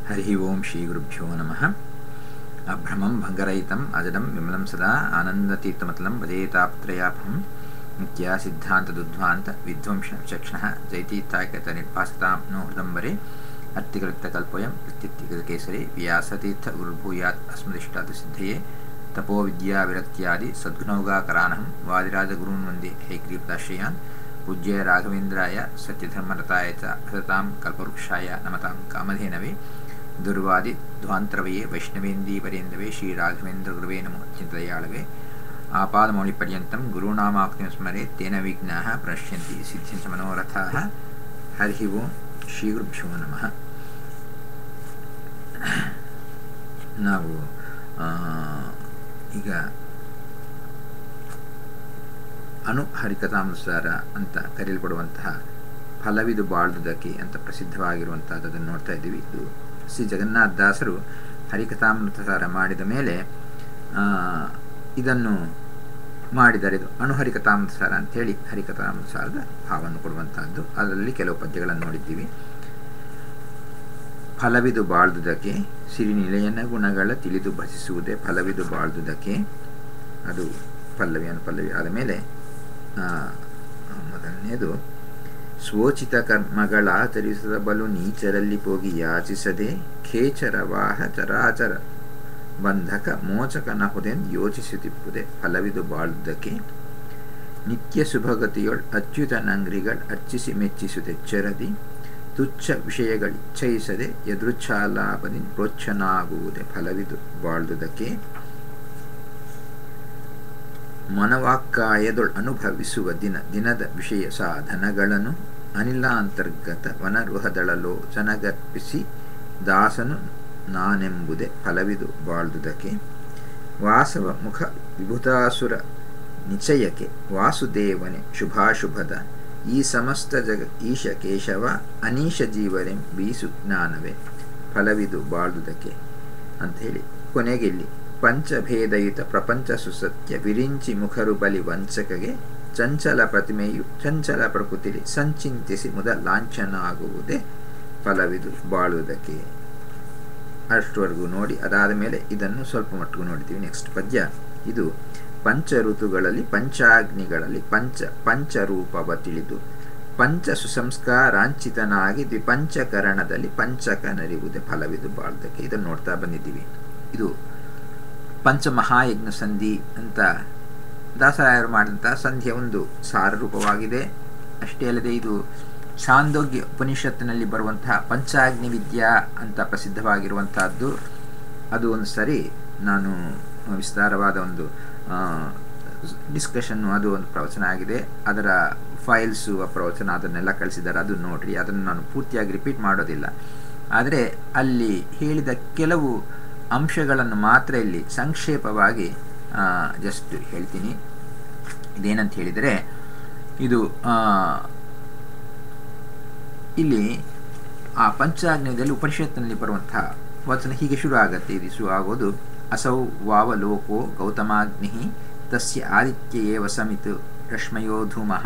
हरिः ओं श्रीगुरुभ्यो नमः। अभ्रमं भङ्गरहितम् अजडं विमलं सदा आनन्दतीर्थमतलं भजेताप्त्रयाभं नित्यासिद्धान्तदुद्ध्वान्त विध्वंसचक्षणः जयतीर्थायकतनिर्भासतां नो हृदम्बरे अर्तिकृत्यकल्पोऽयं प्रत्युत्थिकृतकेसरे व्यासतीर्थगुरुर्भूयात् अस्मदिष्टार्थसिद्धये तपोविद्याविरक्त्यादि सद्गुणौघाकरानहं वादिराजगुरून् वन्दे हैग्रीपदाश्रयान् पूज्य राघवेन्द्राय सत्यधर्मरताय च भजतां कल्पवृक्षाय नमतां कामधेनवे दुर्वादि ध्वान्तरवये वैष्णवेन्दीवरेन्दवे श्रीराघवेन्द्रगुरुवे नमो चिन्तदयाळवे आपादमौलिपर्यन्तं गुरूणामाक्तिं स्मरेत् तेन विघ्नाः प्रणश्यन्ति सिद्ध्यन्ति मनोरथाः। हरिः ओं ಶ್ರೀಗುರುಭ್ಯೋ ನಮಃ. ನಾವು ಈಗ ಅನುಹರಿಕಥಾನುಸಾರ ಅಂತ ಕರೆಯಲ್ಪಡುವಂತಹ ಫಲವಿದು ಬಾಳ್ದುದಕ್ಕೆ ಅಂತ ಪ್ರಸಿದ್ಧವಾಗಿರುವಂಥದ್ದು ಅದನ್ನು ನೋಡ್ತಾ ಇದ್ದೀವಿ. ಇದು ಶ್ರೀ ಜಗನ್ನಾಥದಾಸರು ಹರಿಕಥಾಮೃತಸಾರ ಮಾಡಿದ ಮೇಲೆ ಇದನ್ನು ಮಾಡಿದ್ದಾರೆ. ಇದು ಅಣುಹರಿಕಥಾಮೃತಸಾರ ಅಂಥೇಳಿ ಹರಿಕಥಾಮೃತಸಾರದ ಭಾವವನ್ನು ಕೊಡುವಂತಹದ್ದು. ಅದರಲ್ಲಿ ಕೆಲವು ಪದ್ಯಗಳನ್ನು ನೋಡಿದ್ದೀವಿ. ಫಲವಿದು ಬಾಳ್ದುದಕ್ಕೆ ಸಿರಿನಿಲಯನ ಗುಣಗಳ ತಿಳಿದು ಭಜಿಸುವುದೇ ಫಲವಿದು ಬಾಳ್ದುದಕ್ಕೆ. ಅದು ಪಲ್ಲವಿ ಅನುಪಲ್ಲವಿ ಆದ ಮೇಲೆ ಮೊದಲನೆಯದು ಸ್ವೋಚಿತ ಕರ್ಮಗಳಾಚರಿಸದ ಬಲು ನೀಚರಲ್ಲಿ ಹೋಗಿ ಯಾಚಿಸದೆ ಖೇಚರವಾಹ ಚರಾಚರ ಬಂಧಕ ಮೋಚಕನಹುದೆಂದು ಯೋಚಿಸುತ್ತಿಪ್ಪುದೆ ಫಲವಿದು ಬಾಳುವುದಕ್ಕೆ. ನಿತ್ಯ ಶುಭಗತಿಯೊಳ್ ಅಚ್ಯುತನಂಗ್ರಿಗಳ್ ಅರ್ಚಿಸಿ ಮೆಚ್ಚಿಸುತ್ತೆಚ್ಚರದಿ ತುಚ್ಛ ವಿಷಯಗಳಿಚ್ಛಯಿಸದೆ ಯದೃಚ್ಛಾಲಾಭದಿ ಪ್ರೋಚ್ಛನಾಗುವುದೇ ಫಲವಿದು ಬಾಳುವುದಕ್ಕೆ. ಮನವಾಕ್ಕಾಯದೊಳ್ ಅನುಭವಿಸುವ ದಿನದ ವಿಷಯ ಸಾಧನಗಳನ್ನು ಅನಿಲಾಂತರ್ಗತ ವನರುಹದಳಲೋಚನಗರ್ಪಿಸಿ ದಾಸನು ನಾನೆಂಬುದೇ ಫಲವಿದು ಬಾಳ್ದುದಕ್ಕೆ. ವಾಸವ ಮುಖ ವಿಭುತಾಸುರ ನಿಚಯಕ್ಕೆ ವಾಸುದೇವನೆ ಶುಭಾಶುಭದ ಈ ಸಮಸ್ತ ಜಗ ಈಶ ಕೇಶವ ಅನೀಶ ಜೀವರೆಂ ಬೀಸು ಜ್ಞಾನವೇ ಫಲವಿದು ಬಾಳ್ದುದಕ್ಕೆ ಅಂಥೇಳಿ ಕೊನೆಗೆ ಇಲ್ಲಿ ಪಂಚಭೇದಯುತ ಪ್ರಪಂಚ ಸುಸತ್ಯ ವಿರಿಂಚಿ ಮುಖರು ಬಲಿ ವಂಚಕಗೆ ಚಂಚಲ ಪ್ರತಿಮೆಯು ಚಂಚಲ ಪ್ರಕೃತಿಲಿ ಸಂಚಿಂತಿಸಿ ಮುದ ಲಾಂಛನ ಆಗುವುದೇ ಫಲವಿದು ಬಾಳುವುದಕ್ಕೆ. ಅಷ್ಟವರೆಗೂ ನೋಡಿ ಅದಾದ ಮೇಲೆ ಇದನ್ನು ಸ್ವಲ್ಪ ಮಟ್ಟಿಗೂ ನೋಡ್ತೀವಿ. ನೆಕ್ಸ್ಟ್ ಪದ್ಯ ಇದು ಪಂಚ ಋತುಗಳಲ್ಲಿ ಪಂಚಾಗ್ನಿಗಳಲ್ಲಿ ಪಂಚರೂಪವ ತಿಳಿದು ಪಂಚ ಸುಸಂಸ್ಕಾರಾಂಚಿತನಾಗಿ ದ್ವಿಪಂಚಕರಣದಲ್ಲಿ ಪಂಚಕನರಿವುದೇ ಫಲವಿದು ಬಾಳುವುದಕ್ಕೆ. ಇದನ್ನು ನೋಡ್ತಾ ಬಂದಿದ್ದೀವಿ. ಇದು ಪಂಚಮಹಾಯಜ್ಞ ಸಂಧಿ ಅಂತ ದಾಸರಾಯರು ಮಾಡಿದಂಥ ಸಂಧಿಯ ಒಂದು ಸಾರರೂಪವಾಗಿದೆ. ಅಷ್ಟೇ ಅಲ್ಲದೆ ಇದು ಛಾಂದೋಗ್ಯ ಉಪನಿಷತ್ತಿನಲ್ಲಿ ಬರುವಂತಹ ಪಂಚಾಗ್ನಿ ವಿದ್ಯಾ ಅಂತ ಪ್ರಸಿದ್ಧವಾಗಿರುವಂತಹದ್ದು. ಅದು ಒಂದು ಸರಿ ನಾನು ವಿಸ್ತಾರವಾದ ಒಂದು ಡಿಸ್ಕಷನ್ನು, ಅದು ಒಂದು ಪ್ರವಚನ ಆಗಿದೆ. ಅದರ ಫೈಲ್ಸು ಆ ಪ್ರವಚನ ಅದನ್ನೆಲ್ಲ ಕಳಿಸಿದ್ದಾರೆ, ಅದು ನೋಡ್ರಿ. ಅದನ್ನು ನಾನು ಪೂರ್ತಿಯಾಗಿ ರಿಪೀಟ್ ಮಾಡೋದಿಲ್ಲ. ಆದರೆ ಅಲ್ಲಿ ಹೇಳಿದ ಕೆಲವು ಅಂಶಗಳನ್ನು ಮಾತ್ರ ಇಲ್ಲಿ ಸಂಕ್ಷೇಪವಾಗಿ ಜಸ್ಟ್ ಹೇಳ್ತೀನಿ. ಇದೇನಂತ ಹೇಳಿದರೆ, ಇದು ಇಲ್ಲಿ ಆ ಪಂಚಾಗ್ನಿಯಲ್ಲಿ ಉಪನಿಷತ್ತಿನಲ್ಲಿ ಬರುವಂತಹ ವಚನ ಹೀಗೆ ಶುರು ಆಗುತ್ತೆ. ಇದು ಶುರು ಆಗೋದು ಅಸೌ ವಾವಲೋಕೋ ಗೌತಮಾಗ್ನಿ ತಸ್ಯ ಆದಿತ್ಯೇವ ಸಮಿತ್ ರಶ್ಮಯೋ ಧೂಮಃ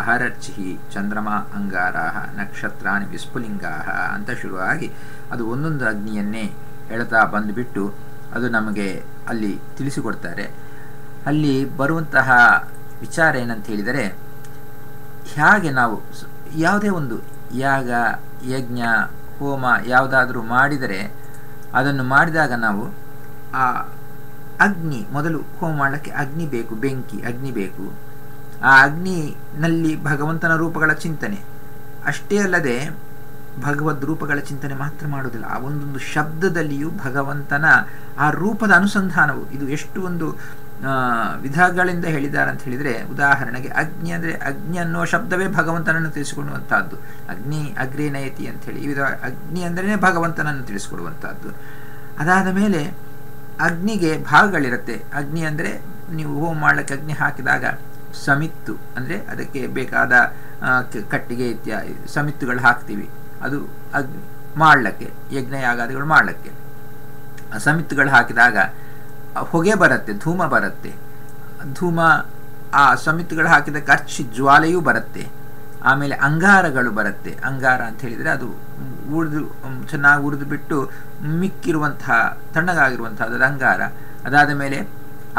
ಅಹರರ್ಚಿ ಚಂದ್ರಮಾ ಅಂಗಾರಾಹ ನಕ್ಷತ್ರಾಣಿ ವಿಸ್ಫುಲಿಂಗಾಹ ಅಂತ ಶುರುವಾಗಿ ಅದು ಒಂದೊಂದು ಅಗ್ನಿಯನ್ನೇ ಹೇಳ್ತಾ ಬಂದುಬಿಟ್ಟು ಅದು ನಮಗೆ ಅಲ್ಲಿ ತಿಳಿಸಿಕೊಡ್ತಾರೆ. ಅಲ್ಲಿ ಬರುವಂತಹ ವಿಚಾರ ಏನಂತ ಹೇಳಿದರೆ, ಹೇಗೆ ನಾವು ಯಾವುದೇ ಒಂದು ಯಾಗ ಯಜ್ಞ ಹೋಮ ಯಾವುದಾದ್ರೂ ಮಾಡಿದರೆ ಅದನ್ನು ಮಾಡಿದಾಗ ನಾವು ಆ ಅಗ್ನಿ ಮೊದಲು ಹೋಮ ಮಾಡಲಿಕ್ಕೆ ಅಗ್ನಿ ಬೇಕು, ಬೆಂಕಿ ಅಗ್ನಿ ಬೇಕು. ಆ ಅಗ್ನಿನಲ್ಲಿ ಭಗವಂತನ ರೂಪಗಳ ಚಿಂತನೆ ಅಷ್ಟೇ ಅಲ್ಲದೆ ಭಗವದ್ ರೂಪಗಳ ಚಿಂತನೆ ಮಾತ್ರ ಮಾಡುವುದಿಲ್ಲ, ಆ ಒಂದೊಂದು ಶಬ್ದದಲ್ಲಿಯೂ ಭಗವಂತನ ಆ ರೂಪದ ಅನುಸಂಧಾನವು. ಇದು ಎಷ್ಟು ಒಂದು ವಿಧಗಳಿಂದ ಹೇಳಿದ್ದಾರೆ ಅಂತ ಹೇಳಿದರೆ, ಉದಾಹರಣೆಗೆ ಅಗ್ನಿ ಅಂದರೆ ಅಗ್ನಿ ಅನ್ನೋ ಶಬ್ದವೇ ಭಗವಂತನನ್ನು ತಿಳಿಸಿಕೊಡುವಂಥದ್ದು. ಅಗ್ನಿ ಅಗ್ರೇ ನಯತಿ ಅಂಥೇಳಿ ಈ ವಿಧ ಅಗ್ನಿ ಅಂದರೆ ಭಗವಂತನನ್ನು ತಿಳಿಸಿಕೊಡುವಂಥದ್ದು. ಅದಾದ ಮೇಲೆ ಅಗ್ನಿಗೆ ಭಾಗಗಳಿರುತ್ತೆ. ಅಗ್ನಿ ಅಂದರೆ ನೀವು ಹೋಮ ಮಾಡಲಿಕ್ಕೆ ಅಗ್ನಿ ಹಾಕಿದಾಗ ಸಮಿತ್ತು ಅಂದರೆ ಅದಕ್ಕೆ ಬೇಕಾದ ಕಟ್ಟಿಗೆ ಇತ್ಯಾದಿ ಸಮಿತ್ತುಗಳು ಹಾಕ್ತೀವಿ. ಅದು ಮಾಡಲಿಕ್ಕೆ ಯಜ್ಞಯಾಗಾದಿಗಳು ಮಾಡಲಿಕ್ಕೆ ಆ ಸಮಿತ್ತುಗಳು ಹಾಕಿದಾಗ ಹೊಗೆ ಬರುತ್ತೆ, ಧೂಮ ಬರುತ್ತೆ. ಧೂಮ ಆ ಸಮಿತ್ತುಗಳು ಹಾಕಿದ ಕರ್ಚಿ ಜ್ವಾಲೆಯೂ ಬರುತ್ತೆ. ಆಮೇಲೆ ಅಂಗಾರಗಳು ಬರುತ್ತೆ. ಅಂಗಾರ ಅಂತ ಹೇಳಿದರೆ ಅದು ಉರಿದು ಚೆನ್ನಾಗಿ ಉರಿದು ಬಿಟ್ಟು ಮಿಕ್ಕಿರುವಂತಹ ತಣ್ಣಗಾಗಿರುವಂಥದ್ದು ಅದು ಅಂಗಾರ. ಅದಾದ ಮೇಲೆ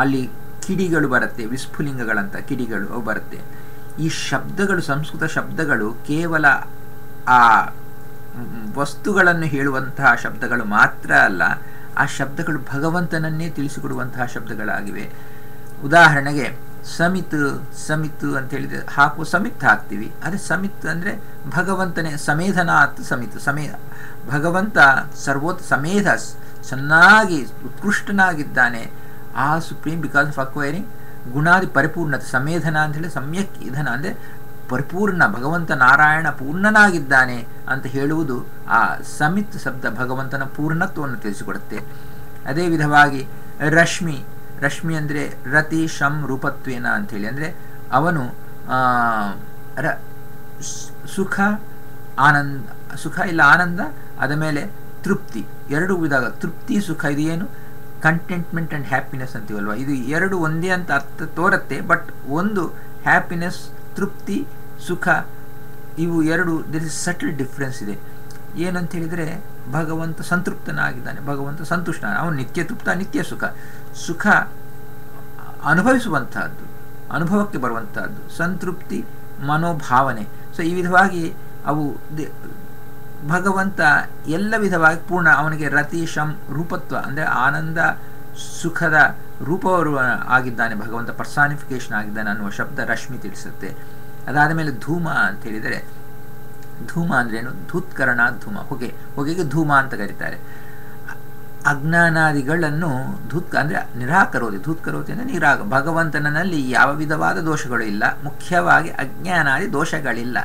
ಅಲ್ಲಿ ಕಿಡಿಗಳು ಬರುತ್ತೆ, ವಿಸ್ಫುಲಿಂಗಗಳಂತ ಕಿಡಿಗಳು ಅವು ಬರುತ್ತೆ. ಈ ಶಬ್ದಗಳು, ಸಂಸ್ಕೃತ ಶಬ್ದಗಳು ಕೇವಲ ಆ ವಸ್ತುಗಳನ್ನು ಹೇಳುವಂತಹ ಶಬ್ದಗಳು ಮಾತ್ರ ಅಲ್ಲ, ಆ ಶಬ್ದಗಳು ಭಗವಂತನನ್ನೇ ತಿಳಿಸಿಕೊಡುವಂತಹ ಶಬ್ದಗಳಾಗಿವೆ. ಉದಾಹರಣೆಗೆ ಸಮಿತ್ ಸಮಿತ್ ಅಂತ ಹೇಳಿದರೆ ಹಾಕುವ ಸಮಿತ್ ಹಾಕ್ತೀವಿ, ಅದೇ ಸಮಿತ್ ಅಂದರೆ ಭಗವಂತನೇ. ಸಮೇಧನಾತ್ ಸಮಿತ್, ಭಗವಂತ ಸಮೇಧ ಚೆನ್ನಾಗಿ ಉತ್ಕೃಷ್ಟನಾಗಿದ್ದಾನೆ. ಆ ಸುಪ್ರೀಂ ಬಿಕಾಸ್ ಆಫ್ ಅಕ್ವೈರಿಂಗ್ ಗುಣಾದಿ ಪರಿಪೂರ್ಣತೆ. ಸಮೇಧನ ಅಂತ ಹೇಳಿ ಸಮ್ಯಕ್ ಇದನ ಅಂದರೆ ಪರಿಪೂರ್ಣ, ಭಗವಂತ ನಾರಾಯಣ ಪೂರ್ಣನಾಗಿದ್ದಾನೆ ಅಂತ ಹೇಳುವುದು ಆ ಸಮಿತ್ ಶಬ್ದ ಭಗವಂತನ ಪೂರ್ಣತ್ವವನ್ನು ತಿಳಿಸಿಕೊಡುತ್ತೆ. ಅದೇ ವಿಧವಾಗಿ ರಶ್ಮಿ, ರಶ್ಮಿ ಅಂದರೆ ರತಿ ಶಂ ರೂಪತ್ವೇನ ಅಂಥೇಳಿ, ಅಂದರೆ ಅವನು ಸುಖ ಆನಂದ, ಸುಖ ಇಲ್ಲ ಆನಂದ, ಅದ ಮೇಲೆ ತೃಪ್ತಿ, ಎರಡು ವಿಧ. ತೃಪ್ತಿ ಸುಖ ಇದು ಏನು ಕಂಟೆಂಟ್ಮೆಂಟ್ ಆ್ಯಂಡ್ ಹ್ಯಾಪಿನೆಸ್ ಅಂತೀವಲ್ವ, ಇದು ಎರಡು ಒಂದೇ ಅಂತ ಅರ್ಥ ತೋರುತ್ತೆ. ಬಟ್ ಒಂದು ಹ್ಯಾಪಿನೆಸ್, ತೃಪ್ತಿ, ಸುಖ, ಇವು ಎರಡು ದೇರ್ ಇಸ್ ಸಟಲ್ ಡಿಫ್ರೆನ್ಸ್ ಇದೆ. ಏನಂತ ಹೇಳಿದರೆ ಭಗವಂತ ಸಂತೃಪ್ತನಾಗಿದ್ದಾನೆ, ಭಗವಂತ ಸಂತುಷ್ಟ, ಅವನು ನಿತ್ಯ ತೃಪ್ತ, ನಿತ್ಯ ಸುಖ. ಸುಖ ಅನುಭವಿಸುವಂತಹದ್ದು, ಅನುಭವಕ್ಕೆ ಬರುವಂತಹದ್ದು. ಸಂತೃಪ್ತಿ ಮನೋಭಾವನೆ. ಸೊ ಈ ವಿಧವಾಗಿ ಅವು ಭಗವಂತ ಎಲ್ಲ ವಿಧವಾಗಿ ಪೂರ್ಣ. ಅವನಿಗೆ ರತಿ ಶಂ ರೂಪತ್ವ ಅಂದರೆ ಆನಂದ ಸುಖದ ರೂಪವರು ಆಗಿದ್ದಾನೆ ಭಗವಂತ, ಪರ್ಸಾನಿಫಿಕೇಶನ್ ಆಗಿದ್ದಾನೆ ಅನ್ನುವ ಶಬ್ದ ರಶ್ಮಿ ತಿಳಿಸುತ್ತೆ. ಅದಾದ ಮೇಲೆ ಧೂಮ ಅಂತ ಹೇಳಿದರೆ, ಧೂಮ ಅಂದ್ರೇನು? ಧೂತ್ಕರಣ, ಧೂಮ, ಹೊಗೆ, ಹೊಗೆಗೆ ಧೂಮ ಅಂತ ಕರೀತಾರೆ. ಅಜ್ಞಾನಾದಿಗಳನ್ನು ಅಂದರೆ ನಿರಾಕರೋತಿ, ಧೂತ್ಕರೋತಿ ಅಂದರೆ ಭಗವಂತನಲ್ಲಿ ಯಾವ ವಿಧವಾದ ದೋಷಗಳು ಇಲ್ಲ, ಮುಖ್ಯವಾಗಿ ಅಜ್ಞಾನಾದಿ ದೋಷಗಳಿಲ್ಲ.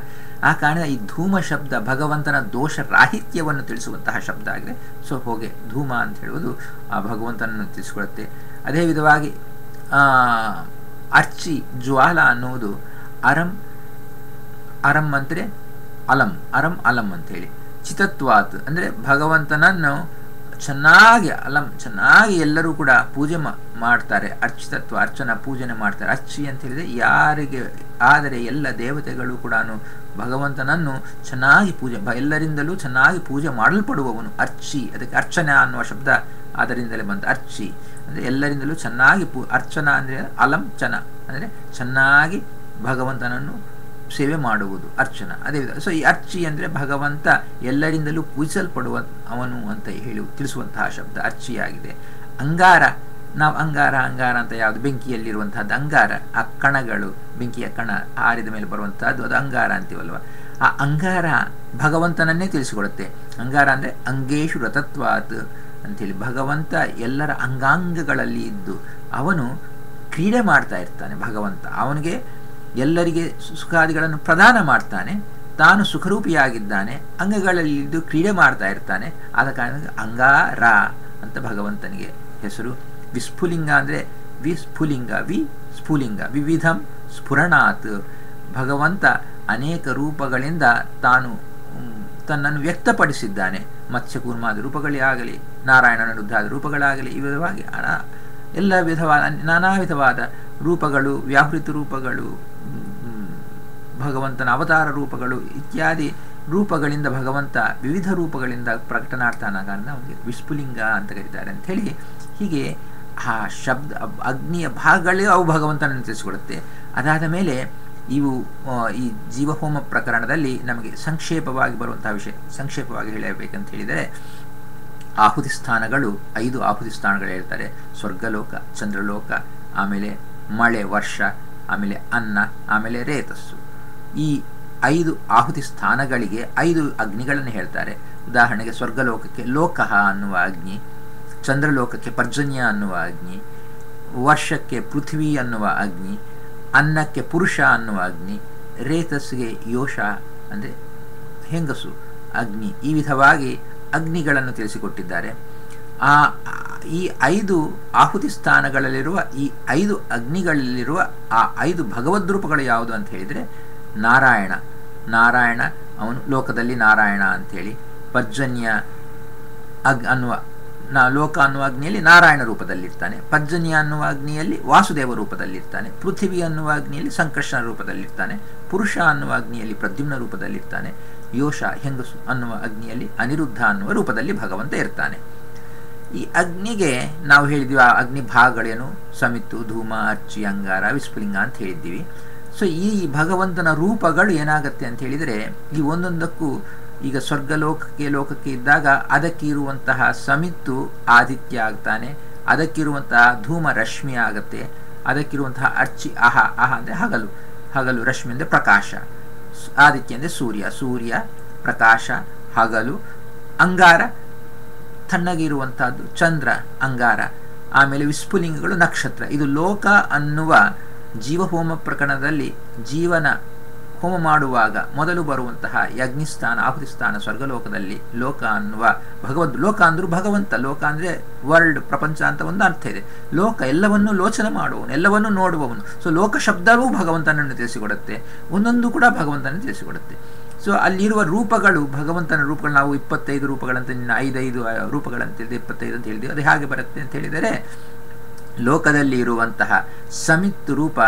ಆ ಕಾರಣ ಈ ಧೂಮ ಶಬ್ದ ಭಗವಂತನ ದೋಷ ರಾಹಿತ್ಯವನ್ನು ತಿಳಿಸುವಂತಹ ಶಬ್ದ ಆಗಿದೆ. ಸೊ ಹೊಗೆ, ಧೂಮ ಅಂತ ಹೇಳುವುದು ಆ ಭಗವಂತನನ್ನು ತಿಳಿಸಿಕೊಡುತ್ತೆ. ಅದೇ ವಿಧವಾಗಿ ಅರ್ಚಿ, ಜ್ವಾಲ ಅನ್ನುವುದು ಅರಂ, ಅರಂ ಅಂದರೆ ಅಲಂ, ಅರಂ ಅಲಂ ಅಂಥೇಳಿ. ಚಿತತ್ವಾತ್ ಅಂದರೆ ಭಗವಂತನನ್ನು ಚೆನ್ನಾಗಿ ಚೆನ್ನಾಗಿ ಎಲ್ಲರೂ ಕೂಡ ಪೂಜೆ ಮಾಡ್ತಾರೆ. ಅರ್ಚಿತತ್ವ, ಅರ್ಚನಾ ಪೂಜನೆ ಮಾಡ್ತಾರೆ. ಅರ್ಚಿ ಅಂತ ಹೇಳಿದರೆ ಯಾರಿಗೆ ಆದರೆ ಎಲ್ಲ ದೇವತೆಗಳು ಕೂಡ ಭಗವಂತನನ್ನು ಚೆನ್ನಾಗಿ ಪೂಜೆ, ಎಲ್ಲರಿಂದಲೂ ಚೆನ್ನಾಗಿ ಪೂಜೆ ಮಾಡಲ್ಪಡುವವನು ಅರ್ಚಿ. ಅದಕ್ಕೆ ಅರ್ಚನಾ ಅನ್ನುವ ಶಬ್ದ ಅದರಿಂದಲೇ ಬಂತು. ಅರ್ಚಿ ಅಂದರೆ ಎಲ್ಲರಿಂದಲೂ ಚೆನ್ನಾಗಿ ಅರ್ಚನಾ ಅಂದರೆ ಅಲಂ ಚನ ಅಂದರೆ ಚೆನ್ನಾಗಿ ಭಗವಂತನನ್ನು ಸೇವೆ ಮಾಡುವುದು ಅರ್ಚನಾ. ಅದೇ ವಿಧ. ಸೊ ಈ ಅರ್ಚಿ ಅಂದರೆ ಭಗವಂತ ಎಲ್ಲರಿಂದಲೂ ಪೂಜಿಸಲ್ಪಡುವ ಅವನು ಅಂತ ಹೇಳಿ ತಿಳಿಸುವಂತಹ ಶಬ್ದ ಅರ್ಚಿಯಾಗಿದೆ. ಅಂಗಾರ, ನಾವು ಅಂಗಾರ ಅಂತ ಯಾವುದು? ಬೆಂಕಿಯಲ್ಲಿರುವಂತಹದ್ದು ಅಂಗಾರ. ಆ ಕಣಗಳು, ಬೆಂಕಿಯ ಕಣ ಆರಿದ ಮೇಲೆ ಬರುವಂತಹದ್ದು ಅದು ಅಂಗಾರ ಅಂತೀವಲ್ವ. ಆ ಅಂಗಾರ ಭಗವಂತನನ್ನೇ ತಿಳಿಸಿಕೊಡುತ್ತೆ. ಅಂಗಾರ ಅಂದರೆ ಅಂಗೇಶು ರತತ್ವಾತ್ ಅಂಥೇಳಿ, ಭಗವಂತ ಎಲ್ಲರ ಅಂಗಾಂಗಗಳಲ್ಲಿ ಇದ್ದು ಅವನು ಕ್ರೀಡೆ ಮಾಡ್ತಾ ಇರ್ತಾನೆ. ಭಗವಂತ ಅವನಿಗೆ ಎಲ್ಲರಿಗೆ ಸುಖಾದಿಗಳನ್ನು ಪ್ರದಾನ ಮಾಡ್ತಾನೆ, ತಾನು ಸುಖರೂಪಿಯಾಗಿದ್ದಾನೆ, ಅಂಗಗಳಲ್ಲಿದ್ದು ಕ್ರೀಡೆ ಮಾಡ್ತಾ ಇರ್ತಾನೆ. ಆದ ಕಾರಣ ಅಂಗಾರ ಅಂತ ಭಗವಂತನಿಗೆ ಹೆಸರು. ವಿಸ್ಫುಲಿಂಗ ಅಂದರೆ ವಿಸ್ಫುಲಿಂಗ, ಸ್ಫುಲಿಂಗ, ವಿವಿಧಂ ಸ್ಫುರಣಾತ್. ಭಗವಂತ ಅನೇಕ ರೂಪಗಳಿಂದ ತಾನು ತನ್ನನ್ನು ವ್ಯಕ್ತಪಡಿಸಿದ್ದಾನೆ. ಮತ್ಸ್ಯಕೂರ್ಮಾದ ರೂಪಗಳೇ ಆಗಲಿ, ನಾರಾಯಣನ ರುದ್ರಾದ ರೂಪಗಳಾಗಲಿ, ಈ ವಿಧವಾಗಿ ಎಲ್ಲ ವಿಧವಾದ ನಾನಾ ವಿಧವಾದ ರೂಪಗಳು, ವ್ಯಾಹೃತ ರೂಪಗಳು, ಭಗವಂತನ ಅವತಾರ ರೂಪಗಳು ಇತ್ಯಾದಿ ರೂಪಗಳಿಂದ ಭಗವಂತ ವಿವಿಧ ರೂಪಗಳಿಂದ ಪ್ರಕಟನಾಡ್ತಾನ ಕಾರಣ ಅವನಿಗೆ ವಿಸ್ಫುಲಿಂಗ ಅಂತ ಕರೀತಾರೆ ಅಂಥೇಳಿ. ಹೀಗೆ ಆ ಶಬ್ದ ಅಗ್ನಿಯ ಭಾಗಗಳೇ ಅವು ಭಗವಂತನನ್ನು ತಿಳಿಸಿಕೊಡುತ್ತೆ. ಅದಾದ ಮೇಲೆ ಇವು ಈ ಜೀವಹೋಮ ಪ್ರಕರಣದಲ್ಲಿ ನಮಗೆ ಸಂಕ್ಷೇಪವಾಗಿ ಬರುವಂತಹ ವಿಷಯ, ಸಂಕ್ಷೇಪವಾಗಿ ಹೇಳಬೇಕಂತ ಹೇಳಿದರೆ ಆಹುತಿ ಸ್ಥಾನಗಳು 5 ಆಹುತಿ ಸ್ಥಾನಗಳು ಹೇಳ್ತಾರೆ. ಸ್ವರ್ಗಲೋಕ, ಚಂದ್ರಲೋಕ, ಆಮೇಲೆ ಮಳೆ ವರ್ಷ, ಆಮೇಲೆ ಅನ್ನ, ಆಮೇಲೆ ರೇತಸ್ಸು. ಈ 5 ಆಹುತಿ ಸ್ಥಾನಗಳಿಗೆ 5 ಅಗ್ನಿಗಳನ್ನು ಹೇಳ್ತಾರೆ. ಉದಾಹರಣೆಗೆ ಸ್ವರ್ಗಲೋಕಕ್ಕೆ ಲೋಕಃ ಅನ್ನುವ ಅಗ್ನಿ, ಚಂದ್ರಲೋಕಕ್ಕೆ ಪರ್ಜನ್ಯ ಅನ್ನುವ ಅಗ್ನಿ, ವರ್ಷಕ್ಕೆ ಪೃಥ್ವಿ ಅನ್ನುವ ಅಗ್ನಿ, ಅನ್ನಕ್ಕೆ ಪುರುಷ ಅನ್ನುವ ಅಗ್ನಿ, ರೇತಸ್ಸಿಗೆ ಯೋಷ ಅಂದರೆ ಹೆಂಗಸು ಅಗ್ನಿ. ಈ ವಿಧವಾಗಿ ಅಗ್ನಿಗಳನ್ನು ತಿಳಿಸಿಕೊಟ್ಟಿದ್ದಾರೆ. ಈ 5 ಆಹುತಿ ಸ್ಥಾನಗಳಲ್ಲಿರುವ ಈ 5 ಅಗ್ನಿಗಳಲ್ಲಿರುವ ಆ 5 ಭಗವದ್ರೂಪಗಳು ಯಾವುದು ಅಂತ ಹೇಳಿದರೆ ನಾರಾಯಣ, ಅವನು ಲೋಕದಲ್ಲಿ ನಾರಾಯಣ ಅಂಥೇಳಿ. ಪರ್ಜನ್ಯ ಅನ್ನುವ ಲೋಕ ಅನ್ನುವ ಅಗ್ನಿಯಲ್ಲಿ ನಾರಾಯಣ ರೂಪದಲ್ಲಿರ್ತಾನೆ, ಪರ್ಜನ್ಯ ಅನ್ನುವ ಅಗ್ನಿಯಲ್ಲಿ ವಾಸುದೇವ ರೂಪದಲ್ಲಿರ್ತಾನೆ, ಪೃಥ್ವಿ ಅನ್ನುವ ಅಗ್ನಿಯಲ್ಲಿ ಸಂಕರ್ಷಣ ರೂಪದಲ್ಲಿರ್ತಾನೆ, ಪುರುಷ ಅನ್ನುವ ಅಗ್ನಿಯಲ್ಲಿ ಪ್ರದ್ಯುಮ್ನ ರೂಪದಲ್ಲಿರ್ತಾನೆ, ಯೋಷ ಹೆಂಗಸು ಅನ್ನುವ ಅಗ್ನಿಯಲ್ಲಿ ಅನಿರುದ್ಧ ಅನ್ನುವ ರೂಪದಲ್ಲಿ ಭಗವಂತ ಇರ್ತಾನೆ. ಈ ಅಗ್ನಿಗೆ ನಾವು ಹೇಳಿದ್ವಿ ಆ ಅಗ್ನಿ ಭಾಗಗಳೇನು, ಸಮಿತ್ತು, ಧೂಮ, ಅರ್ಚಿ, ಅಂಗಾರ, ವಿಸ್ಫುಲಿಂಗ ಅಂತ ಹೇಳಿದ್ದೀವಿ. ಸೊ ಈ ಭಗವಂತನ ರೂಪಗಳು ಏನಾಗತ್ತೆ ಅಂತ ಹೇಳಿದರೆ, ಈ ಒಂದೊಂದಕ್ಕೂ ಈಗ ಲೋಕಕ್ಕೆ ಇದ್ದಾಗ ಅದಕ್ಕೆ ಇರುವಂತಹ ಸಮಿತ್ತು ಆದಿತ್ಯ ಆಗ್ತಾನೆ, ಅದಕ್ಕಿರುವಂತಹ ಧೂಮ ರಶ್ಮಿ ಆಗತ್ತೆ, ಅದಕ್ಕಿರುವಂತಹ ಅರ್ಚಿ ಅಹ ಅಂದರೆ ಹಗಲು ರಶ್ಮಿ ಅಂದರೆ ಪ್ರಕಾಶ, ಆದಿತ್ಯ ಅಂದರೆ ಸೂರ್ಯ ಪ್ರಕಾಶ ಹಗಲು, ಅಂಗಾರ ತಣ್ಣಗಿರುವಂತಹದ್ದು ಚಂದ್ರ ಅಂಗಾರ, ಆಮೇಲೆ ವಿಸ್ಫುಲಿಂಗಗಳು ನಕ್ಷತ್ರ. ಇದು ಲೋಕ ಅನ್ನುವ ಜೀವಹೋಮ ಪ್ರಕರಣದಲ್ಲಿ ಜೀವನ ಹೋಮ ಮಾಡುವಾಗ ಮೊದಲು ಬರುವಂತಹ ಯಜ್ಞಸ್ಥಾನ, ಆಹುತಿಸ್ಥಾನ ಸ್ವರ್ಗಲೋಕದಲ್ಲಿ ಲೋಕ ಅನ್ನುವ ಲೋಕ ಅಂದ್ರೂ ಭಗವಂತ, ಲೋಕ ಅಂದರೆ ವರ್ಲ್ಡ್, ಪ್ರಪಂಚ ಅಂತ ಒಂದು ಅರ್ಥ ಇದೆ. ಲೋಕ ಎಲ್ಲವನ್ನೂ ಲೋಚನೆ ಮಾಡುವವನು, ಎಲ್ಲವನ್ನೂ ನೋಡುವವನು. ಸೊ ಲೋಕ ಶಬ್ದವೂ ಭಗವಂತನನ್ನು ತಿಳಿಸಿಕೊಡುತ್ತೆ, ಒಂದೊಂದು ಕೂಡ ಭಗವಂತನನ್ನು ತಿಳಿಸಿಕೊಡುತ್ತೆ. ಸೊ ಅಲ್ಲಿರುವ ರೂಪಗಳು, ಭಗವಂತನ ರೂಪಗಳು, ನಾವು 25 ರೂಪಗಳಂತ 5 ರೂಪಗಳಂತ ಹೇಳಿದೆ, 25 ಅಂತ ಹೇಳಿದ್ವಿ. ಅದು ಹೇಗೆ ಬರುತ್ತೆ ಅಂತ ಹೇಳಿದರೆ, ಲೋಕದಲ್ಲಿ ಇರುವಂತಹ ಸಮಿತ್ ರೂಪ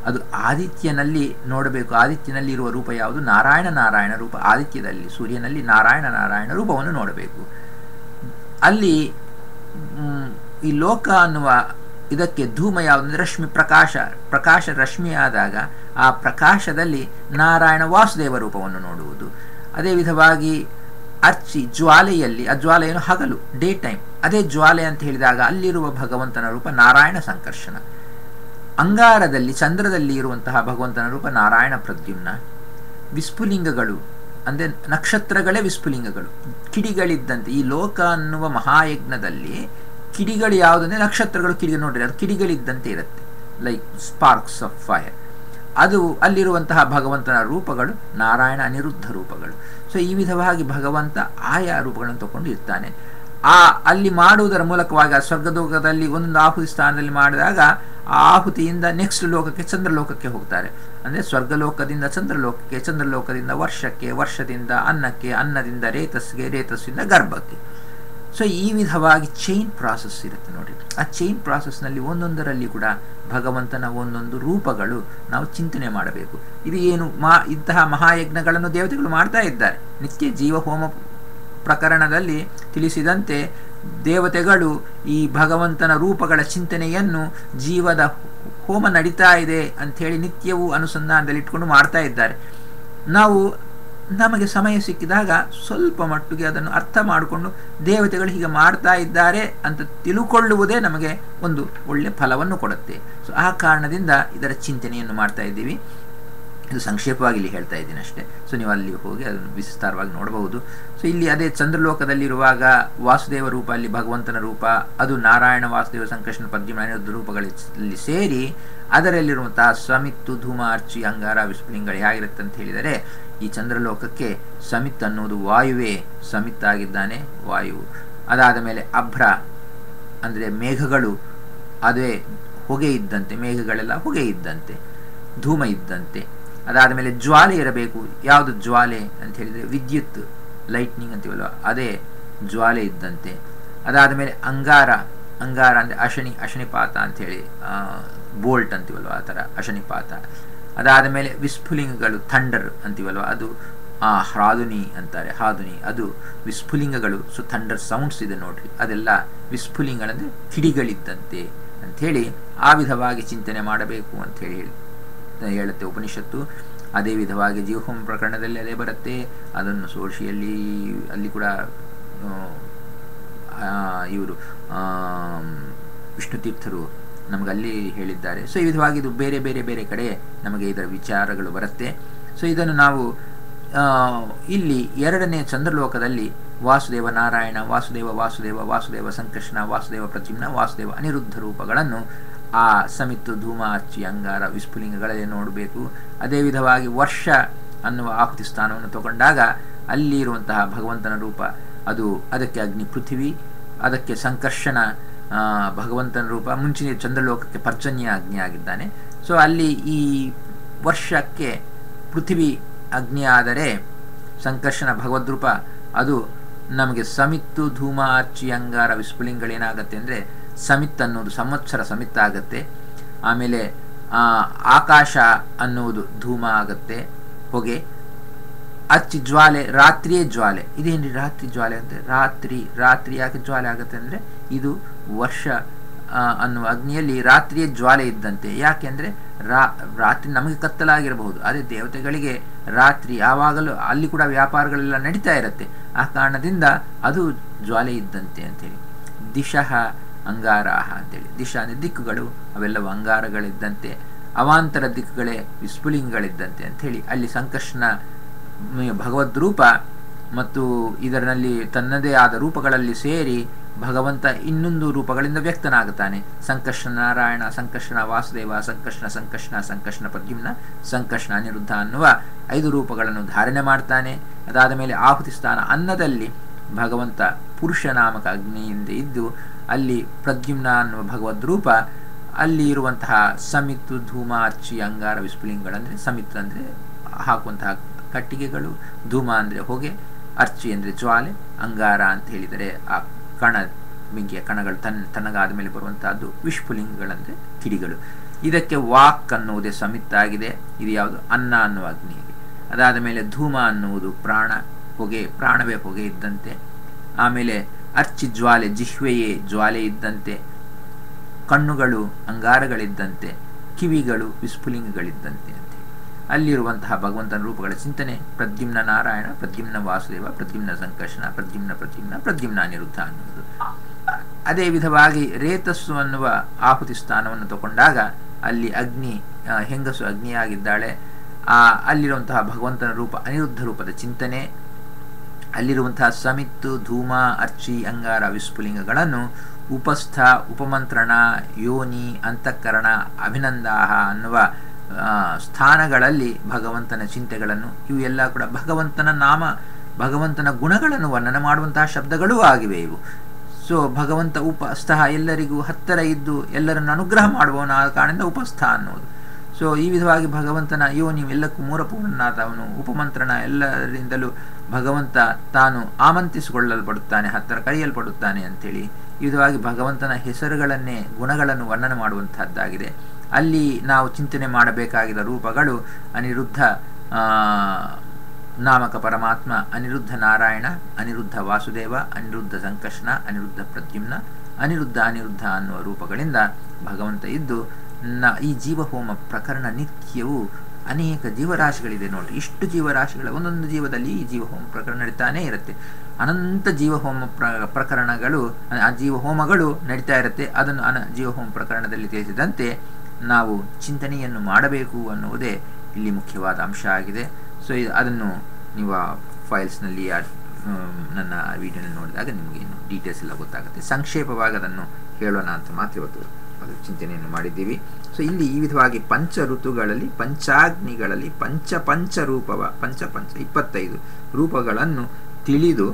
ಅದು ಆದಿತ್ಯನಲ್ಲಿ ನೋಡಬೇಕು. ಆದಿತ್ಯನಲ್ಲಿ ಇರುವ ರೂಪ ಯಾವುದು? ನಾರಾಯಣ ರೂಪ. ಆದಿತ್ಯದಲ್ಲಿ ಸೂರ್ಯನಲ್ಲಿ ನಾರಾಯಣ ರೂಪವನ್ನು ನೋಡಬೇಕು. ಅಲ್ಲಿ ಈ ಲೋಕ ಅನ್ನುವ ಇದಕ್ಕೆ ಧೂಮ ಯಾವುದಂದ್ರೆ ರಶ್ಮಿ, ಪ್ರಕಾಶ ರಶ್ಮಿಯಾದಾಗ ಆ ಪ್ರಕಾಶದಲ್ಲಿ ನಾರಾಯಣ ವಾಸುದೇವ ರೂಪವನ್ನು ನೋಡುವುದು. ಅದೇ ವಿಧವಾಗಿ ಅರ್ಚಿ ಜ್ವಾಲೆಯಲ್ಲಿ, ಆ ಜ್ವಾಲೆಯನ್ನು ಹಗಲು, ಡೇ ಟೈಮ್, ಅದೇ ಜ್ವಾಲೆ ಅಂತ ಹೇಳಿದಾಗ ಅಲ್ಲಿರುವ ಭಗವಂತನ ರೂಪ ನಾರಾಯಣ ಸಂಕರ್ಷಣ. ಅಂಗಾರದಲ್ಲಿ ಚಂದ್ರದಲ್ಲಿ ಇರುವಂತಹ ಭಗವಂತನ ರೂಪ ನಾರಾಯಣ ಪ್ರದ್ಯುಮ್ನ. ವಿಸ್ಫುಲಿಂಗಗಳು ಅಂದರೆ ನಕ್ಷತ್ರಗಳೇ ವಿಸ್ಫುಲಿಂಗಗಳು, ಕಿಡಿಗಳಿದ್ದಂತೆ. ಈ ಲೋಕ ಅನ್ನುವ ಮಹಾಯಜ್ಞದಲ್ಲಿ ಕಿಡಿಗಳು ಯಾವುದಂದ್ರೆ ನಕ್ಷತ್ರಗಳು, ಕಿಡಿಗಳು ನೋಡ್ರಿ, ಅದು ಕಿಡಿಗಳಿದ್ದಂತೆ ಇರುತ್ತೆ, ಲೈಕ್ ಸ್ಪಾರ್ಕ್ಸ್ ಆಫ್ ಫೈರ್. ಅದು ಅಲ್ಲಿರುವಂತಹ ಭಗವಂತನ ರೂಪಗಳು ನಾರಾಯಣ ಅನಿರುದ್ಧ ರೂಪಗಳು. ಸೊ ಈ ವಿಧವಾಗಿ ಭಗವಂತ ಆಯಾ ರೂಪಗಳನ್ನು ತಗೊಂಡು ಇರ್ತಾನೆ. ಅಲ್ಲಿ ಮಾಡುವುದರ ಮೂಲಕವಾಗಿ ಆ ಸ್ವರ್ಗಲೋಕದಲ್ಲಿ ಒಂದೊಂದು ಆಹುತಿ ಸ್ಥಾನದಲ್ಲಿ ಮಾಡಿದಾಗ ಆ ಆಹುತಿಯಿಂದ ನೆಕ್ಸ್ಟ್ ಲೋಕಕ್ಕೆ, ಚಂದ್ರಲೋಕಕ್ಕೆ ಹೋಗ್ತಾರೆ. ಅಂದರೆ ಸ್ವರ್ಗಲೋಕದಿಂದ ಚಂದ್ರಲೋಕಕ್ಕೆ, ಚಂದ್ರಲೋಕದಿಂದ ವರ್ಷಕ್ಕೆ, ವರ್ಷದಿಂದ ಅನ್ನಕ್ಕೆ, ಅನ್ನದಿಂದ ರೇತಸ್ಸಿಗೆ, ರೇತಸ್ಸಿಂದ ಗರ್ಭಕ್ಕೆ. ಸೊ ಈ ವಿಧವಾಗಿ ಚೈನ್ ಪ್ರಾಸೆಸ್ ಇರುತ್ತೆ ನೋಡಿ. ಆ ಚೈನ್ ಪ್ರಾಸೆಸ್ನಲ್ಲಿ ಒಂದೊಂದರಲ್ಲಿ ಕೂಡ ಭಗವಂತನ ಒಂದೊಂದು ರೂಪಗಳು ನಾವು ಚಿಂತನೆ ಮಾಡಬೇಕು. ಇದು ಏನು ಇಂತಹ ಮಹಾಯಜ್ಞಗಳನ್ನು ದೇವತೆಗಳು ಮಾಡ್ತಾ ಇದ್ದಾರೆ. ನಿತ್ಯ ಜೀವಹೋಮ ಪ್ರಕರಣದಲ್ಲಿ ತಿಳಿಸಿದಂತೆ ದೇವತೆಗಳು ಈ ಭಗವಂತನ ರೂಪಗಳ ಚಿಂತನೆಯನ್ನು ಜೀವದ ಹೋಮ ನಡೀತಾ ಇದೆ ಅಂಥೇಳಿ ನಿತ್ಯವೂ ಅನುಸಂಧಾನದಲ್ಲಿ ಇಟ್ಕೊಂಡು ಮಾಡ್ತಾ ಇದ್ದಾರೆ. ನಾವು ನಮಗೆ ಸಮಯ ಸಿಕ್ಕಿದಾಗ ಸ್ವಲ್ಪ ಮಟ್ಟಿಗೆ ಅದನ್ನು ಅರ್ಥ ಮಾಡಿಕೊಂಡು ದೇವತೆಗಳು ಹೀಗೆ ಮಾಡ್ತಾ ಇದ್ದಾರೆ ಅಂತ ತಿಳ್ಕೊಳ್ಳುವುದೇ ನಮಗೆ ಒಂದು ಒಳ್ಳೆಯ ಫಲವನ್ನು ಕೊಡುತ್ತೆ. ಸೊ ಆ ಕಾರಣದಿಂದ ಇದರ ಚಿಂತನೆಯನ್ನು ಮಾಡ್ತಾ ಇದ್ದೀವಿ. ಇದು ಸಂಕ್ಷೇಪವಾಗಿ ಇಲ್ಲಿ ಹೇಳ್ತಾ ಇದ್ದೀನಿ ಅಷ್ಟೇ. ಸೊ ನೀವು ಅಲ್ಲಿ ಹೋಗಿ ಅದನ್ನು ವಿಸ್ತಾರವಾಗಿ ನೋಡಬಹುದು. ಸೊ ಇಲ್ಲಿ ಅದೇ ಚಂದ್ರಲೋಕದಲ್ಲಿರುವಾಗ ವಾಸುದೇವ ರೂಪ, ಅಲ್ಲಿ ಭಗವಂತನ ರೂಪ, ಅದು ನಾರಾಯಣ ವಾಸುದೇವ ಸಂಕರ್ಷಣ ಪದ್ಯುಮ್ನ ರೂಪಗಳಲ್ಲಿ ಸೇರಿ ಅದರಲ್ಲಿರುವಂತಹ ಸಮಿತ್ತು, ಧೂಮ, ಅರ್ಚಿ, ಅಂಗಾರ, ವಿಸ್ಫುಲಿಂಗಗಳು ಹೇಗಿರುತ್ತೆ ಅಂತ ಹೇಳಿದರೆ, ಈ ಚಂದ್ರಲೋಕಕ್ಕೆ ಸಮಿತ್ ಅನ್ನೋದು ವಾಯುವೇ ಸಮಿತ್ತಾಗಿದ್ದಾನೆ, ವಾಯು. ಅದಾದ ಮೇಲೆ ಅಭ್ರ ಅಂದರೆ ಮೇಘಗಳು, ಅದೇ ಹೊಗೆ ಇದ್ದಂತೆ, ಮೇಘಗಳೆಲ್ಲ ಹೊಗೆ ಇದ್ದಂತೆ, ಧೂಮ ಇದ್ದಂತೆ. ಅದಾದ ಮೇಲೆ ಜ್ವಾಲೆ ಇರಬೇಕು. ಯಾವುದು ಜ್ವಾಲೆ ಅಂತ ಹೇಳಿದರೆ ವಿದ್ಯುತ್, ಲೈಟ್ನಿಂಗ್ ಅಂತೀವಲ್ವ, ಅದೇ ಜ್ವಾಲೆ ಇದ್ದಂತೆ. ಅದಾದ ಮೇಲೆ ಅಂಗಾರ ಅಂದರೆ ಅಶನಿಪಾತ ಅಂಥೇಳಿ, ಬೋಲ್ಟ್ ಅಂತೀವಲ್ವ, ಆ ಥರ ಅಶನಿಪಾತ. ಅದಾದ ಮೇಲೆ ವಿಸ್ಫುಲಿಂಗಗಳು, ಥಂಡರ್ ಅಂತೀವಲ್ವ, ಅದು ಹಾದುನಿ ಅಂತಾರೆ, ಹಾದುನಿ ಅದು ವಿಸ್ಫುಲಿಂಗಗಳು. ಸೊ ಥಂಡರ್ ಸೌಂಡ್ಸ್ ಇದೆ ನೋಡ್ರಿ, ಅದೆಲ್ಲ ವಿಸ್ಫುಲಿಂಗಗಳಂದರೆ ಕಿಡಿಗಳಿದ್ದಂತೆ ಅಂಥೇಳಿ ಆ ವಿಧವಾಗಿ ಚಿಂತನೆ ಮಾಡಬೇಕು ಅಂಥೇಳಿ ಹೇಳುತ್ತೆ ಉಪನಿಷತ್ತು. ಅದೇ ವಿಧವಾಗಿ ಜೀವಹೋಮ ಪ್ರಕರಣದಲ್ಲಿ ಅದೇ ಬರುತ್ತೆ. ಅದನ್ನು ಸೋಷಿಯಲ್ಲಿ ಅಲ್ಲಿ ಕೂಡ ಇವರು ವಿಷ್ಣು ತೀರ್ಥರು ನಮಗಲ್ಲಿ ಹೇಳಿದ್ದಾರೆ. ಸೊ ಈ ವಿಧವಾಗಿ ಇದು ಬೇರೆ ಬೇರೆ ಬೇರೆ ಕಡೆ ನಮಗೆ ಇದರ ವಿಚಾರಗಳು ಬರುತ್ತೆ. ಸೊ ಇದನ್ನು ನಾವು ಇಲ್ಲಿ ಎರಡನೇ ಚಂದ್ರಲೋಕದಲ್ಲಿ ವಾಸುದೇವ ನಾರಾಯಣ, ವಾಸುದೇವ ಸಂಕರ್ಷಣ, ವಾಸುದೇವ ಪ್ರದ್ಯುಮ್ನ, ವಾಸುದೇವ ಅನಿರುದ್ಧ ರೂಪಗಳನ್ನು ಆ ಸಮಿತ್ತು, ಧೂಮ, ಅರ್ಚಿ, ಅಂಗಾರ, ವಿಸ್ಫುಲಿಂಗಗಳೇ ನೋಡಬೇಕು. ಅದೇ ವಿಧವಾಗಿ ವರ್ಷ ಅನ್ನುವ ಆಹುತಿ ಸ್ಥಾನವನ್ನು ತಗೊಂಡಾಗ ಅಲ್ಲಿ ಇರುವಂತಹ ಭಗವಂತನ ರೂಪ, ಅದಕ್ಕೆ ಅಗ್ನಿ ಪೃಥ್ವಿ, ಅದಕ್ಕೆ ಸಂಕರ್ಷಣ ಭಗವಂತನ ರೂಪ, ಮುಂಚಿನ ಚಂದ್ರಲೋಕಕ್ಕೆ ಪರ್ಜನ್ಯ ಅಗ್ನಿ ಆಗಿದ್ದಾನೆ. ಸೊ ಅಲ್ಲಿ ಈ ವರ್ಷಕ್ಕೆ ಪೃಥ್ವಿ ಅಗ್ನಿ ಆದರೆ ಸಂಕರ್ಷಣ ಭಗವದ್ರೂಪ, ಅದು ನಮಗೆ ಸಮಿತ್ತು ಧೂಮ ಅರ್ಚಿ ಅಂಗಾರ ವಿಸ್ಫುಲಿಂಗಗಳೇನಾಗತ್ತೆ ಅಂದರೆ ಸಮಿತ್ ಅನ್ನೋದು ಸಂವತ್ಸರ ಸಮಿತ್ ಆಗುತ್ತೆ. ಆಮೇಲೆ ಆಕಾಶ ಅನ್ನುವುದು ಧೂಮ ಆಗುತ್ತೆ, ಹೊಗೆ. ಅಚ್ಚಿ ಜ್ವಾಲೆ, ರಾತ್ರಿಯೇ ಜ್ವಾಲೆ. ಇದೇನ್ರಿ ರಾತ್ರಿ ಜ್ವಾಲೆ ಅಂದರೆ ರಾತ್ರಿ ಯಾಕೆ ಜ್ವಾಲೆ ಆಗುತ್ತೆ ಅಂದರೆ ಇದು ವರ್ಷ ಅನ್ನುವ ಅಗ್ನಿಯಲ್ಲಿ ರಾತ್ರಿಯೇ ಜ್ವಾಲೆ ಇದ್ದಂತೆ. ಯಾಕೆಂದರೆ ರಾತ್ರಿ ನಮಗೆ ಕತ್ತಲಾಗಿರಬಹುದು, ಅದೇ ದೇವತೆಗಳಿಗೆ ರಾತ್ರಿ ಯಾವಾಗಲೂ ಅಲ್ಲಿ ಕೂಡ ವ್ಯಾಪಾರಗಳೆಲ್ಲ ನಡೀತಾ ಇರುತ್ತೆ. ಆ ಕಾರಣದಿಂದ ಅದು ಜ್ವಾಲೆ ಇದ್ದಂತೆ ಅಂಥೇಳಿ. ದಿಶಃ ಅಂಗಾರಾಹ ಅಂತೇಳಿ. ದಿಶ ಅಂದರೆ ದಿಕ್ಕುಗಳು, ಅವೆಲ್ಲವೂ ಅಂಗಾರಗಳಿದ್ದಂತೆ. ಅವಾಂತರ ದಿಕ್ಕುಗಳೇ ವಿಸ್ಫುಲಿಂಗಗಳಿದ್ದಂತೆ ಅಂಥೇಳಿ ಅಲ್ಲಿ ಸಂಕರ್ಷಣ ಭಗವದ್ರೂಪ ಮತ್ತು ಇದರಲ್ಲಿ ತನ್ನದೇ ಆದ ರೂಪಗಳಲ್ಲಿ ಸೇರಿ ಭಗವಂತ ಇನ್ನೊಂದು ರೂಪಗಳಿಂದ ವ್ಯಕ್ತನಾಗುತ್ತಾನೆ. ಸಂಕರ್ಷಣ ನಾರಾಯಣ, ಸಂಕರ್ಷಣ ವಾಸುದೇವ, ಸಂಕರ್ಷಣ ಪ್ರದ್ಯುಮ್ನ, ಸಂಕರ್ಷಣ ಅನಿರುದ್ಧ ಅನ್ನುವ 5 ರೂಪಗಳನ್ನು ಧಾರಣೆ ಮಾಡ್ತಾನೆ. ಅದಾದ ಮೇಲೆ ಆಹುತಿ ಸ್ಥಾನ ಅನ್ನದಲ್ಲಿ ಭಗವಂತ ಪುರುಷ ನಾಮಕ ಅಗ್ನಿಯಿಂದ ಇದ್ದು ಅಲ್ಲಿ ಪ್ರದ್ಯುಮ್ನ ಅನ್ನುವ ಭಗವದ್ರೂಪ, ಅಲ್ಲಿ ಇರುವಂತಹ ಸಮಿತ್ತು ಧೂಮ ಅರ್ಚಿ ಅಂಗಾರ ವಿಸ್ಫುಲಿಂಗಗಳಂದರೆ ಸಮಿತ್ತು ಅಂದರೆ ಹಾಕುವಂತಹ ಕಟ್ಟಿಗೆಗಳು, ಧೂಮ ಅಂದರೆ ಹೊಗೆ, ಅರ್ಚಿ ಅಂದರೆ ಜ್ವಾಲೆ, ಅಂಗಾರ ಅಂತ ಹೇಳಿದರೆ ಆ ಬೆಂಕಿಯ ಕಣಗಳು ತಣ್ಣಗಾದ ಮೇಲೆ ಬರುವಂತಹದ್ದು, ವಿಸ್ಫುಲಿಂಗಗಳಂದರೆ ಕಿಡಿಗಳು. ಇದಕ್ಕೆ ವಾಕ್ ಅನ್ನುವುದೇ ಸಮಿತ್ತಾಗಿದೆ. ಇದು ಯಾವುದು? ಅನ್ನ ಅನ್ನುವ ಅಗ್ನಿಗೆ. ಅದಾದ ಮೇಲೆ ಧೂಮ ಅನ್ನುವುದು ಪ್ರಾಣ, ಹೊಗೆ, ಪ್ರಾಣವೇ ಹೊಗೆ ಇದ್ದಂತೆ. ಆಮೇಲೆ ಅರ್ಚಿ ಜ್ವಾಲೆ, ಜಿಹ್ವೆಯೇ ಜ್ವಾಲೆ ಇದ್ದಂತೆ. ಕಣ್ಣುಗಳು ಅಂಗಾರಗಳಿದ್ದಂತೆ, ಕಿವಿಗಳು ವಿಸ್ಫುಲಿಂಗಗಳಿದ್ದಂತೆ ಅಂತ. ಅಲ್ಲಿರುವಂತಹ ಭಗವಂತನ ರೂಪಗಳ ಚಿಂತನೆ ಪ್ರದ್ಯುಮ್ನ ನಾರಾಯಣ, ಪ್ರದ್ಯುಮ್ನ ವಾಸುದೇವ, ಪ್ರದ್ಯುಮ್ನ ಸಂಕರ್ಷಣ, ಪ್ರದ್ಯುಮ್ನ ಅನಿರುದ್ಧ ಅನ್ನುವುದು. ಅದೇ ವಿಧವಾಗಿ ರೇತಸ್ಸು ಅನ್ನುವ ಆಹುತಿ ಸ್ಥಾನವನ್ನು ತಗೊಂಡಾಗ ಅಲ್ಲಿ ಅಗ್ನಿ, ಹೆಂಗಸು ಅಗ್ನಿಯಾಗಿದ್ದಾಳೆ. ಅಲ್ಲಿರುವಂತಹ ಭಗವಂತನ ರೂಪ ಅನಿರುದ್ಧ ರೂಪದ ಚಿಂತನೆ. ಅಲ್ಲಿರುವಂತಹ ಸಮಿತ್ತು ಧೂಮ ಅರ್ಚಿ ಅಂಗಾರ ವಿಸ್ಫುಲಿಂಗಗಳನ್ನು ಉಪಸ್ಥ, ಉಪಮಂತ್ರಣ, ಯೋನಿ, ಅಂತಃಕರಣ, ಅಭಿನಂದಾಹ ಅನ್ನುವ ಸ್ಥಾನಗಳಲ್ಲಿ ಭಗವಂತನ ಚಿಂತೆಗಳನ್ನು, ಇವು ಎಲ್ಲ ಕೂಡ ಭಗವಂತನ ನಾಮ, ಭಗವಂತನ ಗುಣಗಳನ್ನು ವರ್ಣನೆ ಮಾಡುವಂತಹ ಶಬ್ದಗಳೂ ಆಗಿವೆ ಇವು. ಸೊ ಭಗವಂತ ಉಪಸ್ಥ, ಎಲ್ಲರಿಗೂ ಹತ್ತಿರ ಇದ್ದು ಎಲ್ಲರನ್ನು ಅನುಗ್ರಹ ಮಾಡುವವನಾದ ಕಾರಣದಿಂದ ಉಪಸ್ಥ ಅನ್ನೋದು. ಸೊ ಈ ವಿಧವಾಗಿ ಭಗವಂತನ ಯೋನಿ, ಎಲ್ಲಕ್ಕೂ ಮೂರಪೂರ್ಣನಾದ ಅವನು. ಉಪಮಂತ್ರಣ, ಎಲ್ಲರಿಂದಲೂ ಭಗವಂತ ತಾನು ಆಮಂತ್ರಿಸಿಕೊಳ್ಳಲ್ಪಡುತ್ತಾನೆ, ಹತ್ತಿರ ಕರೆಯಲ್ಪಡುತ್ತಾನೆ ಅಂಥೇಳಿ ಈ ವಿಧವಾಗಿ ಭಗವಂತನ ಹೆಸರುಗಳನ್ನೇ, ಗುಣಗಳನ್ನು ವರ್ಣನೆ ಮಾಡುವಂತಹದ್ದಾಗಿದೆ. ಅಲ್ಲಿ ನಾವು ಚಿಂತನೆ ಮಾಡಬೇಕಾಗಿದ್ದ ರೂಪಗಳು ಅನಿರುದ್ಧ ನಾಮಕ ಪರಮಾತ್ಮ, ಅನಿರುದ್ಧ ನಾರಾಯಣ, ಅನಿರುದ್ಧ ವಾಸುದೇವ, ಅನಿರುದ್ಧ ಸಂಕರ್ಷಣ, ಅನಿರುದ್ಧ ಪ್ರದ್ಯುಮ್ನ, ಅನಿರುದ್ಧ ಅನ್ನುವ ರೂಪಗಳಿಂದ ಭಗವಂತ ಇದ್ದು ಈ ಜೀವಹೋಮ ಪ್ರಕರಣ ನಿತ್ಯವೂ ಅನೇಕ ಜೀವರಾಶಿಗಳಿದೆ ನೋಡ್ರಿ. ಇಷ್ಟು ಜೀವರಾಶಿಗಳ ಒಂದೊಂದು ಜೀವದಲ್ಲಿ ಈ ಜೀವಹೋಮ ಪ್ರಕರಣ ನಡೀತಾನೇ ಇರುತ್ತೆ. ಅನಂತ ಜೀವಹೋಮ ಪ್ರಕರಣಗಳು, ಆ ಜೀವಹೋಮಗಳು ನಡೀತಾ ಇರುತ್ತೆ. ಅದನ್ನು ಜೀವಹೋಮ ಪ್ರಕರಣದಲ್ಲಿ ತಿಳಿಸಿದಂತೆ ನಾವು ಚಿಂತನೆಯನ್ನು ಮಾಡಬೇಕು ಅನ್ನುವುದೇ ಇಲ್ಲಿ ಮುಖ್ಯವಾದ ಅಂಶ ಆಗಿದೆ. ಸೊ ಅದನ್ನು ನೀವು ಆ ಫೈಲ್ಸ್ನಲ್ಲಿ ನನ್ನ ವಿಡಿಯೋನಲ್ಲಿ ನೋಡಿದಾಗ ನಿಮಗೆ ಇನ್ನು ಡೀಟೇಲ್ಸ್ ಎಲ್ಲ ಗೊತ್ತಾಗುತ್ತೆ. ಸಂಕ್ಷೇಪವಾಗಿ ಅದನ್ನು ಹೇಳೋಣ ಅಂತ ಮಾತ್ರ ಇವತ್ತು ಅದು ಚಿಂತನೆಯನ್ನು ಮಾಡಿದ್ದೀವಿ. ಸೊ ಇಲ್ಲಿ ಈ ವಿಧವಾಗಿ ಪಂಚ ಋತುಗಳಲ್ಲಿ, ಪಂಚಾಗ್ನಿಗಳಲ್ಲಿ ಪಂಚ ರೂಪವ 25 ರೂಪಗಳನ್ನು ತಿಳಿದು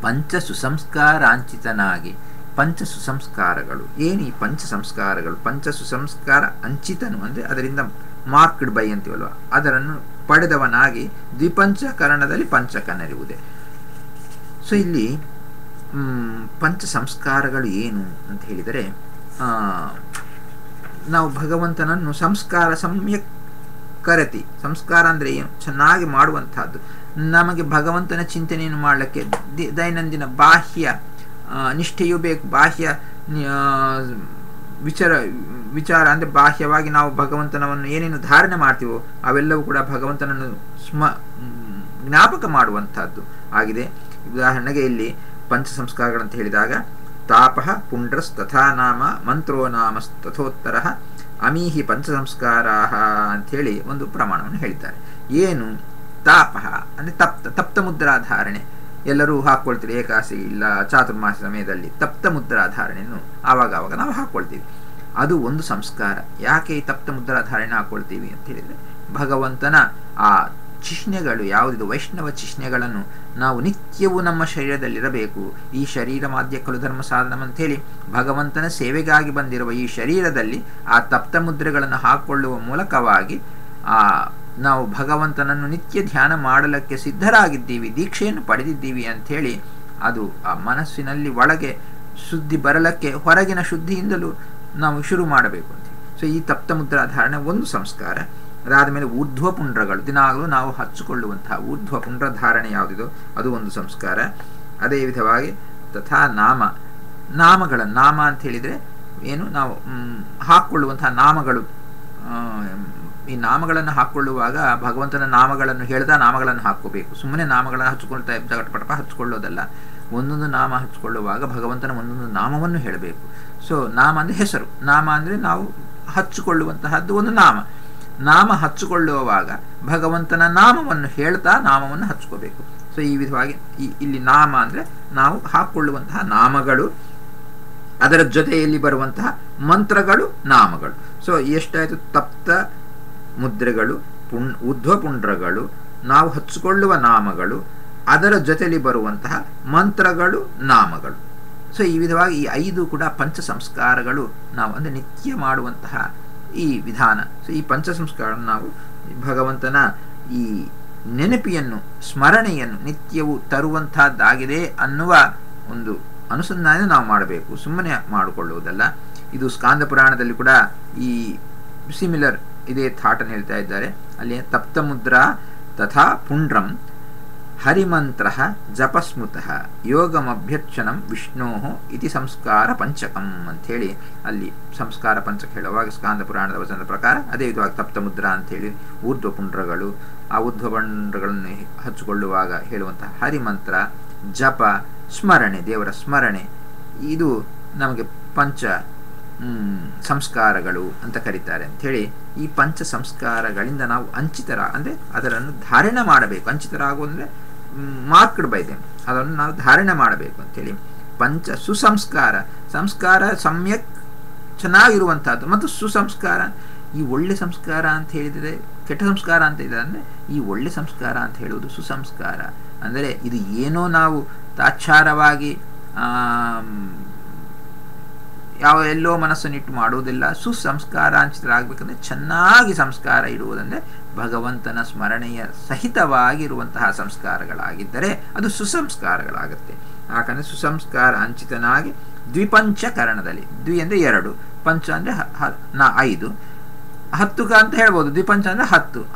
ಪಂಚ ಸುಸಂಸ್ಕಾರಾಂಚಿತನಾಗಿ, ಪಂಚ ಸುಸಂಸ್ಕಾರಗಳು ಏನು? ಈ ಪಂಚ ಸಂಸ್ಕಾರಗಳು, ಪಂಚ ಸುಸಂಸ್ಕಾರ ಅಂಚಿತನು ಅಂದರೆ ಅದರಿಂದ ಮಾರ್ಕ್ಡ್ ಬೈ ಅಂತೀವಲ್ವ, ಅದನ್ನು ಪಡೆದವನಾಗಿ ದ್ವಿಪಂಚಕರಣದಲ್ಲಿ ಪಂಚಕನರಿವುದೇ. ಸೊ ಇಲ್ಲಿ ಪಂಚ ಸಂಸ್ಕಾರಗಳು ಏನು ಅಂತ ಹೇಳಿದರೆ, ನಾವು ಭಗವಂತನನ್ನು ಸಮ್ಯಕ್ ಕರತಿ, ಸಂಸ್ಕಾರ ಅಂದರೆ ಏನು? ಚೆನ್ನಾಗಿ ಮಾಡುವಂತಹದ್ದು. ನಮಗೆ ಭಗವಂತನ ಚಿಂತನೆಯನ್ನು ಮಾಡಲಿಕ್ಕೆ ದೈನಂದಿನ ಬಾಹ್ಯ ನಿಷ್ಠೆಯೂ ಬೇಕು. ಬಾಹ್ಯ ವಿಚಾರ ಅಂದರೆ ಬಾಹ್ಯವಾಗಿ ನಾವು ಭಗವಂತನವನ್ನು ಏನೇನು ಧಾರಣೆ ಮಾಡ್ತೀವೋ ಅವೆಲ್ಲವೂ ಕೂಡ ಭಗವಂತನನ್ನು ಜ್ಞಾಪಕ ಮಾಡುವಂತಹದ್ದು ಆಗಿದೆ. ಉದಾಹರಣೆಗೆ ಇಲ್ಲಿ ಪಂಚ ಸಂಸ್ಕಾರಗಳಂತ ಹೇಳಿದಾಗ ತಾಪ ಪುಂಡ್ರಸ್ ತಥಾ ನಾಮ ಮಂತ್ರೋ ನಾಮ ತಥೋತ್ತರ ಅಮೀಹಿ ಪಂಚ ಸಂಸ್ಕಾರ ಅಂಥೇಳಿ ಒಂದು ಪ್ರಮಾಣವನ್ನು ಹೇಳಿದ್ದಾರೆ. ಏನು? ತಾಪ ಅಂದರೆ ತಪ್ತ ಮುದ್ರಾಧಾರಣೆ. ಎಲ್ಲರೂ ಹಾಕ್ಕೊಳ್ತೀರಿ, ಏಕಾಸಿ ಇಲ್ಲ ಚಾತುರ್ಮಾಸ ಸಮಯದಲ್ಲಿ ತಪ್ತ ಮುದ್ರಾಧಾರಣೆಯನ್ನು ಆವಾಗ ನಾವು ಹಾಕ್ಕೊಳ್ತೀವಿ. ಅದು ಒಂದು ಸಂಸ್ಕಾರ. ಯಾಕೆ ಈ ತಪ್ತ ಮುದ್ರಾಧಾರಣೆ ಹಾಕ್ಕೊಳ್ತೀವಿ ಅಂತ ಹೇಳಿದರೆ, ಭಗವಂತನ ಆ ಚಿಹ್ನೆಗಳು ಯಾವುದಿದು, ವೈಷ್ಣವ ಚಿಹ್ನೆಗಳನ್ನು ನಾವು ನಿತ್ಯವೂ ನಮ್ಮ ಶರೀರದಲ್ಲಿರಬೇಕು. ಈ ಶರೀರ ಮಾಧ್ಯ ಖಲು ಧರ್ಮ ಸಾಧನ ಅಂಥೇಳಿ ಭಗವಂತನ ಸೇವೆಗಾಗಿ ಬಂದಿರುವ ಈ ಶರೀರದಲ್ಲಿ ಆ ತಪ್ತ ಮುದ್ರೆಗಳನ್ನು ಹಾಕ್ಕೊಳ್ಳುವ ಮೂಲಕವಾಗಿ ಆ ನಾವು ಭಗವಂತನನ್ನು ನಿತ್ಯ ಧ್ಯಾನ ಮಾಡಲಿಕ್ಕೆ ಸಿದ್ಧರಾಗಿದ್ದೀವಿ, ದೀಕ್ಷೆಯನ್ನು ಪಡೆದಿದ್ದೀವಿ ಅಂಥೇಳಿ ಅದು ಆ ಮನಸ್ಸಿನಲ್ಲಿ ಒಳಗೆ ಶುದ್ಧಿ ಬರಲಿಕ್ಕೆ ಹೊರಗಿನ ಶುದ್ಧಿಯಿಂದಲೂ ನಾವು ಶುರು ಮಾಡಬೇಕು ಅಂತ. ಸೊ ಈ ತಪ್ತ ಮುದ್ರಾ ಧಾರಣೆ ಒಂದು ಸಂಸ್ಕಾರ. ಅದಾದ ಮೇಲೆ ಊರ್ಧ್ವ ಪುಂಡ್ರಗಳು, ದಿನಾಗಲೂ ನಾವು ಹಚ್ಚಿಕೊಳ್ಳುವಂತಹ ಊರ್ಧ್ವ ಪುಂಡ್ರ ಧಾರಣೆ ಯಾವುದಿದೋ ಅದು ಒಂದು ಸಂಸ್ಕಾರ. ಅದೇ ವಿಧವಾಗಿ ತಥಾ ನಾಮಗಳ ನಾಮ ಅಂತ ಹೇಳಿದರೆ ಏನು, ನಾವು ಹಾಕ್ಕೊಳ್ಳುವಂತಹ ನಾಮಗಳು. ಈ ನಾಮಗಳನ್ನು ಹಾಕ್ಕೊಳ್ಳುವಾಗ ಭಗವಂತನ ನಾಮಗಳನ್ನು ಹೇಳ್ತಾ ನಾಮಗಳನ್ನು ಹಾಕ್ಕೋಬೇಕು. ಸುಮ್ಮನೆ ನಾಮಗಳನ್ನು ಹಚ್ಕೊಳ್ತಾ ಜಗಟ್ಪಟಪ ಹಚ್ಕೊಳ್ಳೋದಲ್ಲ. ಒಂದೊಂದು ನಾಮ ಹಚ್ಕೊಳ್ಳುವಾಗ ಭಗವಂತನ ಒಂದೊಂದು ನಾಮವನ್ನು ಹೇಳಬೇಕು. ಸೊ ನಾಮ ಅಂದರೆ ಹೆಸರು, ನಾಮ ಅಂದರೆ ನಾವು ಹಚ್ಚಿಕೊಳ್ಳುವಂತಹದ್ದು ಒಂದು ನಾಮ ಹಚ್ಚಿಕೊಳ್ಳುವಾಗ ಭಗವಂತನ ನಾಮವನ್ನು ಹೇಳ್ತಾ ನಾಮವನ್ನು ಹಚ್ಕೋಬೇಕು. ಸೊ ಈ ವಿಧವಾಗಿ ಇಲ್ಲಿ ನಾಮ ಅಂದರೆ ನಾವು ಹಾಕ್ಕೊಳ್ಳುವಂತಹ ನಾಮಗಳು, ಅದರ ಜೊತೆಯಲ್ಲಿ ಬರುವಂತಹ ಮಂತ್ರಗಳು, ನಾಮಗಳು. ಸೊ ಎಷ್ಟಾಯಿತು? ತಪ್ತ ಮುದ್ರೆಗಳು, ಊರ್ಧ್ವ ಪುಂಡ್ರಗಳು, ನಾವು ಹಚ್ಚಿಕೊಳ್ಳುವ ನಾಮಗಳು, ಅದರ ಜೊತೆಯಲ್ಲಿ ಬರುವಂತಹ ಮಂತ್ರಗಳು, ನಾಮಗಳು. ಸೊ ಈ ವಿಧವಾಗಿ ಈ 5 ಕೂಡ ಪಂಚ ಸಂಸ್ಕಾರಗಳು ನಾವು ಅಂದರೆ ನಿತ್ಯ ಮಾಡುವಂತಹ ಈ ವಿಧಾನ. ಸೊ ಈ ಪಂಚ ಸಂಸ್ಕಾರ ನಾವು ಭಗವಂತನ ಈ ನೆನಪಿಯನ್ನು, ಸ್ಮರಣೆಯನ್ನು ನಿತ್ಯವೂ ತರುವಂತಹದ್ದಾಗಿದೆ ಅನ್ನುವ ಒಂದು ಅನುಸಂಧಾನ ನಾವು ಮಾಡಬೇಕು, ಸುಮ್ಮನೆ ಮಾಡಿಕೊಳ್ಳುವುದಲ್ಲ. ಇದು ಸ್ಕಾಂದ ಪುರಾಣದಲ್ಲಿ ಕೂಡ ಈ ಸಿಮಿಲರ್ ಇದೇ ಥಾಟನ್ನು ಹೇಳ್ತಾ ಇದ್ದಾರೆ. ಅಲ್ಲಿ ತಪ್ತ ಮುದ್ರಾ ತಥಾ ಪುಂಡ್ರಂ ಹರಿಮಂತ್ರ ಜಪಸ್ಮೃತಃ ಯೋಗಮಭ್ಯರ್ಚನಂ ವಿಷ್ಣೋ ಇತಿ ಸಂಸ್ಕಾರ ಪಂಚಕಂ ಅಂಥೇಳಿ ಅಲ್ಲಿ ಸಂಸ್ಕಾರ ಪಂಚಕ ಹೇಳುವಾಗ ಸ್ಕಾಂದ ಪುರಾಣದ ವಚನದ ಪ್ರಕಾರ ಅದೇ ವಿಧವಾಗಿ ತಪ್ತ ಮುದ್ರಾ ಅಂಥೇಳಿ ಊರ್ಧ್ವ ಪುಂಡ್ರಗಳು, ಆ ಊರ್ಧ್ವ ಪುಂಡ್ರಗಳನ್ನು ಹಚ್ಚಿಕೊಳ್ಳುವಾಗ ಹೇಳುವಂತಹ ಹರಿಮಂತ್ರ, ಜಪ, ಸ್ಮರಣೆ, ದೇವರ ಸ್ಮರಣೆ, ಇದು ನಮಗೆ ಪಂಚ ಸಂಸ್ಕಾರಗಳು ಅಂತ ಕರೀತಾರೆ ಅಂಥೇಳಿ. ಈ ಪಂಚ ಸಂಸ್ಕಾರಗಳಿಂದ ನಾವು ಅಂದರೆ ಅದನ್ನು ಧಾರಣೆ ಮಾಡಬೇಕು. ಅಂಚಿತರಾಗುವಂದರೆ ಮಾರ್ಕ್ಡ್ ಬೈ ದೆಮ್, ಅದನ್ನು ನಾವು ಧಾರಣೆ ಮಾಡಬೇಕು ಅಂಥೇಳಿ. ಪಂಚ ಸಂಸ್ಕಾರ ಸಮ್ಯಕ್ ಚೆನ್ನಾಗಿರುವಂಥದ್ದು ಮತ್ತು ಸುಸಂಸ್ಕಾರ. ಈ ಒಳ್ಳೆ ಸಂಸ್ಕಾರ ಅಂತ ಹೇಳಿದರೆ ಕೆಟ್ಟ ಸಂಸ್ಕಾರ ಅಂತ ಇದೆ ಅಂದರೆ ಈ ಒಳ್ಳೆ ಸಂಸ್ಕಾರ ಅಂತ ಹೇಳುವುದು ಸುಸಂಸ್ಕಾರ. ಅಂದರೆ ಇದು ಏನೋ ನಾವು ತಾಚ್ಛಾರವಾಗಿ ಎಲ್ಲೋ ಮನಸ್ಸನ್ನಿಟ್ಟು ಮಾಡುವುದಿಲ್ಲ. ಸುಸಂಸ್ಕಾರಾಂಚಿತರಾಗಬೇಕಂದ್ರೆ ಚೆನ್ನಾಗಿ ಸಂಸ್ಕಾರ ಇಡುವುದಂದರೆ ಭಗವಂತನ ಸ್ಮರಣೆಯ ಸಹಿತವಾಗಿರುವಂತಹ ಸಂಸ್ಕಾರಗಳಾಗಿದ್ದರೆ ಅದು ಸುಸಂಸ್ಕಾರಗಳಾಗುತ್ತೆ. ಯಾಕಂದರೆ ಸುಸಂಸ್ಕಾರ ಅಂಚಿತನಾಗಿ ದ್ವಿಪಂಚಕರಣದಲ್ಲಿ, ದ್ವಿ ಅಂದರೆ 2, ಪಂಚ ಅಂದರೆ 5, 10 ಅಂತ ಹೇಳ್ಬೋದು. ದ್ವಿಪಂಚ ಅಂದರೆ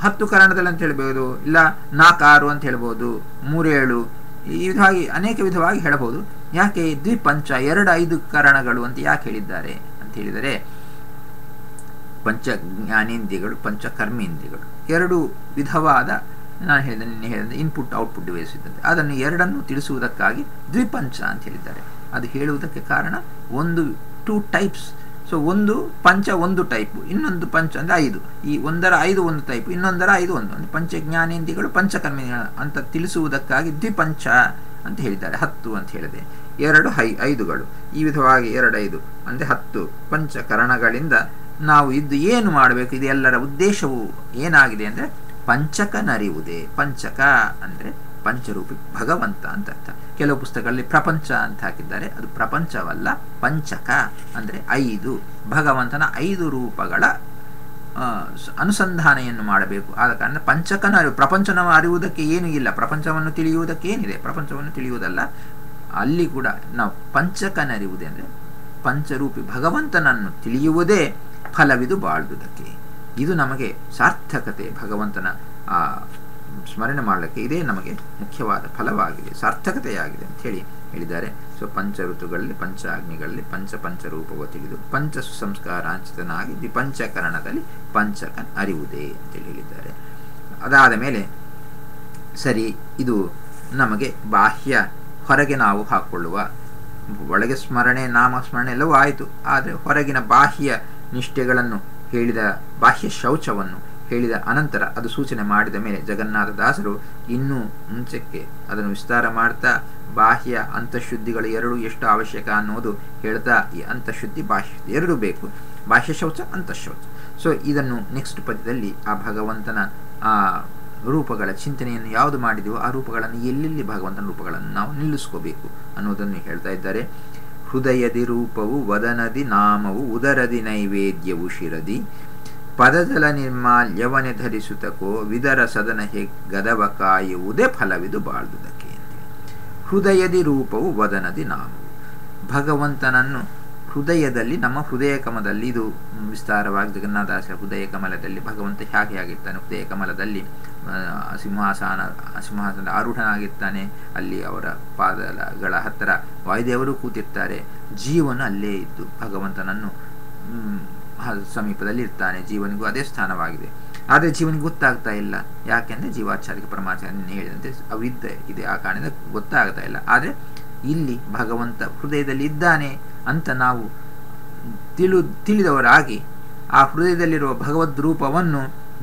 10 ಕರಣದಲ್ಲಿ ಅಂತ ಹೇಳ್ಬೋದು, ಇಲ್ಲ 4, 6 ಅಂತ ಹೇಳ್ಬೋದು, 3, 7 ಈ ವಿಧವಾಗಿ ಅನೇಕ ವಿಧವಾಗಿ ಹೇಳಬಹುದು. ಯಾಕೆ ದ್ವಿಪಂಚ 2, 5 ಕರಣಗಳು ಅಂತ ಯಾಕೆ ಹೇಳಿದ್ದಾರೆ ಅಂತ ಹೇಳಿದರೆ, ಪಂಚ ಜ್ಞಾನೇಂದ್ರಿಯಗಳು, ಪಂಚ ಕರ್ಮೇಂದ್ರಿಯಗಳು 2 ವಿಧವಾದ, ನಾನು ನಿನ್ನೆ ಹೇಳಿದ ಇನ್ಪುಟ್ ಔಟ್ಪುಟ್ ಡಿವೈಸ್ ಇದ್ದಂತೆ, ಅದನ್ನು 2 ತಿಳಿಸುವುದಕ್ಕಾಗಿ ದ್ವಿಪಂಚ ಅಂತ ಹೇಳಿದ್ದಾರೆ. ಅದು ಹೇಳುವುದಕ್ಕೆ ಕಾರಣ 2 ಟೈಪ್ಸ್. ಸೊ ಒಂದು ಪಂಚ ಒಂದು ಟೈಪು, ಇನ್ನೊಂದು ಪಂಚ ಅಂದರೆ 5. ಈ 1ರ 5 ಒಂದು ಟೈಪು, ಇನ್ನೊಂದರ 5 ಒಂದು, ಅಂದರೆ ಪಂಚಜ್ಞಾನೇಂದ್ರಿಯಗಳು ಪಂಚಕರ್ಮೇಂದ್ರಿಯಗಳು ಅಂತ ತಿಳಿಸುವುದಕ್ಕಾಗಿ ದ್ವಿಪಂಚ ಅಂತ ಹೇಳಿದ್ದಾರೆ. 10 ಅಂತ ಹೇಳಿದೆ, 2 5ಗಳು, ಈ ವಿಧವಾಗಿ 2 5 ಅಂದರೆ 10 ಪಂಚಕರಣಗಳಿಂದ ನಾವು ಇದ್ದು ಏನು ಮಾಡಬೇಕು? ಇದು ಎಲ್ಲರ ಉದ್ದೇಶವು ಏನಾಗಿದೆ ಅಂದರೆ ಪಂಚಕನರಿವುದೇ. ಪಂಚಕ ಅಂದರೆ ಪಂಚರೂಪಿ ಭಗವಂತ ಅಂತ ಅರ್ಥ. ಕೆಲವು ಪುಸ್ತಕಗಳಲ್ಲಿ ಪ್ರಪಂಚ ಅಂತ ಹಾಕಿದ್ದಾರೆ, ಅದು ಪ್ರಪಂಚವಲ್ಲ, ಪಂಚಕ ಅಂದರೆ 5 ಭಗವಂತನ 5 ರೂಪಗಳ ಅನುಸಂಧಾನೆಯನ್ನು ಮಾಡಬೇಕು. ಆದ ಕಾರಣ ಪಂಚಕನ ಅರಿವು. ಪ್ರಪಂಚನ ಅರಿಯುವುದಕ್ಕೆ ಏನೂ ಇಲ್ಲ, ಪ್ರಪಂಚವನ್ನು ತಿಳಿಯುವುದಕ್ಕೆ ಏನಿದೆ? ಪ್ರಪಂಚವನ್ನು ತಿಳಿಯುವುದಲ್ಲ. ಅಲ್ಲಿ ಕೂಡ ನಾವು ಪಂಚಕನರಿವುದೇ ಅಂದರೆ ಪಂಚರೂಪಿ ಭಗವಂತನನ್ನು ತಿಳಿಯುವುದೇ ಫಲವಿದು ಬಾಳುವುದಕ್ಕೆ. ಇದು ನಮಗೆ ಸಾರ್ಥಕತೆ, ಭಗವಂತನ ಸ್ಮರಣೆ ಮಾಡಲಿಕ್ಕೆ ಇದೇ ನಮಗೆ ಮುಖ್ಯವಾದ ಫಲವಾಗಿದೆ, ಸಾರ್ಥಕತೆಯಾಗಿದೆ ಅಂತ ಹೇಳಿ ಹೇಳಿದ್ದಾರೆ. ಸೊ ಪಂಚ ಋತುಗಳಲ್ಲಿ, ಪಂಚ ಅಗ್ನಿಗಳಲ್ಲಿ ಪಂಚರೂಪವ ತಿಳಿದು ಪಂಚ ಸುಸಂಸ್ಕಾರಾಂಚಿತನಾಗಿ ದ್ವಿಪಂಚಕರಣದಲ್ಲಿ ಪಂಚಕ ಅರಿವುದೇ ಅಂತೇಳಿ ಹೇಳಿದ್ದಾರೆ. ಅದಾದ ಮೇಲೆ ಸರಿ, ಇದು ನಮಗೆ ಬಾಹ್ಯ, ಹೊರಗೆ ನಾವು ಹಾಕ್ಕೊಳ್ಳುವ, ಒಳಗೆ ಸ್ಮರಣೆ, ನಾಮಸ್ಮರಣೆ ಎಲ್ಲವೂ ಆಯಿತು. ಆದರೆ ಹೊರಗಿನ ಬಾಹ್ಯ ನಿಷ್ಠೆಗಳನ್ನು ಹೇಳಿದ, ಬಾಹ್ಯ ಶೌಚವನ್ನು ಹೇಳಿದ ಅನಂತರ ಅದು ಸೂಚನೆ ಮಾಡಿದ ಮೇಲೆ ಜಗನ್ನಾಥ ದಾಸರು ಇನ್ನೂ ಮುಂಚಕ್ಕೆ ಅದನ್ನು ವಿಸ್ತಾರ ಮಾಡ್ತಾ ಬಾಹ್ಯ ಅಂತಃಶುದ್ಧಿಗಳು 2 ಎಷ್ಟು ಅವಶ್ಯಕ ಅನ್ನೋದು ಹೇಳ್ತಾ, ಈ ಅಂತಃಶುದ್ಧಿ ಬಾಹ್ಯ 2 ಬೇಕು, ಬಾಹ್ಯ ಶೌಚ ಅಂತಃಶೌಚ. ಸೊ ಇದನ್ನು ನೆಕ್ಸ್ಟ್ ಪದ್ಯದಲ್ಲಿ ಆ ಭಗವಂತನ ಆ ರೂಪಗಳ ಚಿಂತನೆಯನ್ನು ಯಾವುದು ಮಾಡಿದೆವೋ ಆ ರೂಪಗಳನ್ನು ಎಲ್ಲೆಲ್ಲಿ ಭಗವಂತನ ರೂಪಗಳನ್ನು ನಾವು ನಿಲ್ಲಿಸ್ಕೋಬೇಕು ಅನ್ನೋದನ್ನು ಹೇಳ್ತಾ ಇದ್ದಾರೆ. ಹೃದಯದಿ ರೂಪವು, ವದನದಿ ನಾಮವು, ಉದರದಿ ನೈವೇದ್ಯವು ಶಿರದಿ, ಪದಜಲ ನಿರ್ಮಾಲ್ಯವನೆ ಧರಿಸುತ್ತಕೋ ವಿದರ ಸದನ ಗದವ ಕಾಯುವುದೇ ಫಲವಿದು ಬಾಳ್ದುದಕ್ಕೆ. ಹೃದಯದಿ ರೂಪವು ವದನದಿ ನಾಮವು. ಭಗವಂತನನ್ನು ಹೃದಯದಲ್ಲಿ, ನಮ್ಮ ಹೃದಯ ಕಮಲದಲ್ಲಿ, ಇದು ವಿಸ್ತಾರವಾಗಿ ಜಗನ್ನಾಥದಾಸರ ಹೃದಯ ಕಮಲದಲ್ಲಿ ಭಗವಂತ ಹೇಗೆ ಆಗಿರ್ತಾನೆ. ಹೃದಯ ಕಮಲದಲ್ಲಿ ಸಿಂಹಾಸನ ಆರೂಢನಾಗಿರ್ತಾನೆ. ಅಲ್ಲಿ ಅವರ ಪಾದಗಳ ಹತ್ತಿರ ವಾಯುದೇವರು ಕೂತಿರ್ತಾರೆ. ಜೀವನು ಅಲ್ಲೇ ಇದ್ದು ಭಗವಂತನನ್ನು ಸಮೀಪದಲ್ಲಿ ಇರ್ತಾನೆ. ಜೀವನಿಗೂ ಅದೇ ಸ್ಥಾನವಾಗಿದೆ. ಆದರೆ ಜೀವನಿಗೆ ಗೊತ್ತಾಗ್ತಾ ಇಲ್ಲ. ಯಾಕೆಂದರೆ ಜೀವಾಚಾರ್ಯ ಪರಮಾಚಾರ್ಯ ಹೇಳಿದಂತೆ ಅವಿದ್ಯೆ ಇದೆ, ಆ ಕಾರಣದಿಂದ ಗೊತ್ತಾಗ್ತಾ ಇಲ್ಲ. ಆದರೆ ಇಲ್ಲಿ ಭಗವಂತ ಹೃದಯದಲ್ಲಿ ಇದ್ದಾನೆ ಅಂತ ನಾವು ತಿಳಿದವರಾಗಿ ಆ ಹೃದಯದಲ್ಲಿರುವ ಭಗವದ್ ರೂಪವನ್ನು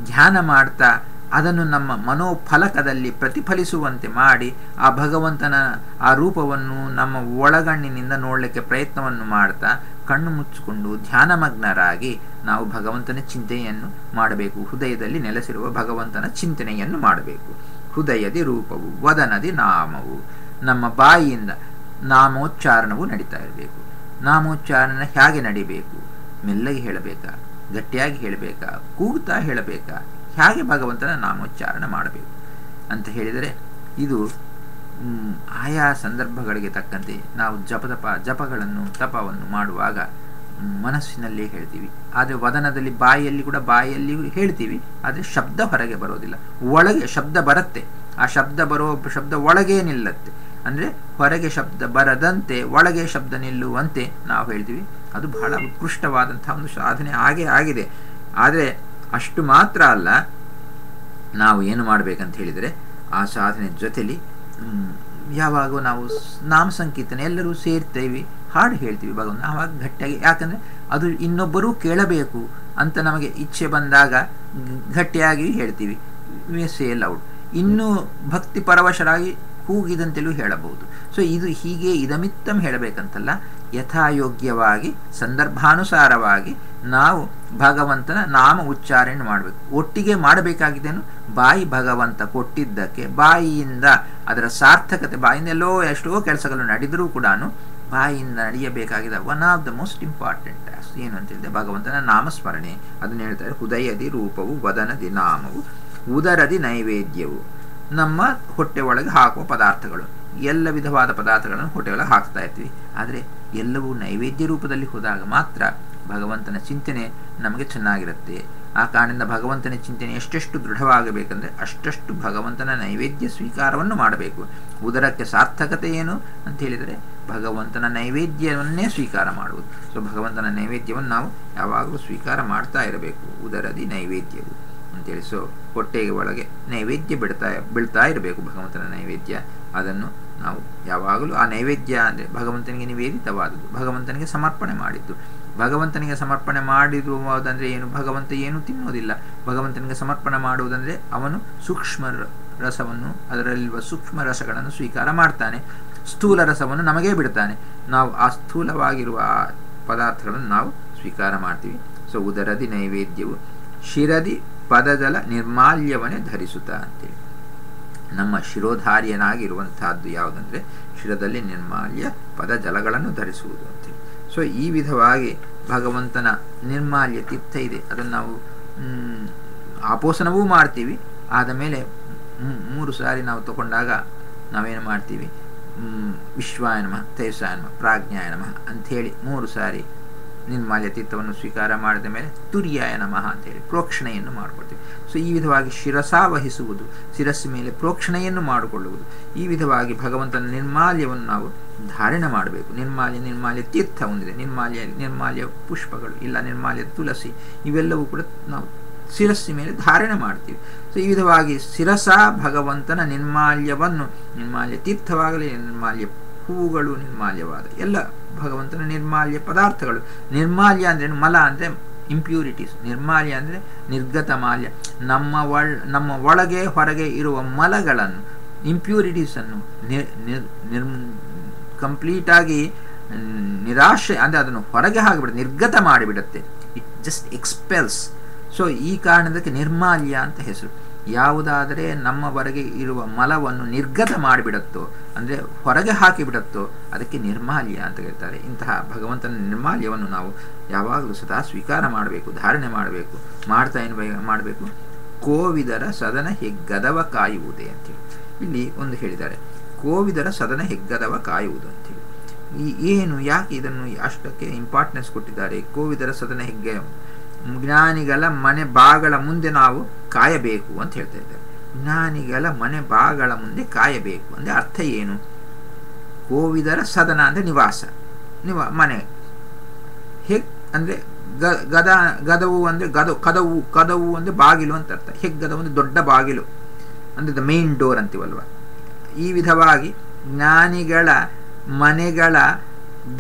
ಧ್ಯಾನ ಮಾಡ್ತಾ ಅದನ್ನು ನಮ್ಮ ಮನೋಫಲಕದಲ್ಲಿ ಪ್ರತಿಫಲಿಸುವಂತೆ ಮಾಡಿ ಆ ಭಗವಂತನ ಆ ರೂಪವನ್ನು ನಮ್ಮ ಒಳಗಣ್ಣಿನಿಂದ ನೋಡಲಿಕ್ಕೆ ಪ್ರಯತ್ನವನ್ನು ಮಾಡ್ತಾ ಕಣ್ಣು ಮುಚ್ಚಿಕೊಂಡು ಧ್ಯಾನಮಗ್ನರಾಗಿ ನಾವು ಭಗವಂತನ ಚಿಂತನೆಯನ್ನು ಮಾಡಬೇಕು. ಹೃದಯದಲ್ಲಿ ನೆಲೆಸಿರುವ ಭಗವಂತನ ಚಿಂತನೆಯನ್ನು ಮಾಡಬೇಕು. ಹೃದಯದಿ ರೂಪವು ವದನದಿ ನಾಮವು. ನಮ್ಮ ಬಾಯಿಯಿಂದ ನಾಮೋಚ್ಚಾರಣವು ನಡೀತಾ ಇರಬೇಕು. ನಾಮೋಚ್ಚಾರಣ ಹೇಗೆ ನಡಿಬೇಕು? ಮೆಲ್ಲಗೆ ಹೇಳಬೇಕಾ, ಗಟ್ಟಿಯಾಗಿ ಹೇಳಬೇಕಾ, ಕೂಗುತ್ತಾ ಹೇಳಬೇಕಾ, ಹೇಗೆ ಭಗವಂತನ ನಾಮೋಚ್ಚಾರಣ ಮಾಡಬೇಕು ಅಂತ ಹೇಳಿದರೆ ಇದು ಆಯಾ ಸಂದರ್ಭಗಳಿಗೆ ತಕ್ಕಂತೆ ನಾವು ಜಪಗಳನ್ನು ತಪವನ್ನು ಮಾಡುವಾಗ ಮನಸ್ಸಿನಲ್ಲೇ ಹೇಳ್ತೀವಿ. ಆದರೆ ವದನದಲ್ಲಿ ಬಾಯಿಯಲ್ಲಿ ಹೇಳ್ತೀವಿ, ಆದರೆ ಶಬ್ದ ಹೊರಗೆ ಬರೋದಿಲ್ಲ. ಒಳಗೆ ಶಬ್ದ ಬರುತ್ತೆ. ಆ ಶಬ್ದ ಒಳಗೆ ನಿಲ್ಲತ್ತೆ. ಅಂದರೆ ಹೊರಗೆ ಶಬ್ದ ಬರದಂತೆ ಒಳಗೆ ಶಬ್ದ ನಿಲ್ಲುವಂತೆ ನಾವು ಹೇಳ್ತೀವಿ. ಅದು ಬಹಳ ಉತ್ಕೃಷ್ಟವಾದಂಥ ಒಂದು ಸಾಧನೆ ಆಗಿದೆ. ಆದರೆ ಅಷ್ಟು ಮಾತ್ರ ಅಲ್ಲ, ನಾವು ಏನು ಮಾಡಬೇಕಂತ ಹೇಳಿದರೆ ಆ ಸಾಧನೆ ಜೊತೆಲಿ ಯಾವಾಗ ನಾವು ನಾಮ ಸಂಕೀರ್ತನೆ ಎಲ್ಲರೂ ಸೇರ್ತೇವೆ, ಹಾಡು ಹೇಳ್ತೀವಿ ಭಗವಂತ, ಆವಾಗ ಗಟ್ಟಿಯಾಗಿ, ಯಾಕಂದರೆ ಅದು ಇನ್ನೊಬ್ಬರೂ ಕೇಳಬೇಕು ಅಂತ ನಮಗೆ ಇಚ್ಛೆ ಬಂದಾಗ ಗಟ್ಟಿಯಾಗಿ ಹೇಳ್ತೀವಿ. ಸೇ ಲೌಡ್. ಇನ್ನೂ ಭಕ್ತಿ ಪರವಶರಾಗಿ ಕೂಗಿದಂತೆಲೂ ಹೇಳಬಹುದು. ಸೊ ಇದು ಹೀಗೆ ಇದಮಿತ್ತಂ ಹೇಳಬೇಕಂತಲ್ಲ, ಯಥಾಯೋಗ್ಯವಾಗಿ ಸಂದರ್ಭಾನುಸಾರವಾಗಿ ನಾವು ಭಗವಂತನ ನಾಮ ಉಚ್ಚಾರಣೆ ಮಾಡಬೇಕು. ಒಟ್ಟಿಗೆ ಮಾಡಬೇಕಾಗಿದ್ದೇನು, ಬಾಯಿ ಭಗವಂತ ಕೊಟ್ಟಿದ್ದಕ್ಕೆ ಬಾಯಿಯಿಂದ ಅದರ ಸಾರ್ಥಕತೆ, ಬಾಯಿಂದ ಎಷ್ಟೋ ಕೆಲಸಗಳು ನಡೆದರೂ ಕೂಡ ಬಾಯಿಯಿಂದ ನಡೆಯಬೇಕಾಗಿದೆ. One of the most important task ಏನು ಅಂತ ಹೇಳಿದ್ರೆ ಭಗವಂತನ ನಾಮಸ್ಮರಣೆ. ಅದನ್ನು ಹೇಳ್ತಾರೆ, ಹೃದಯದಿ ರೂಪವು ವದನದಿ ನಾಮವು ಉದರದಿ ನೈವೇದ್ಯವು. ನಮ್ಮ ಹೊಟ್ಟೆ ಒಳಗೆ ಹಾಕುವ ಪದಾರ್ಥಗಳು, ಎಲ್ಲ ವಿಧವಾದ ಪದಾರ್ಥಗಳನ್ನು ಹೊಟ್ಟೆ ಒಳಗೆ ಹಾಕ್ತಾ ಇರ್ತೀವಿ. ಆದರೆ ಎಲ್ಲವೂ ನೈವೇದ್ಯ ರೂಪದಲ್ಲಿ ಹೋದಾಗ ಮಾತ್ರ ಭಗವಂತನ ಚಿಂತನೆ ನಮಗೆ ಚೆನ್ನಾಗಿರುತ್ತೆ. ಆ ಕಾರಣದಿಂದ ಭಗವಂತನ ಚಿಂತನೆ ಎಷ್ಟೆಷ್ಟು ದೃಢವಾಗಬೇಕಂದ್ರೆ ಅಷ್ಟಷ್ಟು ಭಗವಂತನ ನೈವೇದ್ಯ ಸ್ವೀಕಾರವನ್ನು ಮಾಡಬೇಕು. ಉದರಕ್ಕೆ ಸಾರ್ಥಕತೆ ಏನು ಅಂತ ಹೇಳಿದರೆ ಭಗವಂತನ ನೈವೇದ್ಯವನ್ನೇ ಸ್ವೀಕಾರ ಮಾಡುವುದು. ಸೊ ಭಗವಂತನ ನೈವೇದ್ಯವನ್ನು ನಾವು ಯಾವಾಗಲೂ ಸ್ವೀಕಾರ ಮಾಡ್ತಾ ಇರಬೇಕು. ಉದರದಿ ನೈವೇದ್ಯವು ಅಂತೇಳಿ. ಸೊ ಹೊಟ್ಟೆಗೆ ಒಳಗೆ ನೈವೇದ್ಯ ಬೀಳ್ತಾ ಇರಬೇಕು, ಭಗವಂತನ ನೈವೇದ್ಯ. ಅದನ್ನು ನಾವು ಯಾವಾಗಲೂ ಆ ನೈವೇದ್ಯ ಅಂದರೆ ಭಗವಂತನಿಗೆ ನಿವೇದಿತವಾದದ್ದು, ಭಗವಂತನಿಗೆ ಸಮರ್ಪಣೆ ಮಾಡಿದ್ದು. ಭಗವಂತನಿಗೆ ಸಮರ್ಪಣೆ ಮಾಡಿರುವುದಂದರೆ ಏನು? ಭಗವಂತ ಏನು ತಿನ್ನೋದಿಲ್ಲ. ಭಗವಂತನಿಗೆ ಸಮರ್ಪಣೆ ಮಾಡುವುದಂದರೆ ಅವನು ಸೂಕ್ಷ್ಮ ರಸವನ್ನು, ಅದರಲ್ಲಿರುವ ಸೂಕ್ಷ್ಮ ರಸಗಳನ್ನು ಸ್ವೀಕಾರ ಮಾಡ್ತಾನೆ. ಸ್ಥೂಲ ರಸವನ್ನು ನಮಗೇ ಬಿಡ್ತಾನೆ. ನಾವು ಆ ಸ್ಥೂಲವಾಗಿರುವ ಆ ಪದಾರ್ಥಗಳನ್ನು ನಾವು ಸ್ವೀಕಾರ ಮಾಡ್ತೀವಿ. ಸೊ ಉದರದಿ ನೈವೇದ್ಯವು ಶಿರದಿ ಪದಜಲ ನಿರ್ಮಾಲ್ಯವನ್ನೇ ಧರಿಸುತ್ತಾ ಅಂತೇಳಿ. ನಮ್ಮ ಶಿರೋಧಾರ್ಯನಾಗಿರುವಂತಹದ್ದು ಯಾವುದಂದರೆ ಶಿರದಲ್ಲಿ ನಿರ್ಮಾಲ್ಯ ಪದಜಲಗಳನ್ನು ಧರಿಸುವುದು ಅಂತೇಳಿ. ಸೊ ಈ ವಿಧವಾಗಿ ಭಗವಂತನ ನಿರ್ಮಾಲ್ಯ ತೀರ್ಥ ಇದೆ. ಅದನ್ನು ನಾವು ಆಪೋಸನವೂ ಮಾಡ್ತೀವಿ. ಆದ ಮೇಲೆ 3 ಸಾರಿ ನಾವು ತಗೊಂಡಾಗ ನಾವೇನು ಮಾಡ್ತೀವಿ, ವಿಶ್ವಾಯ ನಮಃ, ತೇಜಸಾಯ ನಮಃ, ಪ್ರಾಜ್ಞಾಯ ನಮಃ ಅಂಥೇಳಿ 3 ಸಾರಿ ನಿರ್ಮಾಲ್ಯ ತೀರ್ಥವನ್ನು ಸ್ವೀಕಾರ ಮಾಡಿದ ಮೇಲೆ ತುರ್ಯಾಯ ನಮಃ ಅಂತೇಳಿ ಪ್ರೋಕ್ಷಣೆಯನ್ನು ಮಾಡಿಕೊಳ್ತೀವಿ. ಸೊ ಈ ವಿಧವಾಗಿ ಶಿರಸಾವಹಿಸುವುದು, ಶಿರಸ್ಸು ಮೇಲೆ ಪ್ರೋಕ್ಷಣೆಯನ್ನು ಮಾಡಿಕೊಳ್ಳುವುದು, ಈ ವಿಧವಾಗಿ ಭಗವಂತನ ನಿರ್ಮಾಲ್ಯವನ್ನು ನಾವು ಧಾರಣೆ ಮಾಡಬೇಕು. ನಿರ್ಮಾಲ್ಯ ತೀರ್ಥ ಹೊಂದಿದೆ, ನಿರ್ಮಾಲ್ಯ ಪುಷ್ಪಗಳು ಇಲ್ಲ, ನಿರ್ಮಾಲ್ಯ ತುಳಸಿ, ಇವೆಲ್ಲವೂ ಕೂಡ ನಾವು ಶಿರಸ್ಸಿ ಮೇಲೆ ಧಾರಣೆ ಮಾಡ್ತೀವಿ. ಸೊ ಈ ವಿಧವಾಗಿ ಶಿರಸ ಭಗವಂತನ ನಿರ್ಮಾಲ್ಯ ತೀರ್ಥವಾಗಲಿ, ನಿರ್ಮಾಲ್ಯ ಹೂವುಗಳು, ನಿರ್ಮಾಲ್ಯವಾದ ಎಲ್ಲ ಭಗವಂತನ ನಿರ್ಮಾಲ್ಯ ಪದಾರ್ಥಗಳು. ನಿರ್ಮಾಲ್ಯ ಅಂದರೆ ಮಲ ಅಂದರೆ ಇಂಪ್ಯೂರಿಟೀಸ್, ನಿರ್ಮಾಲ್ಯ ಅಂದರೆ ನಿರ್ಗತ ಮಾಲ್ಯ. ನಮ್ಮ ಒಳಗೆ ಹೊರಗೆ ಇರುವ ಮಲಗಳನ್ನು, ಇಂಪ್ಯೂರಿಟೀಸನ್ನು ಕಂಪ್ಲೀಟಾಗಿ ನಿರಾಶೆ ಅಂದರೆ ಅದನ್ನು ಹೊರಗೆ ಹಾಕಿಬಿಡುತ್ತೆ, ನಿರ್ಗತ ಮಾಡಿಬಿಡುತ್ತೆ. It just expels. ಸೊ ಈ ಕಾರಣದಕ್ಕೆ ನಿರ್ಮಾಲ್ಯ ಅಂತ ಹೆಸರು. ಯಾವುದಾದರೆ ನಮ್ಮವರೆಗೆ ಇರುವ ಮಲವನ್ನು ನಿರ್ಗತ ಮಾಡಿಬಿಡುತ್ತೋ, ಅಂದರೆ ಹೊರಗೆ ಹಾಕಿಬಿಡುತ್ತೋ ಅದಕ್ಕೆ ನಿರ್ಮಾಲ್ಯ ಅಂತ ಹೇಳ್ತಾರೆ. ಇಂತಹ ಭಗವಂತನ ನಿರ್ಮಾಲ್ಯವನ್ನು ನಾವು ಯಾವಾಗಲೂ ಸದಾ ಸ್ವೀಕಾರ ಮಾಡಬೇಕು, ಧಾರಣೆ ಮಾಡಬೇಕು. ಮಾಡ್ತಾ ಏನು ಮಾಡಬೇಕು? ಕೋವಿದರ ಸದನ ಹೆಗ್ಗದವ ಕಾಯುವುದೇ ಅಂತೇಳಿ ಇಲ್ಲಿ ಒಂದು ಹೇಳಿದ್ದಾರೆ. ಕೋವಿದರ ಸದನ ಹೆಗ್ಗದವ ಕಾಯುವುದು ಅಂತೇಳಿ ಏನು, ಯಾಕೆ ಇದನ್ನು ಅಷ್ಟಕ್ಕೆ ಇಂಪಾರ್ಟೆನ್ಸ್ ಕೊಟ್ಟಿದ್ದಾರೆ? ಕೋವಿದರ ಸದನ ಹೆಗ್ಗೆ, ಜ್ಞಾನಿಗಳ ಮನೆ ಬಾಗಳ ಮುಂದೆ ನಾವು ಕಾಯಬೇಕು ಅಂತ ಹೇಳ್ತಾ ಇದ್ದಾರೆ. ಜ್ಞಾನಿಗಳ ಮನೆ ಬಾಗಳ ಮುಂದೆ ಕಾಯಬೇಕು ಅಂದರೆ ಅರ್ಥ ಏನು? ಕೋವಿದರ ಸದನ ಅಂದರೆ ನಿವಾಸ, ಮನೆ. ಅಂದರೆ ಗದವು ಅಂದರೆ ಕದವು ಅಂದರೆ ಬಾಗಿಲು ಅಂತ ಅರ್ಥ. ಹೆಗ್ಗದವು ಅಂದರೆ ದೊಡ್ಡ ಬಾಗಿಲು, ಅಂದರೆ ದ ಮೇನ್ ಡೋರ್ ಅಂತೀವಲ್ವ. ಈ ವಿಧವಾಗಿ ಜ್ಞಾನಿಗಳ ಮನೆಗಳ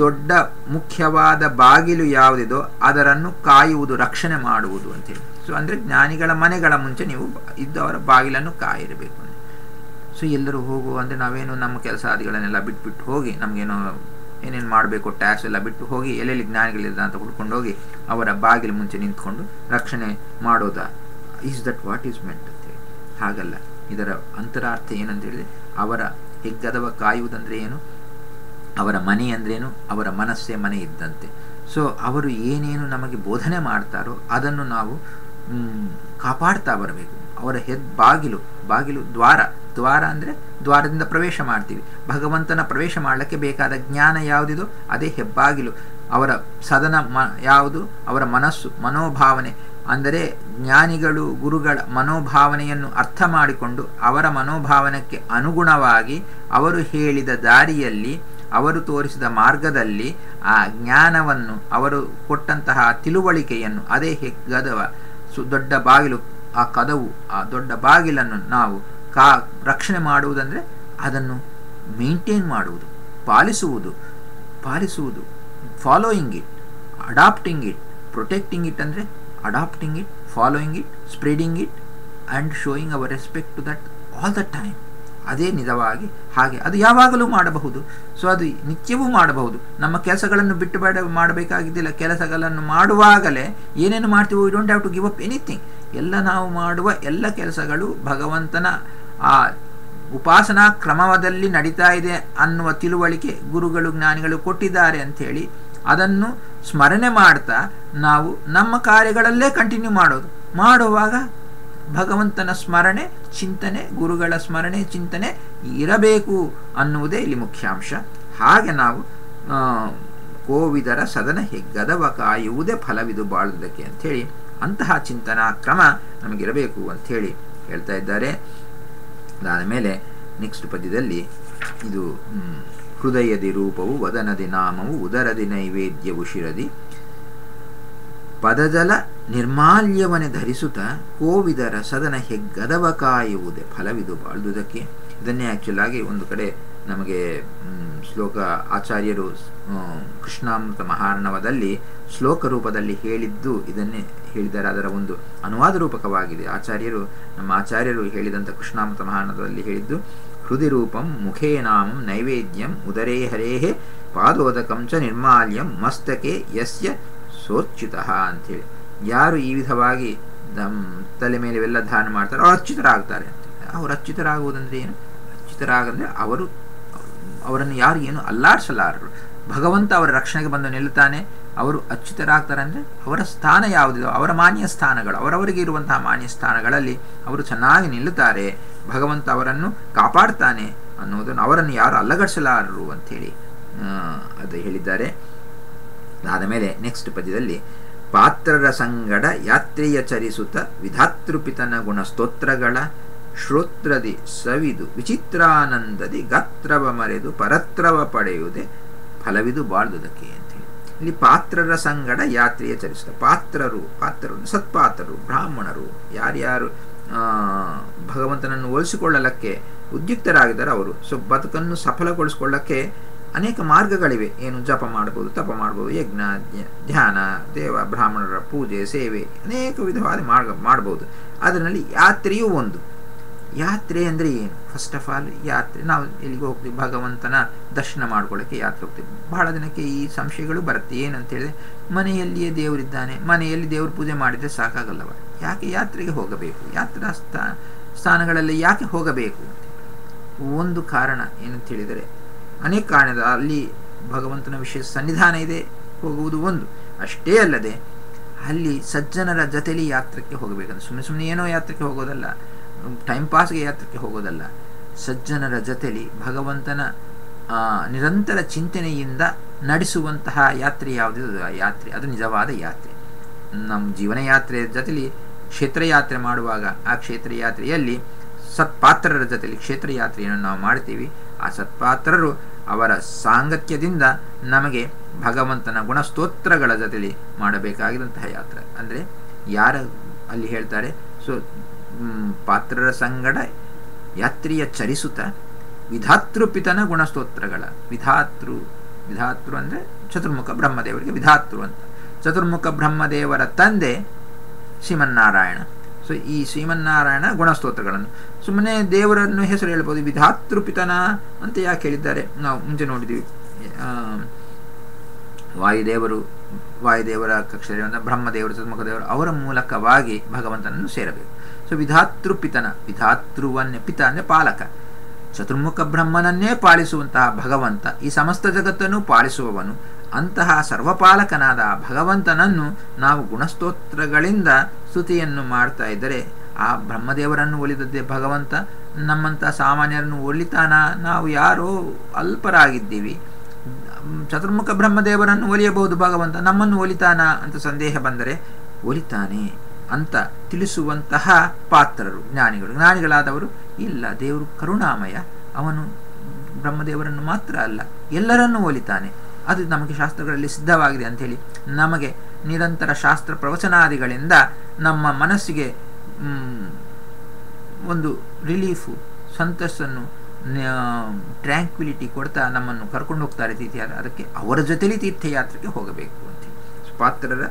ದೊಡ್ಡ ಮುಖ್ಯವಾದ ಬಾಗಿಲು ಯಾವುದಿದೋ ಅದರನ್ನು ಕಾಯುವುದು, ರಕ್ಷಣೆ ಮಾಡುವುದು ಅಂತೇಳಿ. ಸೊ ಅಂದರೆ ಜ್ಞಾನಿಗಳ ಮನೆಗಳ ಮುಂಚೆ ನೀವು ಇದ್ದವರ ಬಾಗಿಲನ್ನು ಕಾಯಿರಬೇಕು. ಸೊ ಎಲ್ಲರೂ ಹೋಗುವ ಅಂದರೆ ನಾವೇನು ನಮ್ಮ ಕೆಲಸ ಆದಿಗಳನ್ನೆಲ್ಲ ಬಿಟ್ಬಿಟ್ಟು ಹೋಗಿ, ನಮಗೇನೋ ಏನೇನು ಮಾಡಬೇಕು ಟ್ಯಾಕ್ಸ್ ಎಲ್ಲ ಬಿಟ್ಟು ಹೋಗಿ ಎಲ್ಲೆಲ್ಲಿ ಜ್ಞಾನಿಗಳಿಲ್ಲ ಅಂತ ಹುಡ್ಕೊಂಡು ಹೋಗಿ ಅವರ ಬಾಗಿಲು ಮುಂಚೆ ನಿಂತ್ಕೊಂಡು ರಕ್ಷಣೆ ಮಾಡೋದಾ? Is that what is meant ಅಂತೇಳಿ? ಹಾಗಲ್ಲ. ಇದರ ಅಂತರಾರ್ಥ ಏನಂತ ಹೇಳಿದ್ರೆ, ಅವರ ಹೆಗ್ಗದವ ಕಾಯುವುದಂದರೆ ಏನು? ಅವರ ಮನೆ ಅಂದ್ರೇನು? ಅವರ ಮನಸ್ಸೇ ಮನೆ ಇದ್ದಂತೆ. ಸೊ ಅವರು ಏನೇನು ನಮಗೆ ಬೋಧನೆ ಮಾಡ್ತಾರೋ ಅದನ್ನು ನಾವು ಕಾಪಾಡ್ತಾ ಬರಬೇಕು. ಅವರ ಬಾಗಿಲು ದ್ವಾರ ಅಂದರೆ ದ್ವಾರದಿಂದ ಪ್ರವೇಶ ಮಾಡ್ತೀವಿ. ಭಗವಂತನ ಪ್ರವೇಶ ಮಾಡಲಿಕ್ಕೆ ಬೇಕಾದ ಜ್ಞಾನ ಯಾವುದಿದೋ ಅದೇ ಹೆಬ್ಬಾಗಿಲು. ಅವರ ಸದನ ಯಾವುದು? ಅವರ ಮನೋಭಾವನೆ. ಅಂದರೆ ಜ್ಞಾನಿಗಳು ಗುರುಗಳ ಮನೋಭಾವನೆಯನ್ನು ಅರ್ಥ ಮಾಡಿಕೊಂಡು ಅವರ ಮನೋಭಾವನೆಗೆ ಅನುಗುಣವಾಗಿ ಅವರು ಹೇಳಿದ ದಾರಿಯಲ್ಲಿ, ಅವರು ತೋರಿಸಿದ ಮಾರ್ಗದಲ್ಲಿ ಆ ಜ್ಞಾನವನ್ನು, ಅವರು ಕೊಟ್ಟಂತಹ ತಿಳುವಳಿಕೆಯನ್ನು, ಅದೇ ಹೆಗ್ಗದವ ದೊಡ್ಡ ಬಾಗಿಲು, ಆ ಕದವು, ಆ ದೊಡ್ಡ ಬಾಗಿಲನ್ನು ನಾವು ರಕ್ಷಣೆ ಮಾಡುವುದಂದರೆ ಅದನ್ನು ಮೇಂಟೈನ್ ಮಾಡುವುದು, ಪಾಲಿಸುವುದು, following it, adapting it, protecting it. ಅಂದರೆ adapting it, following it, spreading it and showing our respect to that all the time. ಅದೇ ನಿಜವಾಗಿ ಹಾಗೆ ಅದು ಯಾವಾಗಲೂ ಮಾಡಬಹುದು. ಸೊ ಅದು ನಿತ್ಯವೂ ಮಾಡಬಹುದು. ನಮ್ಮ ಕೆಲಸಗಳನ್ನು ಬಿಟ್ಟು ಮಾಡಬೇಕಾಗಿದ್ದಿಲ್ಲ. ಕೆಲಸಗಳನ್ನು ಮಾಡುವಾಗಲೇ ಏನೇನು ಮಾಡ್ತೀವೋ, we don't have to give up anything. ಎಲ್ಲ ನಾವು ಮಾಡುವ ಎಲ್ಲ ಕೆಲಸಗಳು ಭಗವಂತನ ಆ ಉಪಾಸನಾ ಕ್ರಮದಲ್ಲಿ ನಡೀತಾ ಇದೆ ಅನ್ನುವ ತಿಳುವಳಿಕೆ ಗುರುಗಳು ಜ್ಞಾನಿಗಳು ಕೊಟ್ಟಿದ್ದಾರೆ ಅಂಥೇಳಿ ಅದನ್ನು ಸ್ಮರಣೆ ಮಾಡ್ತಾ ನಾವು ನಮ್ಮ ಕಾರ್ಯಗಳಲ್ಲೇ ಕಂಟಿನ್ಯೂ ಮಾಡುವಾಗ ಭಗವಂತನ ಸ್ಮರಣೆ, ಚಿಂತನೆ, ಗುರುಗಳ ಸ್ಮರಣೆ, ಚಿಂತನೆ ಇರಬೇಕು ಅನ್ನುವುದೇ ಇಲ್ಲಿ ಮುಖ್ಯಾಂಶ. ಹಾಗೆ ನಾವು ಕೋವಿದರ ಸದನ ಹೆಗ್ಗದವ ಕಾಯುವುದೇ ಫಲವಿದು ಬಾಳುವುದಕ್ಕೆ ಅಂಥೇಳಿ ಅಂತಹ ಚಿಂತನಾ ಕ್ರಮ ನಮಗಿರಬೇಕು ಅಂಥೇಳಿ ಹೇಳ್ತಾ ಇದ್ದಾರೆ. ಅದಾದ ಮೇಲೆ ನೆಕ್ಸ್ಟ್ ಪದ್ಯದಲ್ಲಿ ಇದು ಹೃದಯದಿ ರೂಪವು, ವದನದಿ ನಾಮವು, ಉದರದಿ ನೈವೇದ್ಯವು ಶಿರದಿ, ಪದಜಲ ನಿರ್ಮಾಲ್ಯವನೆ ಧರಿಸುತ್ತ ಕೋವಿದರ ಸದನ ಹೆಗ್ಗದವ ಕಾಯುವುದೇ ಫಲವಿದು ಬಾಳುವುದಕ್ಕೆ. ಇದನ್ನೇ ಆ್ಯಕ್ಚುಲ್ ಆಗಿ ಒಂದು ಕಡೆ ನಮಗೆ ಶ್ಲೋಕ ಆಚಾರ್ಯರು ಕೃಷ್ಣಾಮೃತ ಮಹಾರ್ಣವದಲ್ಲಿ ಶ್ಲೋಕ ರೂಪದಲ್ಲಿ ಹೇಳಿದ್ದು ಇದನ್ನೇ ಹೇಳಿದ್ದಾರೆ. ಅದರ ಒಂದು ಅನುವಾದ ರೂಪಕವಾಗಿದೆ. ನಮ್ಮ ಆಚಾರ್ಯರು ಹೇಳಿದಂಥ ಕೃಷ್ಣಾಮೃತ ಮಹಾರ್ಣವದಲ್ಲಿ ಹೇಳಿದ್ದು, ಹೃದಯ ರೂಪಂ ಮುಖೇ ನಾಮಂ ನೈವೇದ್ಯಂ ಉದರೇ ಹರೇಹೇ ಪಾದೋದಕಂ ಚ ನಿರ್ಮಾಲ್ಯಂ ಮಸ್ತಕೆ ಯಸ್ಯ ಸೋರ್ಚ್ಯುತಃ ಅಂಥೇಳಿ. ಯಾರು ಈ ವಿಧವಾಗಿ ತಲೆ ಮೇಲೆ ಇವೆಲ್ಲ ಧಾರಣ ಮಾಡ್ತಾರೆ ಅವ್ರು ಅಚ್ಯುತರಾಗ್ತಾರೆ ಅಂತ. ಅವರು ಅಚ್ಯುತರಾಗುವುದಂದ್ರೆ ಏನು? ಅಚ್ಯುತರಾಗಂದರೆ ಅವರನ್ನು ಯಾರು ಏನು ಅಲ್ಲಾಡಿಸಲಾರರು. ಭಗವಂತ ಅವರ ರಕ್ಷಣೆಗೆ ಬಂದು ನಿಲ್ಲುತ್ತಾನೆ. ಅವರು ಅಚ್ಯುತರಾಗ್ತಾರೆ ಅಂದರೆ ಅವರ ಸ್ಥಾನ ಯಾವುದಿದೋ, ಅವರ ಮಾನ್ಯ ಸ್ಥಾನಗಳು, ಅವರವರಿಗೆ ಇರುವಂತಹ ಮಾನ್ಯ ಸ್ಥಾನಗಳಲ್ಲಿ ಅವರು ಚೆನ್ನಾಗಿ ನಿಲ್ಲುತ್ತಾರೆ. ಭಗವಂತ ಅವರನ್ನು ಕಾಪಾಡ್ತಾನೆ ಅನ್ನೋದನ್ನು, ಅವರನ್ನು ಯಾರು ಅಲ್ಲಗಡಿಸಲಾರರು ಅಂಥೇಳಿ ಅದು ಹೇಳಿದ್ದಾರೆ. ಅದಾದ ಮೇಲೆ ನೆಕ್ಸ್ಟ್ ಪದ್ಯದಲ್ಲಿ, ಪಾತ್ರರ ಸಂಗಡ ಯಾತ್ರೆಯ ಚರಿಸುತ್ತ ವಿಧಾತೃಪಿತನ ಗುಣ ಸ್ತೋತ್ರಗಳ ಶ್ರೋತ್ರದಿ ಸವಿದು ವಿಚಿತ್ರಾನಂದದಿ ಗಾತ್ರವ ಮರೆದು ಪರತ್ರವ ಪಡೆಯುವುದೇ ಫಲವಿದು ಬಾಳುವುದಕ್ಕೆ ಅಂತೇಳಿ. ಇಲ್ಲಿ ಪಾತ್ರರ ಸಂಗಡ ಯಾತ್ರೆಯ ಚರಿಸುತ್ತ, ಪಾತ್ರರು ಸತ್ಪಾತ್ರರು, ಬ್ರಾಹ್ಮಣರು, ಯಾರ್ಯಾರು ಭಗವಂತನನ್ನು ಒಲಿಸಿಕೊಳ್ಳಲಕ್ಕೆ ಉದ್ಯುಕ್ತರಾಗಿದ್ದಾರೆ ಅವರು. ಸೊ ಬದುಕನ್ನು ಸಫಲಗೊಳಿಸಿಕೊಳ್ಳಕ್ಕೆ ಅನೇಕ ಮಾರ್ಗಗಳಿವೆ. ಏನು ಜಪ ಮಾಡ್ಬೋದು, ತಪ ಮಾಡ್ಬೋದು, ಯಜ್ಞ, ಧ್ಯಾನ, ದೇವ ಬ್ರಾಹ್ಮಣರ ಪೂಜೆ, ಸೇವೆ, ಅನೇಕ ವಿಧವಾದ ಮಾರ್ಗ ಮಾಡ್ಬೋದು. ಅದರಲ್ಲಿ ಯಾತ್ರೆಯೂ ಒಂದು. ಯಾತ್ರೆ ಅಂದರೆ ಏನು? ಫಸ್ಟ್ ಆಫ್ ಆಲ್ ಯಾತ್ರೆ, ನಾವು ಎಲ್ಲಿಗೆ ಹೋಗ್ತೀವಿ? ಭಗವಂತನ ದರ್ಶನ ಮಾಡ್ಕೊಳ್ಳೋಕ್ಕೆ ಯಾತ್ರೆ ಹೋಗ್ತೀವಿ. ಬಹಳ ಜನಕ್ಕೆ ಈ ಸಂಶಯಗಳು ಬರುತ್ತೆ. ಏನಂತೇಳಿದ್ರೆ, ಮನೆಯಲ್ಲಿಯೇ ದೇವರಿದ್ದಾನೆ, ಮನೆಯಲ್ಲಿ ದೇವ್ರ ಪೂಜೆ ಮಾಡಿದರೆ ಸಾಕಾಗಲ್ಲವ, ಯಾಕೆ ಯಾತ್ರೆಗೆ ಹೋಗಬೇಕು? ಸ್ಥಾನಗಳಲ್ಲಿ ಯಾಕೆ ಹೋಗಬೇಕು? ಒಂದು ಕಾರಣ ಏನಂತ ಹೇಳಿದರೆ, ಅನೇಕ ಕಾರಣದ ಅಲ್ಲಿ ಭಗವಂತನ ವಿಶೇಷ ಸನ್ನಿಧಾನ ಇದೆ, ಹೋಗುವುದು ಒಂದು. ಅಷ್ಟೇ ಅಲ್ಲದೆ ಅಲ್ಲಿ ಸಜ್ಜನರ ಜೊತೆಲಿ ಯಾತ್ರಕ್ಕೆ ಹೋಗಬೇಕಂದ್ರೆ ಸುಮ್ಮನೆ ಏನೋ ಯಾತ್ರಕ್ಕೆ ಹೋಗೋದಲ್ಲ, ಟೈಮ್ ಪಾಸ್ಗೆ ಯಾತ್ರಕ್ಕೆ ಹೋಗೋದಲ್ಲ. ಸಜ್ಜನರ ಜೊತೆಲಿ ಭಗವಂತನ ನಿರಂತರ ಚಿಂತನೆಯಿಂದ ನಡೆಸುವಂತಹ ಯಾತ್ರೆ ಯಾವುದಿದೆ ಆ ಯಾತ್ರೆ, ಅದು ನಿಜವಾದ ಯಾತ್ರೆ. ನಮ್ಮ ಜೀವನ ಯಾತ್ರೆಯ ಜೊತೆಲಿ ಕ್ಷೇತ್ರ ಯಾತ್ರೆ ಮಾಡುವಾಗ ಆ ಕ್ಷೇತ್ರ ಯಾತ್ರೆಯಲ್ಲಿ ಸತ್ಪಾತ್ರರ ಜೊತೆಲಿ ಕ್ಷೇತ್ರ ಯಾತ್ರೆಯನ್ನು ನಾವು ಮಾಡ್ತೀವಿ. ಆ ಸತ್ಪಾತ್ರರು ಅವರ ಸಾಂಗತ್ಯದಿಂದ ನಮಗೆ ಭಗವಂತನ ಗುಣಸ್ತೋತ್ರಗಳ ಜೊತೆಲಿ ಮಾಡಬೇಕಾಗಿರುವಂತಹ ಯಾತ್ರೆ. ಅಂದರೆ ಯಾರ ಅಲ್ಲಿ ಹೇಳ್ತಾರೆ, ಸೊ ಪಾತ್ರರ ಸಂಗಡ ಯಾತ್ರೆಯ ಚರಿಸುತ್ತ ವಿಧಾತೃಪಿತನ ಗುಣಸ್ತೋತ್ರಗಳ ವಿಧಾತೃ ಅಂದರೆ ಚತುರ್ಮುಖ ಬ್ರಹ್ಮದೇವರಿಗೆ ವಿಧಾತೃ ಅಂತ. ಚತುರ್ಮುಖ ಬ್ರಹ್ಮದೇವರ ತಂದೆ ಶ್ರೀಮನ್ನಾರಾಯಣ. ಸೊ ಈ ಶ್ರೀಮನ್ನಾರಾಯಣ ಗುಣಸ್ತೋತ್ರಗಳನ್ನು ಸುಮ್ಮನೆ ದೇವರನ್ನು ಹೆಸರು ಹೇಳ್ಬೋದು. ವಿಧಾತೃಪಿತನ ಅಂತ ಯಾಕೆ ಹೇಳಿದ್ದಾರೆ? ನಾವು ಮುಂಚೆ ನೋಡಿದ್ದೀವಿ, ವಾಯುದೇವರ ಕಕ್ಷೆ ಬ್ರಹ್ಮದೇವರು ಚತುರ್ಮುಖದೇವರು ಅವರ ಮೂಲಕವಾಗಿ ಭಗವಂತನನ್ನು ಸೇರಬೇಕು. ಸೊ ವಿಧಾತೃಪಿತನ, ವಿಧಾತೃವನ್ನೇ, ಪಿತ ಅಂದರೆ ಪಾಲಕ, ಚತುರ್ಮುಖ ಬ್ರಹ್ಮನನ್ನೇ ಪಾಲಿಸುವಂತಹ ಭಗವಂತ, ಈ ಸಮಸ್ತ ಜಗತ್ತನ್ನು ಪಾಲಿಸುವವನು. ಅಂತಹ ಸರ್ವಪಾಲಕನಾದ ಭಗವಂತನನ್ನು ನಾವು ಗುಣಸ್ತೋತ್ರಗಳಿಂದ ಸ್ತುತಿಯನ್ನು ಮಾಡ್ತಾ ಇದ್ದರೆ, ಆ ಬ್ರಹ್ಮದೇವರನ್ನು ಒಲಿದದ್ದೇ ಭಗವಂತ ನಮ್ಮಂಥ ಸಾಮಾನ್ಯರನ್ನು ಒಲಿತಾನ? ನಾವು ಯಾರೋ ಅಲ್ಪರಾಗಿದ್ದೀವಿ. ಚತುರ್ಮುಖ ಬ್ರಹ್ಮದೇವರನ್ನು ಒಲಿಯಬಹುದು ಭಗವಂತ, ನಮ್ಮನ್ನು ಒಲಿತಾನ ಅಂತ ಸಂದೇಹ ಬಂದರೆ ಒಲಿತಾನೆ ಅಂತ ತಿಳಿಸುವಂತಹ ಪಾತ್ರರು ಜ್ಞಾನಿಗಳಾದವರು. ಇಲ್ಲ, ದೇವರು ಕರುಣಾಮಯ, ಅವನು ಬ್ರಹ್ಮದೇವರನ್ನು ಮಾತ್ರ ಅಲ್ಲ ಎಲ್ಲರನ್ನೂ ಒಲಿತಾನೆ, ಅದು ನಮಗೆ ಶಾಸ್ತ್ರಗಳಲ್ಲಿ ಸಿದ್ಧವಾಗಿದೆ ಅಂಥೇಳಿ ನಮಗೆ ನಿರಂತರ ಶಾಸ್ತ್ರ ಪ್ರವಚನಾದಿಗಳಿಂದ ನಮ್ಮ ಮನಸ್ಸಿಗೆ ಒಂದು ರಿಲೀಫು, ಸಂತಸನ್ನು, ಟ್ರ್ಯಾಂಕ್ವಿಲಿಟಿ ಕೊಡ್ತಾ ನಮ್ಮನ್ನು ಕರ್ಕೊಂಡು ಹೋಗ್ತಾರೆ ತೀರ್ಥಯಾತ್ರೆ. ಅದಕ್ಕೆ ಅವರ ಜೊತೆಲಿ ತೀರ್ಥಯಾತ್ರೆಗೆ ಹೋಗಬೇಕು ಅಂತ. ಪಾತ್ರರ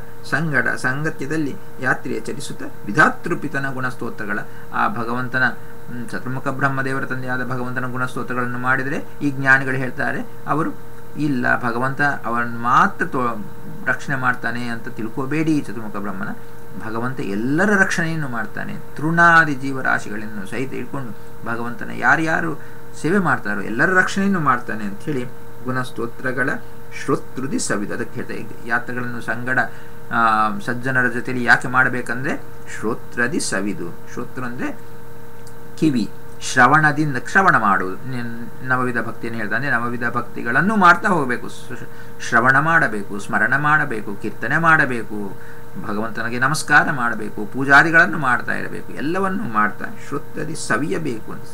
ಸಂಗತ್ಯದಲ್ಲಿ ಯಾತ್ರೆಯ ಚಲಿಸುತ್ತಾ ವಿಧಾತೃಪಿತನ ಗುಣಸ್ತೋತ್ರಗಳ ಆ ಭಗವಂತನ ಚತುರ್ಮುಖ ಬ್ರಹ್ಮದೇವರ ತಂದೆಯಾದ ಭಗವಂತನ ಗುಣಸ್ತೋತ್ರಗಳನ್ನು ಮಾಡಿದರೆ ಈ ಜ್ಞಾನಿಗಳು ಹೇಳ್ತಾರೆ, ಅವರು ಇಲ್ಲ ಭಗವಂತ ಅವರನ್ನು ಮಾತ್ರ ರಕ್ಷಣೆ ಮಾಡ್ತಾನೆ ಅಂತ ತಿಳ್ಕೋಬೇಡಿ. ಚತುರ್ಮುಖ ಬ್ರಹ್ಮನ ಭಗವಂತ ಎಲ್ಲರ ರಕ್ಷಣೆಯನ್ನು ಮಾಡ್ತಾನೆ. ತೃಣಾದಿ ಜೀವರಾಶಿಗಳನ್ನು ಸಹಿತ ಇಟ್ಕೊಂಡು ಭಗವಂತನ ಯಾರ್ಯಾರು ಸೇವೆ ಮಾಡ್ತಾರೋ ಎಲ್ಲರ ರಕ್ಷಣೆಯನ್ನು ಮಾಡ್ತಾನೆ ಅಂಥೇಳಿ ಗುಣಸ್ತೋತ್ರಗಳ ಶ್ರೋತೃದಿ ಸವಿದು. ಅದಕ್ಕೆ ಹೇಳ್ತಾ ಯಾತ್ರೆಗಳನ್ನು ಸಂಗಡ ಸಜ್ಜನರ ಜೊತೆಲಿ ಯಾಕೆ ಮಾಡಬೇಕಂದ್ರೆ ಶ್ರೋತ್ರದಿ ಸವಿದು. ಶ್ರೋತ್ರ ಅಂದರೆ ಕಿವಿ, ಶ್ರವಣದಿಂದ ಶ್ರವಣ ಮಾಡುವುದು. ನವವಿಧ ಭಕ್ತಿಯನ್ನು ಹೇಳ್ತಾನೆ, ನವವಿಧ ಭಕ್ತಿಗಳನ್ನು ಮಾಡ್ತಾ ಹೋಗಬೇಕು. ಶ್ರವಣ ಮಾಡಬೇಕು, ಸ್ಮರಣ ಮಾಡಬೇಕು, ಕೀರ್ತನೆ ಮಾಡಬೇಕು, ಭಗವಂತನಿಗೆ ನಮಸ್ಕಾರ ಮಾಡಬೇಕು, ಪೂಜಾದಿಗಳನ್ನು ಮಾಡ್ತಾ ಇರಬೇಕು. ಎಲ್ಲವನ್ನು ಮಾಡ್ತಾ ಶ್ರೋತ್ರದಿ ಸವಿಯಬೇಕು ಅಂತ.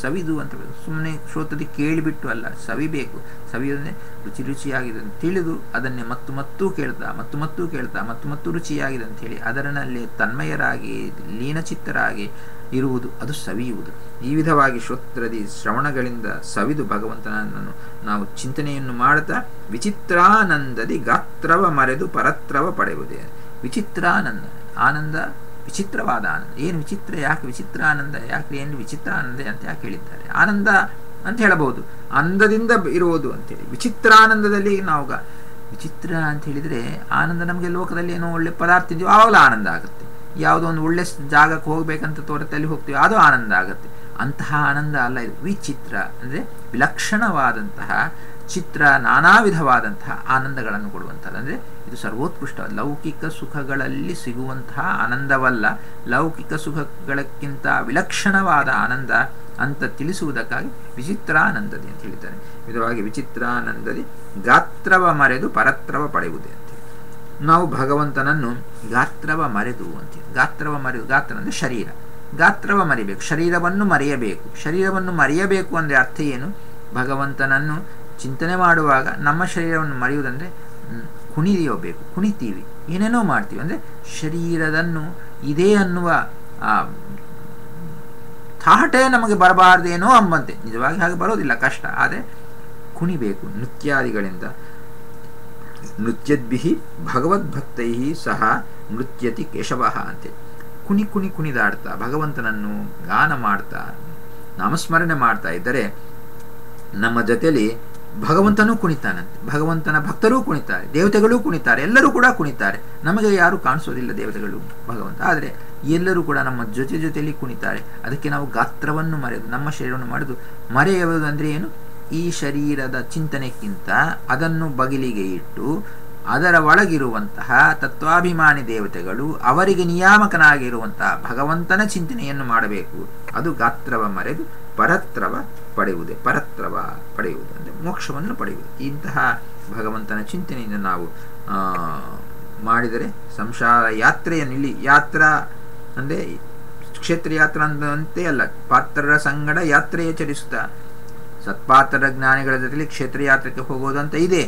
ಸವಿದು ಅಂತ ಸುಮ್ಮನೆ ಶ್ರೋತ್ರದಿ ಕೇಳಿಬಿಟ್ಟು ಅಲ್ಲ, ಸವಿಬೇಕು. ಸವಿಯೋದನ್ನೇ ರುಚಿಯಾಗಿದೆ ಅಂತ ತಿಳಿದು ಅದನ್ನೇ ಮತ್ತು ಕೇಳ್ತಾ ಮತ್ತು ರುಚಿಯಾಗಿದೆ ಅಂಥೇಳಿ ಅದರಲ್ಲಿ ತನ್ಮಯರಾಗಿ ಲೀನಚಿತ್ತರಾಗಿ ಇರುವುದು, ಅದು ಸವಿಯುವುದು. ಈ ವಿಧವಾಗಿ ಶ್ರೋತ್ರದಿ ಶ್ರವಣಗಳಿಂದ ಸವಿದು ಭಗವಂತನನ್ನು ನಾವು ಚಿಂತನೆಯನ್ನು ಮಾಡುತ್ತಾ ವಿಚಿತ್ರಾನಂದದಿ ಗಾತ್ರವ ಮರೆದು ಪರತ್ರವ ಪಡೆಯುವುದೇ. ವಿಚಿತ್ರಾನಂದ, ಆನಂದ ವಿಚಿತ್ರವಾದ ಆನಂದ. ಏನು ವಿಚಿತ್ರ? ಯಾಕೆ ವಿಚಿತ್ರ ಆನಂದ? ಯಾಕೆ ಏನು ವಿಚಿತ್ರ ಆನಂದ ಅಂತ ಯಾಕೆ ಹೇಳಿದ್ದಾರೆ? ಆನಂದ ಅಂತ ಹೇಳಬಹುದು, ಅಂದದಿಂದ ಇರುವುದು ಅಂತೇಳಿ. ವಿಚಿತ್ರಾನಂದದಲ್ಲಿ ನಾವು ವಿಚಿತ್ರ ಅಂತ ಹೇಳಿದರೆ ಆನಂದ ನಮಗೆ ಲೋಕದಲ್ಲಿ ಏನೋ ಒಳ್ಳೆ ಪದಾರ್ಥ ಇದೆಯೋ ಆವಾಗಲೂ ಆನಂದ ಆಗುತ್ತೆ. ಯಾವುದೋ ಒಂದು ಒಳ್ಳೆ ಜಾಗಕ್ಕೆ ಹೋಗ್ಬೇಕಂತ ತೋರತ್ತಲ್ಲಿ ಹೋಗ್ತೀವಿ, ಅದು ಆನಂದ ಆಗುತ್ತೆ. ಅಂತಹ ಆನಂದ ಅಲ್ಲ ಇದು. ವಿಚಿತ್ರ ಅಂದರೆ ವಿಲಕ್ಷಣವಾದಂತಹ ಚಿತ್ರ, ನಾನಾ ವಿಧವಾದಂತಹ ಆನಂದಗಳನ್ನು ಕೊಡುವಂಥದ್ದು. ಅಂದರೆ ಇದು ಸರ್ವೋತ್ಕೃಷ್ಟ. ಲೌಕಿಕ ಸುಖಗಳಲ್ಲಿ ಸಿಗುವಂತಹ ಆನಂದವಲ್ಲ, ಲೌಕಿಕ ಸುಖಗಳಕ್ಕಿಂತ ವಿಲಕ್ಷಣವಾದ ಆನಂದ ಅಂತ ತಿಳಿಸುವುದಕ್ಕಾಗಿ ವಿಚಿತ್ರಾನಂದದಿ ಅಂತ ಹೇಳಿದ್ದಾರೆ. ವಿಧವಾಗಿ ವಿಚಿತ್ರಾನಂದದಿ ಗಾತ್ರವ ಮರೆದು ಪರತ್ರವ ಪಡೆಯುವುದೇ ಅಂತ. ನಾವು ಭಗವಂತನನ್ನು ಗಾತ್ರವ ಮರೆದು ಅಂತೀವಿ. ಗಾತ್ರವ ಮರೆದು, ಗಾತ್ರ ಅಂದರೆ ಶರೀರ, ಗಾತ್ರವ ಮರಿಬೇಕು, ಶರೀರವನ್ನು ಮರೆಯಬೇಕು. ಶರೀರವನ್ನು ಮರೆಯಬೇಕು ಅಂದರೆ ಅರ್ಥ ಏನು? ಭಗವಂತನನ್ನು ಚಿಂತನೆ ಮಾಡುವಾಗ ನಮ್ಮ ಶರೀರವನ್ನು ಮರೆಯುವುದಂದರೆ ಕುಣಿಯೋಬೇಕು, ಕುಣಿತೀವಿ, ಏನೇನೋ ಮಾಡ್ತೀವಿ. ಅಂದರೆ ಶರೀರದನ್ನು ಇದೆ ಅನ್ನುವ ಥಾಟೇ ನಮಗೆ ಬರಬಾರ್ದೇನೋ ಅಂಬಂತೆ. ನಿಜವಾಗಿ ಹಾಗೆ ಬರೋದಿಲ್ಲ, ಕಷ್ಟ. ಆದರೆ ಕುಣಿಬೇಕು ನೃತ್ಯಾದಿಗಳಿಂದ. ನೃತ್ಯದ್ಭಿ ಭಗವದ್ಭಕ್ತೈ ಸಹ ನೃತ್ಯತಿ ಕೇಶವ ಅಂತೆ. ಕುಣಿದಾಡ್ತಾ ಭಗವಂತನನ್ನು ಗಾನ ಮಾಡ್ತಾ ನಾಮಸ್ಮರಣೆ ಮಾಡ್ತಾ ಇದ್ದರೆ ನಮ್ಮ ಜೊತೆಲಿ ಭಗವಂತನೂ ಕುಣಿತಾನಂತೆ. ಭಗವಂತನ ಭಕ್ತರೂ ಕುಣಿತಾರೆ, ದೇವತೆಗಳೂ ಕುಣಿತಾರೆ, ಎಲ್ಲರೂ ಕೂಡ ಕುಣಿತಾರೆ. ನಮಗೆ ಯಾರೂ ಕಾಣಿಸೋದಿಲ್ಲ ದೇವತೆಗಳು, ಭಗವಂತ. ಆದರೆ ಎಲ್ಲರೂ ಕೂಡ ನಮ್ಮ ಜೊತೆಯಲ್ಲಿ ಕುಣಿತಾರೆ. ಅದಕ್ಕೆ ನಾವು ಗಾತ್ರವನ್ನು ಮರೆದು ನಮ್ಮ ಶರೀರವನ್ನು ಮರೆದು ಮರೆಯುವುದಂದರೆ ಏನು? ಈ ಶರೀರದ ಚಿಂತನೆಗಿಂತ ಅದನ್ನು ಬಗಿಲಿಗೆ ಇಟ್ಟು ಅದರ ಒಳಗಿರುವಂತಹ ತತ್ವಾಭಿಮಾನಿ ದೇವತೆಗಳು ಅವರಿಗೆ ನಿಯಾಮಕನಾಗಿರುವಂತಹ ಭಗವಂತನ ಚಿಂತನೆಯನ್ನು ಮಾಡಬೇಕು. ಅದು ಗಾತ್ರವ ಮರೆದು ಪರತ್ರವ ಪಡೆಯುವುದು ಅಂದರೆ ಮೋಕ್ಷವನ್ನು ಪಡೆಯುವುದು. ಇಂತಹ ಭಗವಂತನ ಚಿಂತನೆಯಿಂದ ನಾವು ಮಾಡಿದರೆ ಸಂಸಾರ ಯಾತ್ರೆಯನ್ನು ಯಾತ್ರಾ ಅಂದರೆ ಕ್ಷೇತ್ರ ಯಾತ್ರಾ ಅಂತೆ ಅಲ್ಲ, ಪಾತ್ರರ ಸಂಗಡ ಯಾತ್ರೆಯ ಚರಿಸುತ್ತಾ ಸತ್ಪಾತ್ರರ ಜ್ಞಾನಿಗಳ ಜೊತೆಲಿ ಕ್ಷೇತ್ರ ಯಾತ್ರೆಗೆ ಹೋಗೋದು ಅಂತ ಇದೆ.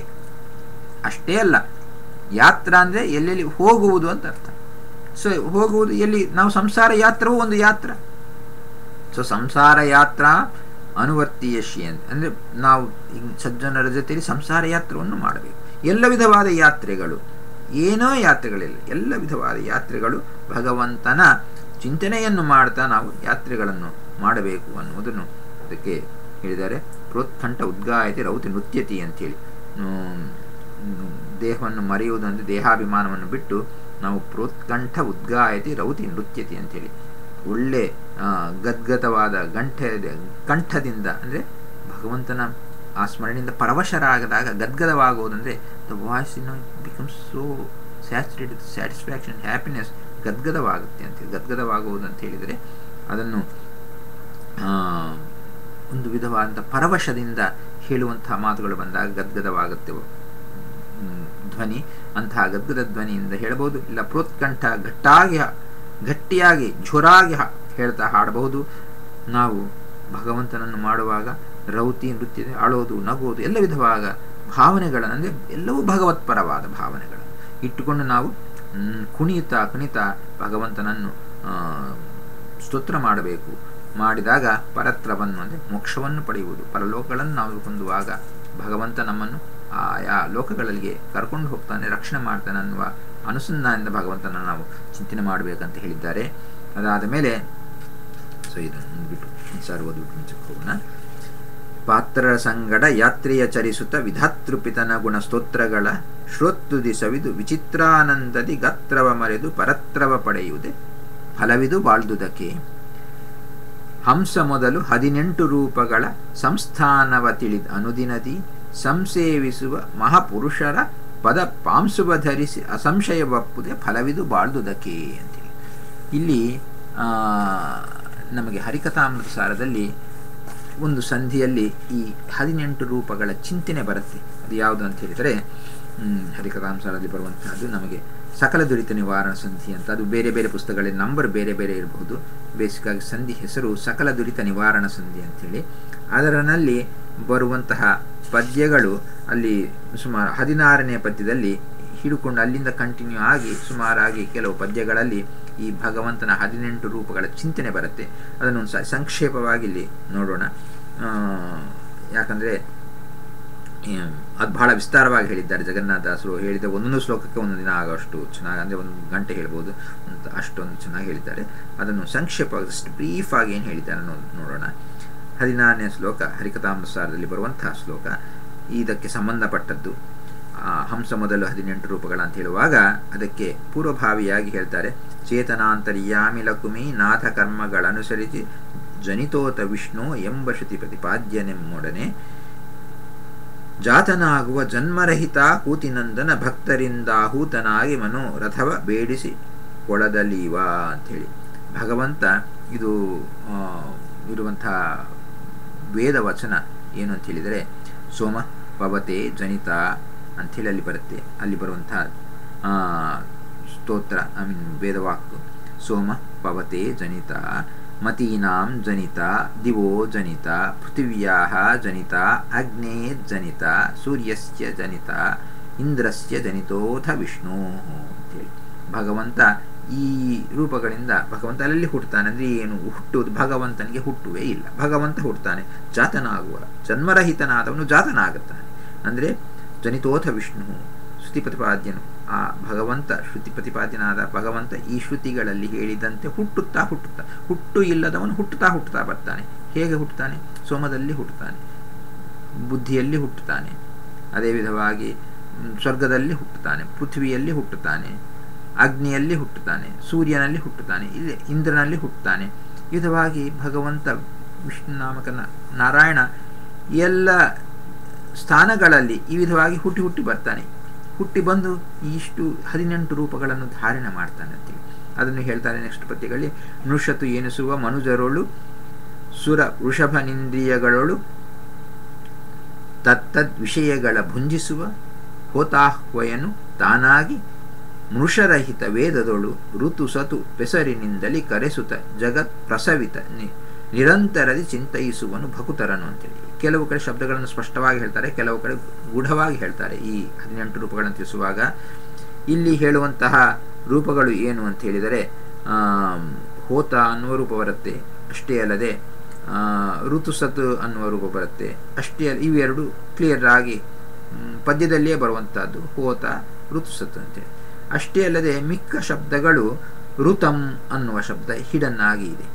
ಅಷ್ಟೇ ಅಲ್ಲ, ಯಾತ್ರಾ ಅಂದರೆ ಎಲ್ಲೆಲ್ಲಿ ಹೋಗುವುದು ಅಂತ ಅರ್ಥ. ಸೊ ಹೋಗುವುದು ಎಲ್ಲಿ? ನಾವು ಸಂಸಾರ ಯಾತ್ರವೂ ಒಂದು ಯಾತ್ರ. ಸೊ ಸಂಸಾರ ಯಾತ್ರಾ ಅನುವರ್ತಿಯಶಿ ಅಂದರೆ ನಾವು ಸಜ್ಜನರ ಜೊತೆಯಲ್ಲಿ ಸಂಸಾರ ಯಾತ್ರವನ್ನು ಮಾಡಬೇಕು. ಎಲ್ಲ ವಿಧವಾದ ಯಾತ್ರೆಗಳು, ಏನೋ ಯಾತ್ರೆಗಳಿಲ್ಲ, ಎಲ್ಲ ವಿಧವಾದ ಯಾತ್ರೆಗಳು ಭಗವಂತನ ಚಿಂತನೆಯನ್ನು ಮಾಡ್ತಾ ನಾವು ಯಾತ್ರೆಗಳನ್ನು ಮಾಡಬೇಕು ಅನ್ನುವುದನ್ನು ಅದಕ್ಕೆ ಹೇಳಿದ್ದಾರೆ. ಪ್ರೋತ್ಕಂಠ ಉದ್ಗಾಯತೆ ರೌತಿ ನೃತ್ಯತಿ ಅಂಥೇಳಿ. ದೇಹವನ್ನು ಮರೆಯುವುದಂದರೆ ದೇಹಾಭಿಮಾನವನ್ನು ಬಿಟ್ಟು ನಾವು ಪ್ರೋತ್ಕಂಠ ಉದ್ಗಾಯತಿ ರೌತಿ ನೃತ್ಯತಿ ಅಂಥೇಳಿ ಒಳ್ಳೆ ಗದ್ಗದವಾದ ಕಂಠದಿಂದ ಅಂದರೆ ಭಗವಂತನ ಆ ಸ್ಮರಣೆಯಿಂದ ಪರವಶರಾಗದಾಗ ಗದ್ಗದವಾಗುವುದಂದರೆ the voice becomes so saturated satisfaction happiness, ಗದ್ಗದವಾಗುತ್ತೆ ಅಂತೇಳಿ. ಗದ್ಗದವಾಗುವುದು ಅಂತ ಹೇಳಿದರೆ ಅದನ್ನು ಒಂದು ವಿಧವಾದಂಥ ಪರವಶದಿಂದ ಹೇಳುವಂತಹ ಮಾತುಗಳು ಬಂದಾಗ ಗದ್ಗದವಾಗುತ್ತೆ ಧ್ವನಿ. ಅಂತಹ ಗದ್ಗದ ಧ್ವನಿಯಿಂದ ಹೇಳಬಹುದು. ಇಲ್ಲ ಪ್ರೋತ್ಕಂಠ ಗಟ್ಟಿಯಾಗಿ ಜೋರಾಗಿ ಹೇಳ್ತಾ ಹಾಡಬಹುದು. ನಾವು ಭಗವಂತನನ್ನು ಮಾಡುವಾಗ ರೌತಿ ನೃತ್ಯ, ಅಳೋದು, ನಗೋದು, ಎಲ್ಲ ವಿಧವಾದ ಭಾವನೆಗಳನ್ನು ಅಂದರೆ ಎಲ್ಲವೂ ಭಗವತ್ಪರವಾದ ಭಾವನೆಗಳನ್ನು ಇಟ್ಟುಕೊಂಡು ನಾವು ಕುಣಿತಾ ಭಗವಂತನನ್ನು ಸ್ತೋತ್ರ ಮಾಡಬೇಕು. ಮಾಡಿದಾಗ ಪರತ್ರವನ್ನು ಅಂದರೆ ಮೋಕ್ಷವನ್ನು ಪಡೆಯುವುದು, ಪರಲೋಕಗಳನ್ನು ನಾವು ಹೊಂದುವಾಗ ಭಗವಂತ ನಮ್ಮನ್ನು ಆಯಾ ಲೋಕಗಳಿಗೆ ಕರ್ಕೊಂಡು ಹೋಗ್ತಾನೆ, ರಕ್ಷಣೆ ಮಾಡ್ತಾನೆ ಅನ್ನುವ ಅನುಸಂಧಾನದಿಂದ ಭಗವಂತನ ನಾವು ಚಿಂತನೆ ಮಾಡಬೇಕಂತ ಹೇಳಿದ್ದಾರೆ. ಅದಾದ ಮೇಲೆ ಸೊ ಇದನ್ನು ಬಿಟ್ಟು ಓದ್ಬಿಟ್ಟು ಮುಂಚೆಗೆ ಹೋಗೋಣ. ಪಾತ್ರರ ಸಂಗಡ ಯಾತ್ರೆಯ ಚರಿಸುತ್ತ ವಿಧಾತೃಪಿತನ ಗುಣ ಸ್ತೋತ್ರಗಳ ಶ್ರೋತ್ತುದಿ ಸವಿದು ವಿಚಿತ್ರಾನಂದದಿ ಗಾತ್ರವ ಮರೆದು ಪರತ್ರವ ಪಡೆಯುವುದೇ ಫಲವಿದು ಬಾಳ್ದುದಕ್ಕೆ. ಹಂಸ ಮೊದಲು 18 ರೂಪಗಳ ಸಂಸ್ಥಾನವ ತಿಳಿದ ಅನುದಿನದಿ ಸಂಸೇವಿಸುವ ಮಹಾಪುರುಷರ ಪದ ಪಾಂಸುವ ಧರಿಸಿ ಅಸಂಶಯವಪ್ಪುದೇ ಫಲವಿದು ಬಾಳ್ದುದಕ್ಕೆ ಅಂತೇಳಿ. ಇಲ್ಲಿ ನಮಗೆ ಹರಿಕಥಾಮೃತ ಸಾರದಲ್ಲಿ ಒಂದು ಸಂಧಿಯಲ್ಲಿ ಈ 18 ರೂಪಗಳ ಚಿಂತನೆ ಬರುತ್ತೆ. ಅದು ಯಾವುದು ಅಂತ ಹೇಳಿದರೆ ಹರಿಕಥಾಂಸಾರದಲ್ಲಿ ಬರುವಂತಹದ್ದು ನಮಗೆ ಸಕಲ ದುರಿತ ನಿವಾರಣ ಸಂಧಿ ಅಂತ. ಅದು ಬೇರೆ ಬೇರೆ ಪುಸ್ತಕಗಳಲ್ಲಿ ನಂಬರ್ ಬೇರೆ ಬೇರೆ ಇರಬಹುದು. ಬೇಸಿಕಾಗಿ ಸಂಧಿ ಹೆಸರು ಸಕಲ ದುರಿತ ನಿವಾರಣ ಸಂಧಿ ಅಂಥೇಳಿ. ಅದರಲ್ಲಿ ಬರುವಂತಹ ಪದ್ಯಗಳು ಅಲ್ಲಿ ಸುಮಾರು 16ನೇ ಪದ್ಯದಲ್ಲಿ ಹಿಡ್ಕೊಂಡು ಅಲ್ಲಿಂದ ಕಂಟಿನ್ಯೂ ಆಗಿ ಸುಮಾರಾಗಿ ಕೆಲವು ಪದ್ಯಗಳಲ್ಲಿ ಈ ಭಗವಂತನ 18 ರೂಪಗಳ ಚಿಂತನೆ ಬರುತ್ತೆ. ಅದನ್ನು ಸಂಕ್ಷೇಪವಾಗಿ ಇಲ್ಲಿ ನೋಡೋಣ. ಯಾಕಂದರೆ ಅದು ಬಹಳ ವಿಸ್ತಾರವಾಗಿ ಹೇಳಿದ್ದಾರೆ ಜಗನ್ನಾಥದಾಸರು. ಹೇಳಿದ ಒಂದೊಂದು ಶ್ಲೋಕಕ್ಕೆ ಒಂದೊಂದು ದಿನ ಆಗೋಷ್ಟು ಚೆನ್ನಾಗಿ, ಅಂದರೆ 1 ಗಂಟೆ ಹೇಳ್ಬೋದು ಅಂತ, ಅಷ್ಟೊಂದು ಚೆನ್ನಾಗಿ ಹೇಳಿದ್ದಾರೆ. ಅದನ್ನು ಸಂಕ್ಷೇಪವಾಗಿ ಜಸ್ಟ್ ಬ್ರೀಫಾಗಿ ಏನು ಹೇಳಿದ್ದಾರೆ ನೋಡೋಣ. 16ನೇ ಶ್ಲೋಕ ಹರಿಕಥಾಮೃತಸಾರದಲ್ಲಿ ಬರುವಂತಹ ಶ್ಲೋಕ, ಇದಕ್ಕೆ ಸಂಬಂಧಪಟ್ಟದ್ದು. ಹಂಸ ಮೊದಲು 18 ರೂಪಗಳ ಅಂತ ಹೇಳುವಾಗ ಅದಕ್ಕೆ ಪೂರ್ವಭಾವಿಯಾಗಿ ಹೇಳ್ತಾರೆ. ಚೇತನಾಂತರ್ಯಾಮಿ ಲಕುಮಿ ನಾಥ ಕರ್ಮಗಳನುಸರಿಸಿ ಜನಿತೋತ ವಿಷ್ಣು ಎಂಬ ಶ್ರುತಿ ಪ್ರತಿಪಾದ್ಯನೆಮ್ಮೊಡನೆ ಜಾತನಾಗುವ ಜನ್ಮರಹಿತ ಕೂತಿನಂದನ ಭಕ್ತರಿಂದಾಹೂತನಾಗಿ ಮನೋರಥವ ಬೇಡಿಸಿ ಕೊಳದಲೀವ ಅಂಥೇಳಿ. ಭಗವಂತ ಇದು ಇರುವಂತಹ ವೇದ ವಚನ ಏನು ಅಂತ ಹೇಳಿದರೆ ಸೋಮ ಪವತೆ ಜನಿತ ಅಂಥೇಳಿ ಅಲ್ಲಿ ಬರುತ್ತೆ. ಅಲ್ಲಿ ಬರುವಂತಹ ಸ್ತೋತ್ರ ವೇದವಾಕ್ಕು ಸೋಮ ಪವತೆ ಜನಿತ ಮತೀನಾಂ ಜನಿತ ದಿವೋ ಜನಿತ ಪೃಥಿವ್ಯಾಹ ಜನಿತ ಅಗ್ನೇ ಜನಿತ ಸೂರ್ಯಸ್ಯ ಜನಿತ ಇಂದ್ರಸ್ಯ ಜನಿತೋಥ ವಿಷ್ಣು ಅಂತೇಳಿ. ಭಗವಂತ ಈ ರೂಪಗಳಿಂದ ಭಗವಂತ ಅಲ್ಲಿ ಹುಟ್ಟುತ್ತಾನೆ. ಅಂದರೆ ಏನು ಹುಟ್ಟುವುದು? ಭಗವಂತನಿಗೆ ಹುಟ್ಟುವೇ ಇಲ್ಲ, ಭಗವಂತ ಹುಟ್ಟುತ್ತಾನೆ. ಜಾತನಾಗುವ ಜನ್ಮರಹಿತನಾದವನು ಜಾತನಾಗುತ್ತಾನೆ. ಅಂದರೆ ಜನಿತೋಥ ವಿಷ್ಣು ಶ್ರುತಿ ಪ್ರತಿಪಾದ್ಯನು. ಆ ಭಗವಂತ ಶ್ರುತಿ ಪ್ರತಿಪಾದ್ಯನಾದ ಭಗವಂತ ಈ ಶ್ರುತಿಗಳಲ್ಲಿ ಹೇಳಿದಂತೆ ಹುಟ್ಟುತ್ತಾ ಹುಟ್ಟು ಇಲ್ಲದವನು ಹುಟ್ಟುತ್ತಾ ಬರ್ತಾನೆ. ಹೇಗೆ ಹುಟ್ಟುತ್ತಾನೆ? ಸೋಮದಲ್ಲಿ ಹುಟ್ಟುತ್ತಾನೆ, ಬುದ್ಧಿಯಲ್ಲಿ ಹುಟ್ಟುತ್ತಾನೆ, ಅದೇ ವಿಧವಾಗಿ ಸ್ವರ್ಗದಲ್ಲಿ ಹುಟ್ಟುತ್ತಾನೆ, ಪೃಥ್ವಿಯಲ್ಲಿ ಹುಟ್ಟುತ್ತಾನೆ, ಅಗ್ನಿಯಲ್ಲಿ ಹುಟ್ಟುತ್ತಾನೆ, ಸೂರ್ಯನಲ್ಲಿ ಹುಟ್ಟುತ್ತಾನೆ, ಇಲ್ಲಿ ಇಂದ್ರನಲ್ಲಿ ಹುಟ್ಟುತ್ತಾನೆ. ಈ ವಿಧವಾಗಿ ಭಗವಂತ ವಿಷ್ಣು ನಾಮಕ ನಾರಾಯಣ ಎಲ್ಲ ಸ್ಥಾನಗಳಲ್ಲಿ ಈ ವಿಧವಾಗಿ ಹುಟ್ಟಿ ಹುಟ್ಟಿ ಬರ್ತಾನೆ. ಹುಟ್ಟಿ ಬಂದು ಇಷ್ಟು 18 ರೂಪಗಳನ್ನು ಧಾರಣೆ ಮಾಡ್ತಾನೆ ಅಂತೇಳಿ ಅದನ್ನು ಹೇಳ್ತಾರೆ ನೆಕ್ಸ್ಟ್ ಪದ್ಯಗಳಲ್ಲಿ. ನೃಷತು ಎನಿಸುವ ಮನುಜರೊಳು ಸುರ ವೃಷಭನಿಂದ್ರಿಯಗಳೊಳು ತತ್ತದ್ ವಿಷಯಗಳ ಭುಂಜಿಸುವ ಹೋತಾಹ್ವಯನು ತಾನಾಗಿ ಮೃಷರಹಿತ ವೇದದೊಳು ಋತು ಸತು ಪೆಸರಿನಿಂದಲಿ ಕರೆಸುತ್ತ ಜಗತ್ ಪ್ರಸವಿತ ನಿರಂತರದಿ ಚಿಂತಯಿಸುವನು ಭಕುತರನು ಅಂತೇಳಿ. ಕೆಲವು ಕಡೆ ಶಬ್ದಗಳನ್ನು ಸ್ಪಷ್ಟವಾಗಿ ಹೇಳ್ತಾರೆ, ಕೆಲವು ಕಡೆ ಗೂಢವಾಗಿ ಹೇಳ್ತಾರೆ. ಈ 18 ರೂಪಗಳನ್ನು ತಿಳಿಸುವಾಗ ಇಲ್ಲಿ ಹೇಳುವಂತಹ ರೂಪಗಳು ಏನು ಅಂತ ಹೇಳಿದರೆ, ಹೋತ ಅನ್ನುವ ರೂಪ ಬರುತ್ತೆ, ಅಷ್ಟೇ ಅಲ್ಲದೆ ಋತುಸತ್ ಅನ್ನುವ ರೂಪ ಬರುತ್ತೆ, ಅಷ್ಟೇ ಅಲ್ಲ. ಇವೆರಡು ಕ್ಲಿಯರ್ ಆಗಿ ಪದ್ಯದಲ್ಲಿಯೇ ಬರುವಂತಹದ್ದು, ಹೋತ ಋತುಸತ್ ಅಂತೇಳಿ. ಅಷ್ಟೇ ಅಲ್ಲದೆ ಮಿಕ್ಕ ಶಬ್ದಗಳು ಋತಂ ಅನ್ನುವ ಶಬ್ದ ಹಿಡನ್ ಆಗಿ ಇದೆ,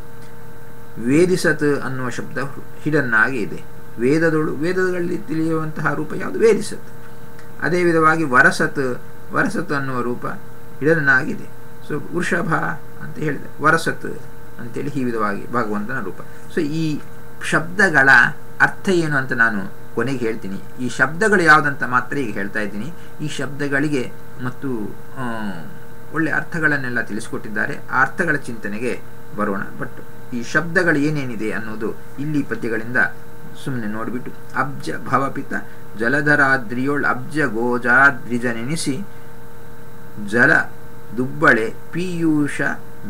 ವೇದಿಸತ್ ಅನ್ನುವ ಶಬ್ದ ಹಿಡನ್ ಆಗಿ ಇದೆ. ವೇದಗಳಲ್ಲಿ ತಿಳಿಯುವಂತಹ ರೂಪ ಯಾವುದು? ವೇದಿಸತ್. ಅದೇ ವಿಧವಾಗಿ ವರಸತ್ ಅನ್ನುವ ರೂಪ ಹಿಡನ್ ಆಗಿದೆ. ಸೊ ವೃಷಭ ಅಂತ ಹೇಳಿದೆ, ವರಸತ್ ಅಂತೇಳಿ ಈ ವಿಧವಾಗಿ ಭಗವಂತನ ರೂಪ. ಸೊ ಈ ಶಬ್ದಗಳ ಅರ್ಥ ಏನು ಅಂತ ನಾನು ಕೊನೆಗೆ ಹೇಳ್ತೀನಿ. ಈ ಶಬ್ದಗಳು ಯಾವುದಂತ ಮಾತ್ರ ಈಗ ಹೇಳ್ತಾ ಇದ್ದೀನಿ. ಈ ಶಬ್ದಗಳಿಗೆ ಮತ್ತು ಒಳ್ಳೆ ಅರ್ಥಗಳನ್ನೆಲ್ಲ ತಿಳಿಸಿಕೊಟ್ಟಿದ್ದಾರೆ. ಆ ಅರ್ಥಗಳ ಚಿಂತನೆಗೆ ಬರೋಣ. ಬಟ್ ಈ ಶಬ್ದಗಳು ಏನೇನಿದೆ ಅನ್ನೋದು ಇಲ್ಲಿ ಪದ್ಯಗಳಿಂದ ಸುಮ್ಮನೆ ನೋಡಿಬಿಟ್ಟು, ಅಬ್ಜ ಭವಪಿತ ಜಲಧರಾದ್ರಿಯೋಳ್ ಅಬ್ಜ ಗೋಜಾದ್ರಿಜನೆನಿಸಿ ಜಲ ದುಬ್ಬಳೆ ಪೀಯೂಷ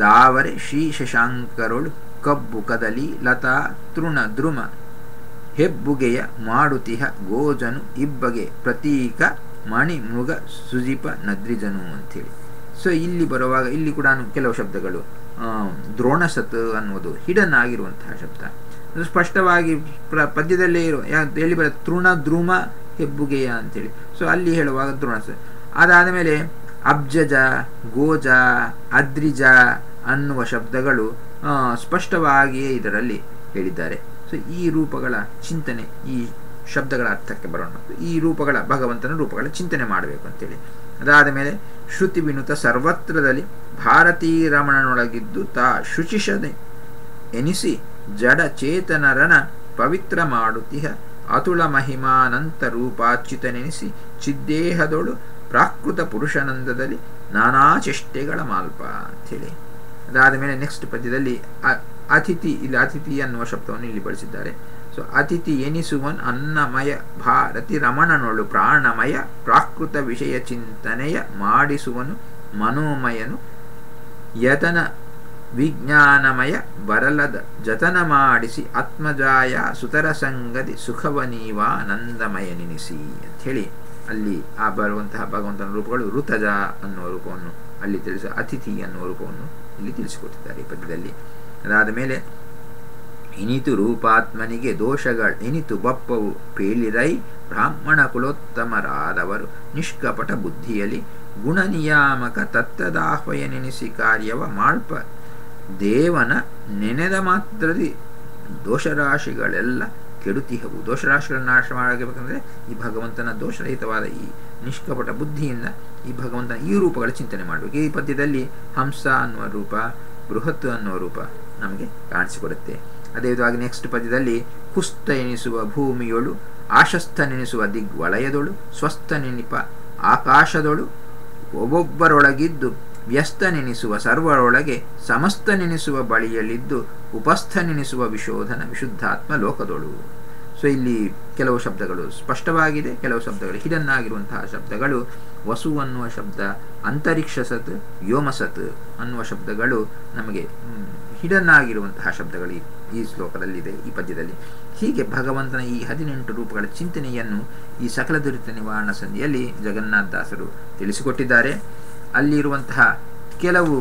ದಾವರೆ ಶ್ರೀ ಶಶಾಂಕರೊಳು ಕಬ್ಬು ಕದಲಿ ಲತಾ ತೃಣ ದ್ರುಮ ಹೆಬ್ಬುಗೆಯ ಮಾಡುತಿಹ ಗೋಜನು ಇಬ್ಬಗೆ ಪ್ರತೀಕ ಮಣಿ ಮೃಗ ಸುಜಿಪ ನದ್ರಿಜನು ಅಂಥೇಳಿ. ಸೊ ಇಲ್ಲಿ ಬರುವಾಗ ಇಲ್ಲಿ ಕೂಡ ಕೆಲವು ಶಬ್ದಗಳು, ದ್ರೋಣಸತ್ ಅನ್ನುವುದು ಹಿಡನ್ ಆಗಿರುವಂತಹ ಶಬ್ದ, ಸ್ಪಷ್ಟವಾಗಿ ಪದ್ಯದಲ್ಲೇ ಎಲ್ಲಿ ಬರುತ್ತೆ, ತೃಣ ದ್ರುಮ ಹೆಬ್ಬುಗೆಯ ಅಂತೇಳಿ. ಸೊ ಅಲ್ಲಿ ಹೇಳುವಾಗ ದ್ರೋಣಸತ್. ಅದಾದ ಮೇಲೆ ಅಬ್ಜಜ, ಗೋಜ, ಅದ್ರಿಜ ಅನ್ನುವ ಶಬ್ದಗಳು ಸ್ಪಷ್ಟವಾಗಿಯೇ ಇದರಲ್ಲಿ ಹೇಳಿದ್ದಾರೆ. ಸೊ ಈ ರೂಪಗಳ ಚಿಂತನೆ, ಈ ಶಬ್ದಗಳ ಅರ್ಥಕ್ಕೆ ಬರೋಣ. ಈ ರೂಪಗಳ ಭಗವಂತನ ರೂಪಗಳ ಚಿಂತನೆ ಮಾಡಬೇಕು ಅಂತೇಳಿ. ಅದಾದ ಮೇಲೆ ಶ್ರುತಿ ವಿನುತ ಸರ್ವತ್ರದಲ್ಲಿ ಭಾರತೀ ರಮಣನೊಳಗಿದ್ದು ತಾ ಶುಚಿಷದೆ ಎನಿಸಿ ಜಡ ಚೇತನರನ ಪವಿತ್ರ ಮಾಡುತಿಹ ಅತುಳ ಮಹಿಮಾನಂತ ರೂಪಾಚ್ಯುತನೆನಿಸಿ ಚಿದ್ದೇಹದೊಳು ಪ್ರಾಕೃತ ಪುರುಷಾನಂದದಲ್ಲಿ ನಾನಾ ಚೇಷ್ಟೆಗಳ ಮಾಲ್ಪ ಅಂಥೇಳಿ. ಅದಾದ ಮೇಲೆ ನೆಕ್ಸ್ಟ್ ಪದ್ಯದಲ್ಲಿ ಅತಿಥಿ, ಇಲ್ಲಿ ಅತಿಥಿ ಅನ್ನುವ ಶಬ್ದವನ್ನು ಇಲ್ಲಿ ಬಳಸಿದ್ದಾರೆ. ಸೊ ಅತಿಥಿ ಎನಿಸುವನ್ ಅನ್ನಮಯ ಭಾರತಿ ರಮಣನೊಳು ಪ್ರಾಣಮಯ ಪ್ರಾಕೃತ ವಿಷಯ ಚಿಂತನೆಯ ಮಾಡಿಸುವನು ಮನೋಮಯನು ಯತನ ವಿಜ್ಞಾನಮಯ ಬರಲದ ಜತನ ಮಾಡಿಸಿ ಆತ್ಮಜಾಯ ಸುತರ ಸಂಗತಿ ಸುಖವನೀವಾನಂದಮಯ ನೆನಿಸಿ ಅಂಥೇಳಿ ಅಲ್ಲಿ ಆ ಬರುವಂತಹ ಭಗವಂತನ ರೂಪಗಳು ಋತಜ ಅನ್ನುವ ರೂಪವನ್ನು ಅಲ್ಲಿ ತಿಳಿಸಿ, ಅತಿಥಿ ಅನ್ನುವ ರೂಪವನ್ನು ಇಲ್ಲಿ ತಿಳಿಸಿಕೊಟ್ಟಿದ್ದಾರೆ ಈ ಪದ್ಯದಲ್ಲಿ. ಅದಾದ ಮೇಲೆ ಇನಿತು ರೂಪಾತ್ಮನಿಗೆ ದೋಷಗಳು ಎನಿತು ಬಪ್ಪವು ಪೇಳಿರೈ ಬ್ರಾಹ್ಮಣ ಕುಲೋತ್ತಮರಾದವರು ನಿಷ್ಕಪಟ ಬುದ್ಧಿಯಲ್ಲಿ ಗುಣ ನಿಯಾಮಕ ತತ್ತದಾಹ್ವಯ ನೆನೆಸಿ ಕಾರ್ಯವ ಮಾಳ್ಪ ದೇವನ ನೆನೆದ ಮಾತ್ರದಿ ದೋಷರಾಶಿಗಳೆಲ್ಲ ಕೆಡುತಿಹವು. ದೋಷರಾಶಿಗಳನ್ನು ನಾಶ ಮಾಡಬೇಕಂದ್ರೆ ಈ ಭಗವಂತನ ದೋಷರಹಿತವಾದ ಈ ನಿಷ್ಕಪಟ ಬುದ್ಧಿಯಿಂದ ಈ ಭಗವಂತನ ಈ ರೂಪಗಳ ಚಿಂತನೆ ಮಾಡಬೇಕು. ಈ ಪದ್ಯದಲ್ಲಿ ಹಂಸ ಅನ್ನುವ ರೂಪ, ಬೃಹತ್ ಅನ್ನುವ ರೂಪ ನಮಗೆ ಕಾಣಿಸಿಕೊಡುತ್ತೆ. ಅದೇ ವಿಧವಾಗಿ ನೆಕ್ಸ್ಟ್ ಪದ್ಯದಲ್ಲಿ ಕುಸ್ತ ಎನಿಸುವ ಭೂಮಿಯೊಳು ಆಶಸ್ಥ ನೆನೆಸುವ ದಿಗ್ವಲಯದೊಳು ಸ್ವಸ್ಥ ನೆನಿಪ ಆಕಾಶದೊಳು ಒಬ್ಬೊಬ್ಬರೊಳಗಿದ್ದು ವ್ಯಸ್ತ ನೆನೆಸುವ ಸರ್ವರೊಳಗೆ ಸಮಸ್ತ ನೆನೆಸುವ ಬಳಿಯಲ್ಲಿದ್ದು ಉಪಸ್ಥ ನೆನೆಸುವ ವಿಶೋಧನ ವಿಶುದ್ಧಾತ್ಮ ಲೋಕದೊಳು. ಸೊ ಇಲ್ಲಿ ಕೆಲವು ಶಬ್ದಗಳು ಸ್ಪಷ್ಟವಾಗಿದೆ, ಕೆಲವು ಶಬ್ದಗಳು ಹಿಡನ್ ಆಗಿರುವಂತಹ ಶಬ್ದಗಳು. ವಸು ಅನ್ನುವ ಶಬ್ದ, ಅಂತರಿಕ್ಷ ಸತ್, ವ್ಯೋಮಸತ್ ಅನ್ನುವ ಶಬ್ದಗಳು ನಮಗೆ ಹಿಡನ್ ಆಗಿರುವಂತಹ ಶಬ್ದಗಳು ಈ ಶ್ಲೋಕದಲ್ಲಿದೆ, ಈ ಪದ್ಯದಲ್ಲಿ. ಹೀಗೆ ಭಗವಂತನ ಈ 18 ರೂಪಗಳ ಚಿಂತನೆಯನ್ನು ಈ ಸಕಲ ದುರಿತ ನಿವಾರಣ ಸಂಧಿಯಲ್ಲಿ ಜಗನ್ನಾಥದಾಸರು ತಿಳಿಸಿಕೊಟ್ಟಿದ್ದಾರೆ. ಅಲ್ಲಿರುವಂತಹ ಕೆಲವು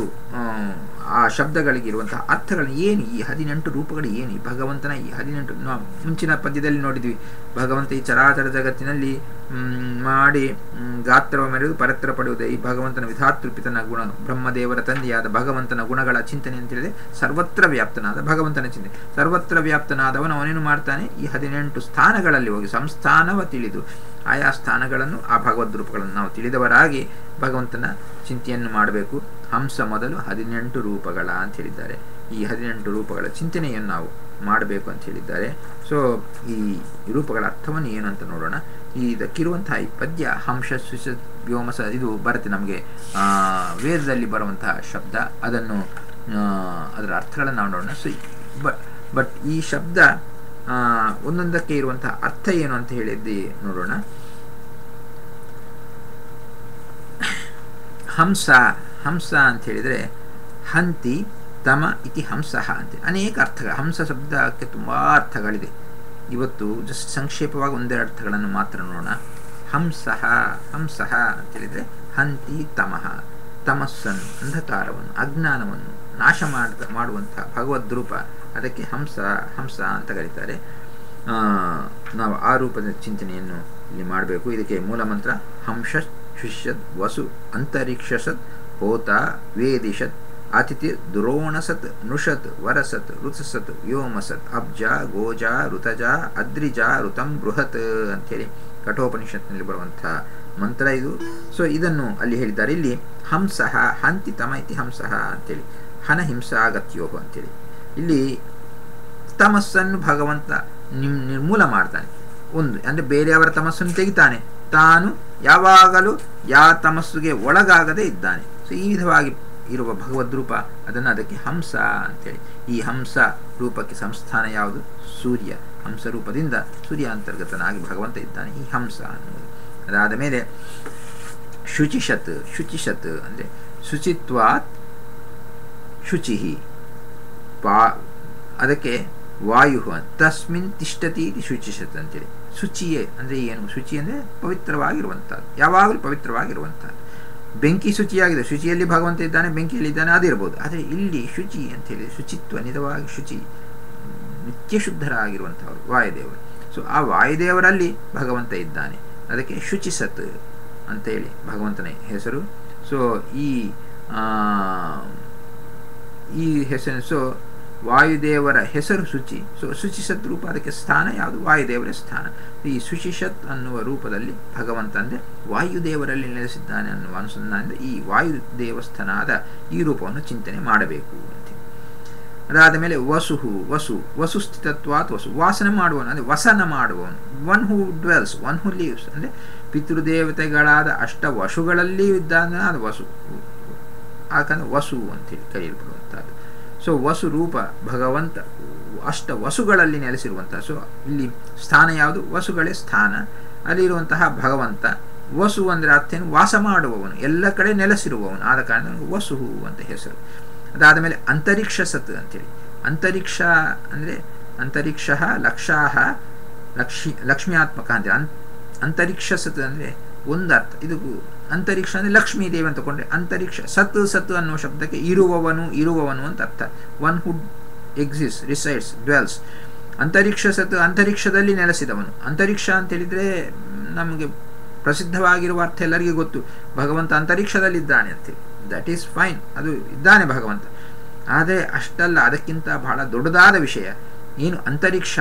ಆ ಶಬ್ದಗಳಿಗಿರುವಂತಹ ಅರ್ಥಗಳು ಏನು, ಈ 18 ರೂಪಗಳು ಏನು, ಈ ಭಗವಂತನ ಈ 18 ನಾವು ಮುಂಚಿನ ಪದ್ಯದಲ್ಲಿ ನೋಡಿದ್ವಿ. ಭಗವಂತ ಈ ಚರಾಚರ ಜಗತ್ತಿನಲ್ಲಿ ಮಾಡಿ ಗಾತ್ರವ ಮೆರೆದು ಪರತ್ರ ಪಡೆಯುವುದೇ ಈ ಭಗವಂತನ ವಿಧಾತೃಪಿತನ ಗುಣ, ಬ್ರಹ್ಮದೇವರ ತಂದೆಯಾದ ಭಗವಂತನ ಗುಣಗಳ ಚಿಂತನೆ ಅಂತ ಹೇಳಿದ್ರೆ ಸರ್ವತ್ರ ವ್ಯಾಪ್ತನಾದ ಭಗವಂತನ ಚಿಂತನೆ. ಸರ್ವತ್ರ ವ್ಯಾಪ್ತನಾದವನು ಅವನೇನು ಮಾಡ್ತಾನೆ, ಈ 18 ಸ್ಥಾನಗಳಲ್ಲಿ ಹೋಗಿ ಸಂಸ್ಥಾನವ ತಿಳಿದು ಆಯಾ ಸ್ಥಾನಗಳನ್ನು ಆ ಭಗವದ್ ರೂಪಗಳನ್ನು ನಾವು ತಿಳಿದವರಾಗಿ ಭಗವಂತನ ಚಿಂತೆಯನ್ನು ಮಾಡಬೇಕು. ಹಂಸ ಮೊದಲು 18 ರೂಪಗಳ ಅಂತ ಹೇಳಿದ್ದಾರೆ. ಈ 18 ರೂಪಗಳ ಚಿಂತನೆಯನ್ನು ನಾವು ಮಾಡಬೇಕು ಅಂತ ಹೇಳಿದ್ದಾರೆ. ಸೊ ಈ ರೂಪಗಳ ಅರ್ಥವನ್ನು ಏನು ಅಂತ ನೋಡೋಣ. ಇದಕ್ಕಿರುವಂತಹ ಈ ಪದ್ಯ ಹಂಸ ಸುಷ ವ್ಯೋಮಸ ಇದು ಬರುತ್ತೆ ನಮಗೆ ವೇದದಲ್ಲಿ ಬರುವಂತಹ ಶಬ್ದ. ಅದನ್ನು ಅದರ ಅರ್ಥಗಳನ್ನು ನಾವು ನೋಡೋಣ. ಸೊ ಬಟ್ ಈ ಶಬ್ದ ಒಂದೊಂದಕ್ಕೆ ಇರುವಂತಹ ಅರ್ಥ ಏನು ಅಂತ ಹೇಳಿದ್ದು ನೋಡೋಣ. ಹಂಸ ಹಂಸ ಅಂತ ಹೇಳಿದರೆ ಹಂತಿ ತಮ ಇತಿ ಹಂಸಃ ಅಂತ ಅನೇಕ ಅರ್ಥಗಳು. ಹಂಸ ಶಬ್ದಕ್ಕೆ ತುಂಬ ಅರ್ಥಗಳಿದೆ. ಇವತ್ತು ಜಸ್ಟ್ ಸಂಕ್ಷೇಪವಾಗಿ ಒಂದೆರಡು ಅರ್ಥಗಳನ್ನು ಮಾತ್ರ ನೋಡೋಣ. ಹಂಸಃ ಹಂಸಃ ಅಂತ ಹೇಳಿದರೆ ಹಂತಿ ತಮಃ, ತಮಸ್ಸನ್ನು ಅಂಧಕಾರವನ್ನು ಅಜ್ಞಾನವನ್ನು ನಾಶ ಮಾಡುವಂತಹ ಭಗವದ್ರೂಪ, ಅದಕ್ಕೆ ಹಂಸ ಹಂಸ ಅಂತ ಕರೀತಾರೆ. ನಾವು ಆ ರೂಪದ ಚಿಂತನೆಯನ್ನು ಇಲ್ಲಿ ಮಾಡಬೇಕು. ಇದಕ್ಕೆ ಮೂಲ ಮಂತ್ರ ಹಂಸ ಶುಷ್ಯದ್ ವಸು ಅಂತರಿಕ್ಷಸತ್ ಹೋತ ವೇದಿಷತ್ ಅತಿಥಿ ದುರೋಣಸತ್ ನೃಷತ್ ವರಸತ್ ಋತಸತ್ ವ್ಯೋಮಸತ್ ಅಬ್ಜ ಗೋಜ ಋತಜ ಅದ್ರಿಜ ಋತಂ ಬೃಹತ್ ಅಂಥೇಳಿ ಕಠೋಪನಿಷತ್ನಲ್ಲಿ ಬರುವಂಥ ಮಂತ್ರ ಇದು. ಸೊ ಇದನ್ನು ಅಲ್ಲಿ ಹೇಳಿದ್ದಾರೆ. ಇಲ್ಲಿ ಹಂಸಃ ಹಂತಿ ತಮ ಇತಿ ಹಂಸಃ ಅಂತೇಳಿ ಹನ ಹಿಂಸಾಗತ್ಯೋ ಅಂತೇಳಿ ಇಲ್ಲಿ ತಮಸ್ಸನ್ನು ಭಗವಂತ ನಿರ್ಮೂಲ ಮಾಡ್ತಾನೆ. ಒಂದು ಅಂದರೆ ಬೇರೆಯವರ ತಮಸ್ಸನ್ನು ತೆಗಿತಾನೆ, ತಾನು ಯಾವಾಗಲೂ ತಮಸ್ಸಿಗೆ ಒಳಗಾಗದೇ ಇದ್ದಾನೆ. ಸೊ ಈ ವಿಧವಾಗಿ ಇರುವ ಭಗವದ್ರೂಪ, ಅದಕ್ಕೆ ಹಂಸ ಅಂತೇಳಿ. ಈ ಹಂಸ ರೂಪಕ್ಕೆ ಸಂಸ್ಥಾನ ಯಾವುದು? ಸೂರ್ಯ. ಹಂಸ ರೂಪದಿಂದ ಸೂರ್ಯ ಅಂತರ್ಗತನಾಗಿ ಭಗವಂತ ಇದ್ದಾನೆ, ಈ ಹಂಸ ಅನ್ನುವುದು. ಅದಾದ ಮೇಲೆ ಶುಚಿಷತ್ ಶುಚಿಷತ್ ಅಂದರೆ ಶುಚಿತ್ವಾತ್ ಶುಚಿ ಅದಕ್ಕೆ ವಾಯು ತಸ್ಮಿನ್ ತಿಷ್ಠತಿ ಶುಚಿಷತ್ ಅಂತೇಳಿ. ಶುಚಿಯೇ ಅಂದರೆ ಏನು? ಶುಚಿ ಅಂದರೆ ಪವಿತ್ರವಾಗಿರುವಂಥದ್ದು, ಯಾವಾಗಲೂ ಪವಿತ್ರವಾಗಿರುವಂಥದ್ದು. ಬೆಂಕಿ ಶುಚಿಯಾಗಿದೆ, ಶುಚಿಯಲ್ಲಿ ಭಗವಂತ ಇದ್ದಾನೆ, ಬೆಂಕಿಯಲ್ಲಿದ್ದಾನೆ, ಅದಿರ್ಬೋದು. ಆದರೆ ಇಲ್ಲಿ ಶುಚಿ ಅಂತೇಳಿ ಶುಚಿತ್ವ, ನಿಜವಾಗಿ ಶುಚಿ, ನಿತ್ಯ ಶುದ್ಧರಾಗಿರುವಂಥವ್ರು ವಾಯುದೇವರು. ಸೊ ಆ ವಾಯುದೇವರಲ್ಲಿ ಭಗವಂತ ಇದ್ದಾನೆ, ಅದಕ್ಕೆ ಶುಚಿಸತ್ ಅಂತೇಳಿ ಭಗವಂತನ ಹೆಸರು. ಸೊ ಈ ಹೆಸರು, ಸೊ ವಾಯುದೇವರ ಹೆಸರು ಶುಚಿ. ಸೊ ಶುಚಿಸತ್ ರೂಪ, ಅದಕ್ಕೆ ಸ್ಥಾನ ಯಾವುದು? ವಾಯುದೇವರ ಸ್ಥಾನ. ಈ ಶುಚಿಷತ್ ಅನ್ನುವ ರೂಪದಲ್ಲಿ ಭಗವಂತ ಅಂದರೆ ವಾಯುದೇವರಲ್ಲಿ ನೆಲೆಸಿದ್ದಾನೆ ಅನ್ನುವ ಅನುಸಂಧಾನದಿಂದ ಈ ವಾಯುದೇವಸ್ಥಾನಾದ ಈ ರೂಪವನ್ನು ಚಿಂತನೆ ಮಾಡಬೇಕು ಅಂತ. ಅದಾದ ಮೇಲೆ ವಸುಹು ವಸುಸ್ಥಿತತ್ವಾತ್ ವಸು, ವಾಸನೆ ಮಾಡುವನು ಅಂದರೆ ವಸನ ಮಾಡುವವನು. One who dwells, one who lives ಅಂದರೆ ಪಿತೃದೇವತೆಗಳಾದ ಅಷ್ಟ ವಸುಗಳಲ್ಲಿ ಇದ್ದಾನೆ, ಅದು ವಸು. ಯಾಕಂದರೆ ವಸು ಅಂತೇಳಿ ಕರೆಯಲ್ಪಡುವಂಥದ್ದು. ಸೊ ವಸು ರೂಪ ಭಗವಂತ ಅಷ್ಟ ವಸುಗಳಲ್ಲಿ ನೆಲೆಸಿರುವಂತಹ. ಸೊ ಇಲ್ಲಿ ಸ್ಥಾನ ಯಾವುದು? ವಸುಗಳೇ ಸ್ಥಾನ. ಅಲ್ಲಿರುವಂತಹ ಭಗವಂತ ವಸು ಅಂದರೆ ಅರ್ಥೇನು? ವಾಸ ಮಾಡುವವನು, ಎಲ್ಲ ಕಡೆ ನೆಲೆಸಿರುವವನು. ಆದ ಕಾರಣ ವಸುಹು ಅಂತ ಹೆಸರು. ಅದಾದ ಮೇಲೆ ಅಂತರಿಕ್ಷ ಸತ್ ಅಂತೇಳಿ. ಅಂತರಿಕ್ಷ ಅಂದರೆ ಅಂತರಿಕ್ಷ ಲಕ್ಷಾಹ ಲಕ್ಷ್ಮ್ಯಾತ್ಮಕ ಅಂತೇಳಿ. ಅಂತರಿಕ್ಷ ಸತ್ ಅಂದರೆ ಒಂದು ಅರ್ಥ. ಇದು ಅಂತರಿಕ್ಷ ಅಂದರೆ ಲಕ್ಷ್ಮೀ ದೇವಿ ಅಂತ ತಗೊಂಡ್ರೆ ಅಂತರಿಕ್ಷ. ಸತ್ ಸತ್ ಅನ್ನೋ ಶಬ್ದಕ್ಕೆ ಇರುವವನು ಅಂತ ಅರ್ಥ. ಒನ್ ಹು ಎಕ್ಸಿಸ್ಟ್, ರಿಸೈಡ್ಸ್, ಡ್ವೆಲ್ಸ್. ಅಂತರಿಕ್ಷ ಸತ್, ಅಂತರಿಕ್ಷದಲ್ಲಿ ನೆಲೆಸಿದವನು. ಅಂತರಿಕ್ಷ ಅಂತೇಳಿದರೆ ನಮಗೆ ಪ್ರಸಿದ್ಧವಾಗಿರುವ ಅರ್ಥ ಎಲ್ಲರಿಗೂ ಗೊತ್ತು, ಭಗವಂತ ಅಂತರಿಕ್ಷದಲ್ಲಿದ್ದಾನೆ ಅಂತೇಳಿ. ದಟ್ ಈಸ್ ಫೈನ್, ಅದು ಇದ್ದಾನೆ ಭಗವಂತ. ಆದರೆ ಅಷ್ಟಲ್ಲ, ಅದಕ್ಕಿಂತ ಬಹಳ ದೊಡ್ಡದಾದ ವಿಷಯ ಏನು? ಅಂತರಿಕ್ಷ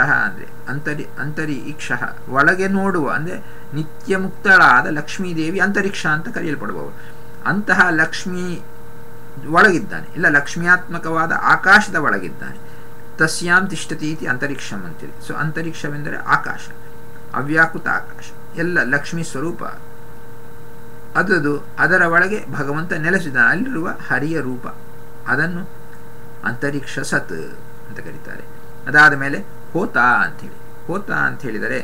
ಅಂದರೆ ಅಂತರಿಕ್ಷ ಒಳಗೆ ನೋಡುವ, ಅಂದರೆ ನಿತ್ಯ ಮುಕ್ತಳಾದ ಲಕ್ಷ್ಮೀದೇವಿ ಅಂತರಿಕ್ಷ ಅಂತ ಕರೆಯಲ್ಪಡುವವರು. ಅಂತಹ ಲಕ್ಷ್ಮೀ ಒಳಗಿದ್ದಾನೆ, ಇಲ್ಲ ಲಕ್ಷ್ಮ್ಯಾತ್ಮಕವಾದ ಆಕಾಶದ ಒಳಗಿದ್ದಾನೆ. ತಸ್ಯಾಂ ತಿಷ್ಠತಿ ಇತಿ ಅಂತರಿಕ್ಷಂ ಅಂತೇಳಿ. ಸೊ ಅಂತರಿಕ್ಷವೆಂದರೆ ಆಕಾಶ, ಅವ್ಯಾಕೃತ ಆಕಾಶ, ಎಲ್ಲ ಲಕ್ಷ್ಮೀ ಸ್ವರೂಪ ಅದರ ಒಳಗೆ ಭಗವಂತ ನೆಲೆಸಿದ್ದಾನೆ. ಅಲ್ಲಿರುವ ಹರಿಯ ರೂಪ, ಅದನ್ನು ಅಂತರಿಕ್ಷ ಸತ್ ಅಂತ ಕರೀತಾರೆ. ಅದಾದ ಮೇಲೆ ಹೋತ ಅಂಥೇಳಿ. ಹೋತ ಅಂತ ಹೇಳಿದರೆ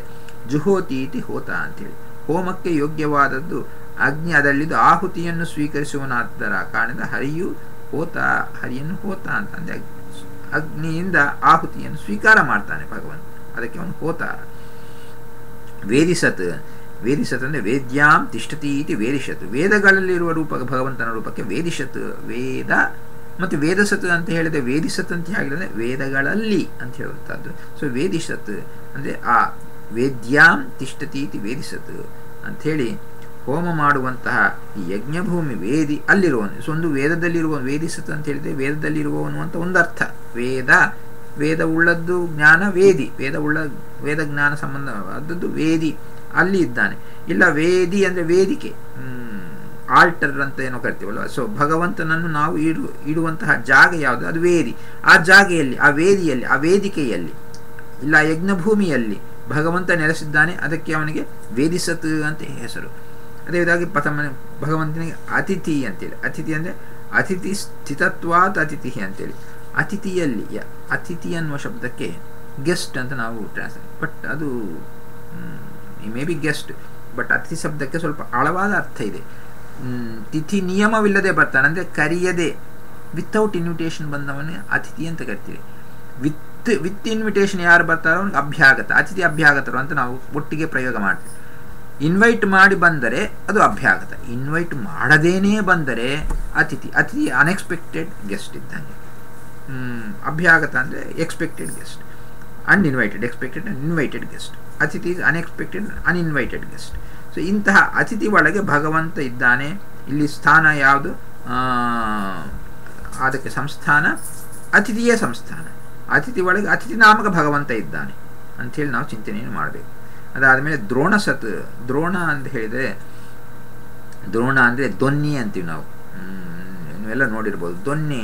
ಜುಹೋತಿ ಇತಿ ಹೋತ ಅಂಥೇಳಿ. ಹೋಮಕ್ಕೆ ಯೋಗ್ಯವಾದದ್ದು ಅಗ್ನಿ, ಅದರಲ್ಲಿದ್ದು ಆಹುತಿಯನ್ನು ಸ್ವೀಕರಿಸುವನಾದರ ಕಾರಣದಿಂದ ಹರಿಯನ್ನು ಹೋತ ಅಂತ ಅಂದರೆ ಅಗ್ನಿಯಿಂದ ಆಹುತಿಯನ್ನು ಸ್ವೀಕಾರ ಮಾಡ್ತಾನೆ ಭಗವಂತ, ಅದಕ್ಕೆ ಅವನು ಹೋತ. ವೇದಿಸತ್ ಅಂದರೆ ವೇದ್ಯಾಂ ತಿಷ್ಠತಿ ಇತಿ ವೇದಿಷತ್. ವೇದಗಳಲ್ಲಿರುವ ರೂಪ ಭಗವಂತನ ರೂಪಕ್ಕೆ ವೇದಿಷತ್. ವೇದ ಮತ್ತು ವೇದಸತ್ ಅಂತ ಹೇಳಿದೆ, ವೇದಿಸತ್ ಅಂತ ಹೇಳಿದ್ರೆ ವೇದಗಳಲ್ಲಿ ಅಂತ ಹೇಳುವಂಥದ್ದು. ಸೊ ವೇದಿಸತ್ ಅಂದರೆ ಆ ವೇದ್ಯಾಂ ತಿಷ್ಠತೀತಿ ವೇದಿಸತ್ ಅಂಥೇಳಿ ಹೋಮ ಮಾಡುವಂತಹ ಈ ಯಜ್ಞಭೂಮಿ ವೇದಿ ಅಲ್ಲಿರುವವನು. ಸೊ ಒಂದು ವೇದದಲ್ಲಿರುವ ವೇದಿಸತ್ ಅಂತ ಹೇಳಿದ್ರೆ ವೇದದಲ್ಲಿರುವವನು ಅಂತ ಒಂದು ಅರ್ಥ. ವೇದ ಉಳ್ಳದ್ದು ಜ್ಞಾನ ವೇದಿ, ವೇದ ಜ್ಞಾನ ಸಂಬಂಧವಾದದ್ದು ವೇದಿ, ಅಲ್ಲಿ ಇದ್ದಾನೆ. ಇಲ್ಲ ವೇದಿ ಅಂದರೆ ವೇದಿಕೆ, ಆಲ್ಟರ್ ಅಂತ ಏನೋ ಕರಿತೀವಲ್ವ. ಸೊ ಭಗವಂತನನ್ನು ನಾವು ಇಡುವಂತಹ ಜಾಗ ಯಾವುದು, ಅದು ವೇದಿ. ಆ ಜಾಗೆಯಲ್ಲಿ, ಆ ವೇದಿಯಲ್ಲಿ, ಆ ವೇದಿಕೆಯಲ್ಲಿ, ಇಲ್ಲ ಯಜ್ಞಭೂಮಿಯಲ್ಲಿ ಭಗವಂತ ನೆಲೆಸಿದ್ದಾನೆ. ಅದಕ್ಕೆ ಅವನಿಗೆ ವೇದಿಸತ್ ಅಂತ ಹೆಸರು. ಅದೇ ವಿಧವಾಗಿ ಭಗವಂತನಿಗೆ ಅತಿಥಿ ಅಂತೇಳಿ, ಅತಿಥಿ ಅಂದರೆ ಅತಿಥಿ ಸ್ಥಿತತ್ವಾತ್ ಅತಿಥಿ ಅಂತೇಳಿ. ಅತಿಥಿಯಲ್ಲಿ, ಅತಿಥಿ ಅನ್ನುವ ಶಬ್ದಕ್ಕೆ ಗೆಸ್ಟ್ ಅಂತ ನಾವು ಟ್ರಾನ್ಸ್ಲೇಟ್, ಬಟ್ ಅದು ಮೇ ಬಿ ಗೆಸ್ಟ್, ಬಟ್ ಅತಿಥಿ ಶಬ್ದಕ್ಕೆ ಸ್ವಲ್ಪ ಆಳವಾದ ಅರ್ಥ ಇದೆ. ತಿಥಿ ನಿಯಮವಿಲ್ಲದೆ ಬರ್ತಾನೆ ಅಂದರೆ ಕರೆಯದೆ, ವಿತೌಟ್ ಇನ್ವಿಟೇಷನ್ ಬಂದವನೇ ಅತಿಥಿ ಅಂತ ಕರಿತೀವಿ. ವಿತ್ ಇನ್ವಿಟೇಷನ್ ಯಾರು ಬರ್ತಾರೋ ಅವ್ನಿಗೆ ಅಭ್ಯಾಗತ, ಅತಿಥಿ ಅಭ್ಯಾಗತರು ಅಂತ ನಾವು ಒಟ್ಟಿಗೆ ಪ್ರಯೋಗ ಮಾಡ್ತೀವಿ. ಇನ್ವೈಟ್ ಮಾಡಿ ಬಂದರೆ ಅದು ಅಭ್ಯಾಗತ, ಇನ್ವೈಟ್ ಮಾಡದೇನೇ ಬಂದರೆ ಅತಿಥಿ ಅನ್ಎಕ್ಸ್ಪೆಕ್ಟೆಡ್ ಗೆಸ್ಟ್ ಇದ್ದಂಗೆ. ಅಭ್ಯಾಗತ ಅಂದರೆ expected guest, uninvited, expected and invited guest. ಅತಿಥಿ is unexpected uninvited guest. So ಇಂತಹ ಅತಿಥಿ ಒಳಗೆ ಭಗವಂತ ಇದ್ದಾನೆ. ಇಲ್ಲಿ ಸ್ಥಾನ ಯಾವುದು, ಅದಕ್ಕೆ ಸಂಸ್ಥಾನ ಅತಿಥಿಯೇ ಸಂಸ್ಥಾನ. ಅತಿಥಿ ಒಳಗೆ ಅತಿಥಿ ನಾಮಕ ಭಗವಂತ ಇದ್ದಾನೆ ಅಂಥೇಳಿ ನಾವು ಚಿಂತನೆಯನ್ನು ಮಾಡಬೇಕು. ಅದಾದಮೇಲೆ ದ್ರೋಣಸತ್, ದ್ರೋಣ ಅಂತ ಹೇಳಿದರೆ, ದ್ರೋಣ ಅಂದರೆ ದೊನ್ನಿ ಅಂತೀವಿ ನಾವು, ನೀವೆಲ್ಲ ನೋಡಿರ್ಬೋದು. ದೊನ್ನೆ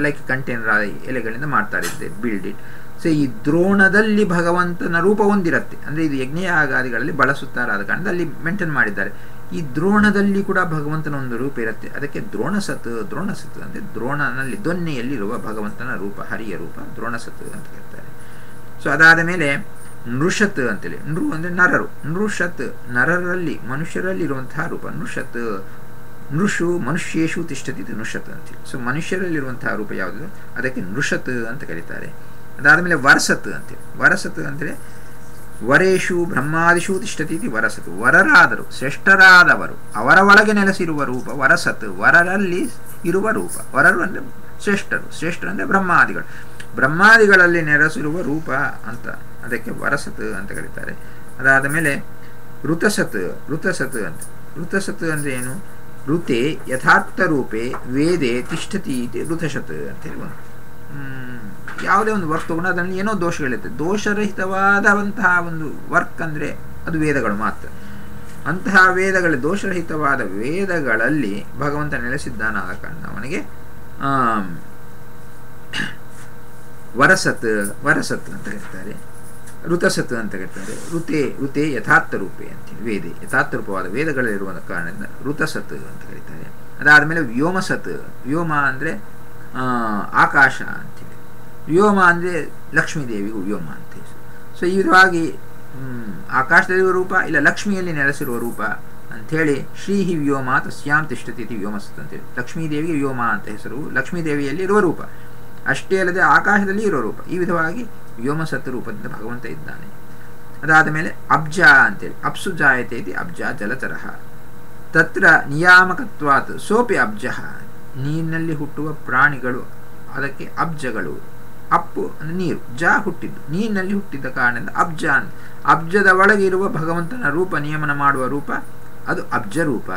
ಲೈಕ್ ಕಂಟೈನರ್ ಎಲೆಗಳಿಂದ ಮಾಡ್ತಾರೆ, ಬಿಲ್ಡ್ ಇಟ್. ಸೊ ಈ ದ್ರೋಣದಲ್ಲಿ ಭಗವಂತನ ರೂಪ ಒಂದಿರುತ್ತೆ, ಅಂದರೆ ಇದು ಯಜ್ಞಯಾಗಾದಿಗಳಲ್ಲಿ ಬಳಸುತ್ತಾರೆ, ಆದ ಕಾರಣದಿಂದ ಅಲ್ಲಿ ಮೆಂಟೈನ್ ಮಾಡಿದ್ದಾರೆ. ಈ ದ್ರೋಣದಲ್ಲಿ ಕೂಡ ಭಗವಂತನ ಒಂದು ರೂಪ ಇರುತ್ತೆ, ಅದಕ್ಕೆ ದ್ರೋಣಸತ್ ಅಂದರೆ ದ್ರೋಣನಲ್ಲಿ ದೊನ್ನೆಯಲ್ಲಿರುವ ಭಗವಂತನ ರೂಪ, ಹರಿಯ ರೂಪ ದ್ರೋಣಸತ್ ಅಂತ ಹೇಳ್ತಾರೆ. ಸೊ ಅದಾದ ಮೇಲೆ ನೃಷತ್ ಅಂತೇಳಿ, ನೃ ಅಂದರೆ ನರರು, ನೃಷತ್ ನರರಲ್ಲಿ ಮನುಷ್ಯರಲ್ಲಿರುವಂತಹ ರೂಪ ನೃಷತ್. ನೃಷು ಮನುಷ್ಯೇಶು ತಿಷ್ಠತಿ ನೃಷತ್ ಅಂತೇಳಿ. ಸೊ ಮನುಷ್ಯರಲ್ಲಿರುವಂತಹ ರೂಪ ಯಾವುದು, ಅದಕ್ಕೆ ನೃಷತ್ ಅಂತ ಕರೀತಾರೆ. ಅದಾದಮೇಲೆ ವರಸತ್ ಅಂತೇಳಿ, ವರಸತ್ ಅಂದರೆ ವರೇಶು ಬ್ರಹ್ಮಾದಿಶು ತಿಷ್ಠತೀತಿ ವರಸತ್, ವರರಾದರು ಶ್ರೇಷ್ಠರಾದವರು ಅವರ ಒಳಗೆ ನೆಲೆಸಿರುವ ರೂಪ ವರಸತ್, ವರರಲ್ಲಿ ಇರುವ ರೂಪ. ವರರು ಅಂದರೆ ಶ್ರೇಷ್ಠರು ಅಂದರೆ ಬ್ರಹ್ಮಾದಿಗಳಲ್ಲಿ ನೆಲೆಸಿರುವ ರೂಪ ಅಂತ, ಅದಕ್ಕೆ ವರಸತ್ ಅಂತ ಕರೀತಾರೆ. ಅದಾದ ಮೇಲೆ ಋತಸತ್ ಅಂತ. ಋತಸತ್ ಅಂದರೆ ಏನು, ಋತೆ ಯಥಾರ್ಥ ರೂಪೇ ವೇದೆ ತಿಷ್ಠತಿ ಇತಿ ಋತಸತ್ ಅಂತೇಳಿ ಒಂದು. ಯಾವುದೇ ಒಂದು ವರ್ಕ್ ತಗೊಂಡು ಅದರಲ್ಲಿ ಏನೋ ದೋಷಗಳಿರುತ್ತೆ, ದೋಷರಹಿತವಾದಂತಹ ಒಂದು ವರ್ಕ್ ಅಂದರೆ ಅದು ವೇದಗಳು ಮಾತ್ರ. ಅಂತಹ ದೋಷರಹಿತವಾದ ವೇದಗಳಲ್ಲಿ ಭಗವಂತ ನೆಲೆಸಿದ್ದಾನಾದ ಕಾರಣ ಅವನಿಗೆ ವರಸತ್ ಅಂತ ಕರೀತಾರೆ, ಋತಸತ್ ಅಂತ ಕರೀತಾರೆ. ಋತೆ ಯಥಾರ್ಥ ರೂಪೇ ಅಂತೇಳಿ, ವೇದೆ ಯಥಾರ್ಥ ರೂಪವಾದ ವೇದಗಳಲ್ಲಿರುವ ಕಾರಣದಿಂದ ಋತಸತ್ ಅಂತ ಕರೀತಾರೆ. ಅದಾದಮೇಲೆ ವ್ಯೋಮಸತ್, ವ್ಯೋಮ ಅಂದರೆ ಆಕಾಶ ಅಂತೇಳಿ, ವ್ಯೋಮ ಅಂದರೆ ಲಕ್ಷ್ಮೀದೇವಿಗೂ ವ್ಯೋಮ ಅಂತ ಹೆಸರು. ಸೊ ಈ ವಿಧವಾಗಿ ಆಕಾಶದಲ್ಲಿರುವ ರೂಪ ಇಲ್ಲ ಲಕ್ಷ್ಮಿಯಲ್ಲಿ ನೆಲೆಸಿರುವ ರೂಪ ಅಂಥೇಳಿ ಶ್ರೀಹಿ ವ್ಯೋಮ ತಸ್ಯಾಂ ತಿಷ್ಠತಿ ವ್ಯೋಮಸತ್ ಅಂತೇಳಿ. ಲಕ್ಷ್ಮೀದೇವಿಗೆ ವ್ಯೋಮ ಅಂತ ಹೆಸರು, ಲಕ್ಷ್ಮೀದೇವಿಯಲ್ಲಿ ಇರುವ ರೂಪ ಅಷ್ಟೇ ಅಲ್ಲದೆ ಆಕಾಶದಲ್ಲಿ ಇರೋ ರೂಪ. ಈ ವಿಧವಾಗಿ ವ್ಯೋಮಸತ್ ರೂಪದಿಂದ ಭಗವಂತ ಇದ್ದಾನೆ. ಅದಾದ ಮೇಲೆ ಅಬ್ಜ ಅಂತೇಳಿ, ಅಪ್ಸು ಜಾಯತೆ ಇತಿ ಅಬ್ಜ ಜಲಚರಃ ತತ್ರ ನಿಯಾಮಕತ್ವಾತ್ ಸೋಪಿ ಅಬ್ಜ, ನೀರಿನಲ್ಲಿ ಹುಟ್ಟುವ ಪ್ರಾಣಿಗಳು ಅದಕ್ಕೆ ಅಬ್ಜಗಳು. ಅಪ್ಪು ಅಂದರೆ ನೀರು, ಜ ಹುಟ್ಟಿದ್ದು, ನೀರಿನಲ್ಲಿ ಹುಟ್ಟಿದ್ದ ಕಾರಣದಿಂದ ಅಬ್ಜ ಅಂತ. ಅಬ್ಜದ ಒಳಗೆ ಇರುವ ಭಗವಂತನ ರೂಪ ನಿಯಮನ ಮಾಡುವ ರೂಪ ಅದು ಅಬ್ಜ ರೂಪ.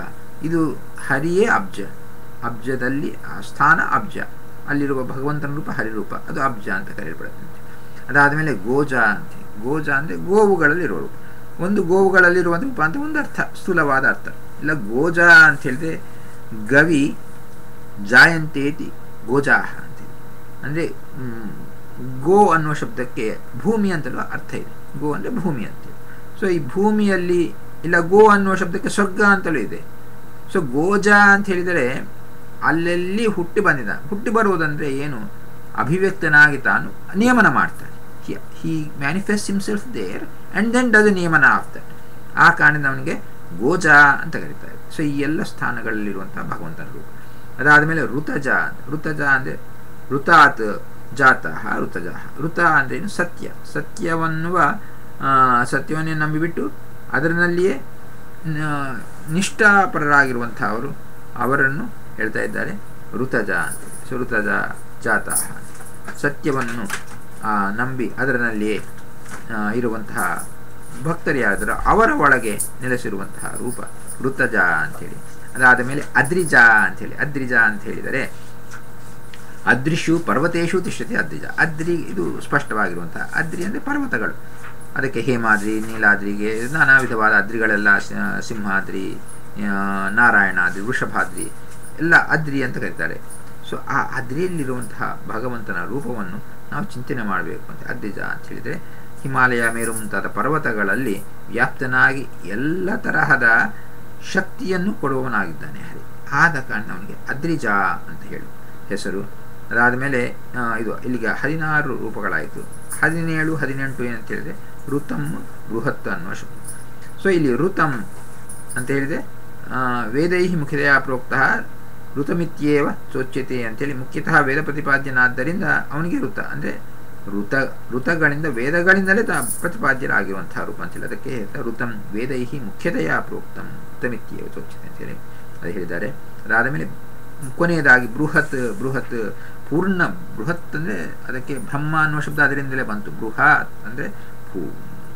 ಇದು ಹರಿಯೇ ಅಬ್ಜ, ಅಬ್ಜದಲ್ಲಿ ಆ ಸ್ಥಾನ ಅಬ್ಜ, ಅಲ್ಲಿರುವ ಭಗವಂತನ ರೂಪ ಹರಿರೂಪ, ಅದು ಅಬ್ಜ ಅಂತ ಕರೆಯಲ್ಪಡುತ್ತೆ. ಅದಾದಮೇಲೆ ಗೋಜ ಅಂತ, ಗೋಜ ಅಂದರೆ ಗೋವುಗಳಲ್ಲಿರುವ ರೂಪ. ಒಂದು ಗೋವುಗಳಲ್ಲಿರುವಂಥ ರೂಪ ಅಂತ ಒಂದು ಅರ್ಥ, ಸ್ಥೂಲವಾದ ಅರ್ಥ. ಇಲ್ಲ ಗೋಜ ಅಂತ ಹೇಳಿದ್ರೆ ಗವಿ ಜಾಯಂತೇತಿ ಗೋಜಾಹ ಅಂತೇಳಿ, ಅಂದರೆ ಗೋ ಅನ್ನುವ ಶಬ್ದಕ್ಕೆ ಭೂಮಿ ಅಂತಲೂ ಅರ್ಥ ಇದೆ. ಗೋ ಅಂದರೆ ಭೂಮಿ ಅಂತೇಳಿ. ಸೊ ಈ ಭೂಮಿಯಲ್ಲಿ ಇಲ್ಲ ಗೋ ಅನ್ನುವ ಶಬ್ದಕ್ಕೆ ಸ್ವರ್ಗ ಅಂತಲೂ ಇದೆ. ಸೊ ಗೋಜ ಅಂತ ಹೇಳಿದರೆ ಅಲ್ಲೆಲ್ಲಿ ಹುಟ್ಟಿ ಬಂದಿದ್ದ, ಹುಟ್ಟಿ ಬರುವುದಂದರೆ ಏನು, ಅಭಿವ್ಯಕ್ತನಾಗಿ ತಾನು ನಿಯಮನ ಮಾಡ್ತಾನೆ. He manifest himself there and then does ನಿಯಮನ ಆಫ್ ದಟ್. ಆ ಕಾರಣದಿಂದ ಅವನಿಗೆ ಗೋಜ ಅಂತ ಕರೀತಾರೆ. ಸೊ ಈ ಎಲ್ಲ ಸ್ಥಾನಗಳಲ್ಲಿರುವಂಥ ಭಗವಂತನ ರೂಪ. ಅದಾದಮೇಲೆ ಋತಜ ಅಂದರೆ ಋತಾತ್ ಜಾತಃ ಋತಜ. ಋತ ಅಂದರೆ ಏನು, ಸತ್ಯವನ್ನೇ ನಂಬಿಬಿಟ್ಟು ಅದರಲ್ಲಿಯೇ ನಿಷ್ಠಾಪರರಾಗಿರುವಂಥ ಅವರನ್ನು ಹೇಳ್ತಾ ಇದ್ದಾರೆ. ಋತಜ ಅಂತೇಳಿ. ಸೊ ಋತಜ ಜಾತಃ ಸತ್ಯವನ್ನು ನಂಬಿ ಅದರಲ್ಲಿಯೇ ಇರುವಂತಹ ಭಕ್ತರು ಯಾರಾದರೂ ಅವರ ಒಳಗೆ ನೆಲೆಸಿರುವಂತಹ ರೂಪ ಋತಜ ಅಂಥೇಳಿ. ಅದಾದ ಮೇಲೆ ಅದ್ರಿಜ ಅಂಥೇಳಿ. ಅದ್ರಿಜ ಅಂತ ಹೇಳಿದರೆ ಅದ್ರಿಷು ಪರ್ವತೇಶು ತಿಷ್ಠತಿ ಅದ್ರಿಜ. ಅದ್ರಿ ಇದು ಸ್ಪಷ್ಟವಾಗಿರುವಂತಹ ಅದ್ರಿ ಅಂದರೆ ಪರ್ವತಗಳು. ಅದಕ್ಕೆ ಹೇಮಾದ್ರಿ, ನೀಲಾದ್ರಿಗೆ ನಾನಾ ವಿಧವಾದ ಅದ್ರಿಗಳೆಲ್ಲ, ಸಿಂಹಾದ್ರಿ, ನಾರಾಯಣಾದ್ರಿ, ವೃಷಭಾದ್ರಿ ಎಲ್ಲ ಅದ್ರಿ ಅಂತ ಕರೀತಾರೆ. ಸೊ ಆ ಅದ್ರಿಯಲ್ಲಿರುವಂತಹ ಭಗವಂತನ ರೂಪವನ್ನು ನಾವು ಚಿಂತನೆ ಮಾಡಬೇಕು ಅಂತ. ಅದ್ರಿಜ ಅಂತ ಹೇಳಿದರೆ ಹಿಮಾಲಯ, ಮೇರು ಮುಂತಾದ ಪರ್ವತಗಳಲ್ಲಿ ವ್ಯಾಪ್ತನಾಗಿ ಎಲ್ಲ ತರಹದ ಶಕ್ತಿಯನ್ನು ಕೊಡುವವನಾಗಿದ್ದಾನೆ ಹರಿ. ಆದ ಕಾರಣ ಅವನಿಗೆ ಅದ್ರಿಜ ಅಂತ ಹೇಳು ಹೆಸರು. ಅದಾದ ಮೇಲೆ ಇದು ಇಲ್ಲಿಗೆ 16 ರೂಪಗಳಾಯಿತು. 17, 18 ಏನಂತ ಹೇಳಿದರೆ ಋತಂ ಬೃಹತ್ ಅನ್ನುವ ಶಬ್ದ. ಸೊ ಇಲ್ಲಿ ಋತಂ ಅಂತ ಹೇಳಿದೆ ವೇದೈ ಮುಖ್ಯತೆಯ ಪ್ರೋಕ್ತ ಋತಮಿತ್ಯೇವ ಚೋಚ್ಯತೆ ಅಂತೇಳಿ ಮುಖ್ಯತಃ ವೇದ ಪ್ರತಿಪಾದ್ಯನಾದ್ದರಿಂದ ಅವನಿಗೆ ಋತ ಅಂದರೆ ಋತಗಳಿಂದ ವೇದಗಳಿಂದಲೇ ಪ್ರತಿಪಾದ್ಯರಾಗಿರುವಂತಹ ರೂಪ ಅಂತೇಳಿ ಅದಕ್ಕೆ ಋತಂ ವೇದೈ ಮುಖ್ಯತೆಯ ಪ್ರೋಕ್ತಂ ಋತಮಿತ್ಯೇವ ಚೋಚ್ಯತೆ ಅಂತೇಳಿ ಅದು ಹೇಳಿದ್ದಾರೆ. ಅದಾದ ಮೇಲೆ ಕೊನೆಯದಾಗಿ ಬೃಹತ್. ಬೃಹತ್ ಪೂರ್ಣ. ಬೃಹತ್ ಅಂದರೆ ಅದಕ್ಕೆ ಬ್ರಹ್ಮ ಅನ್ನುವ ಶಬ್ದ ಅದರಿಂದಲೇ ಬಂತು. ಬೃಹತ್ ಅಂದರೆ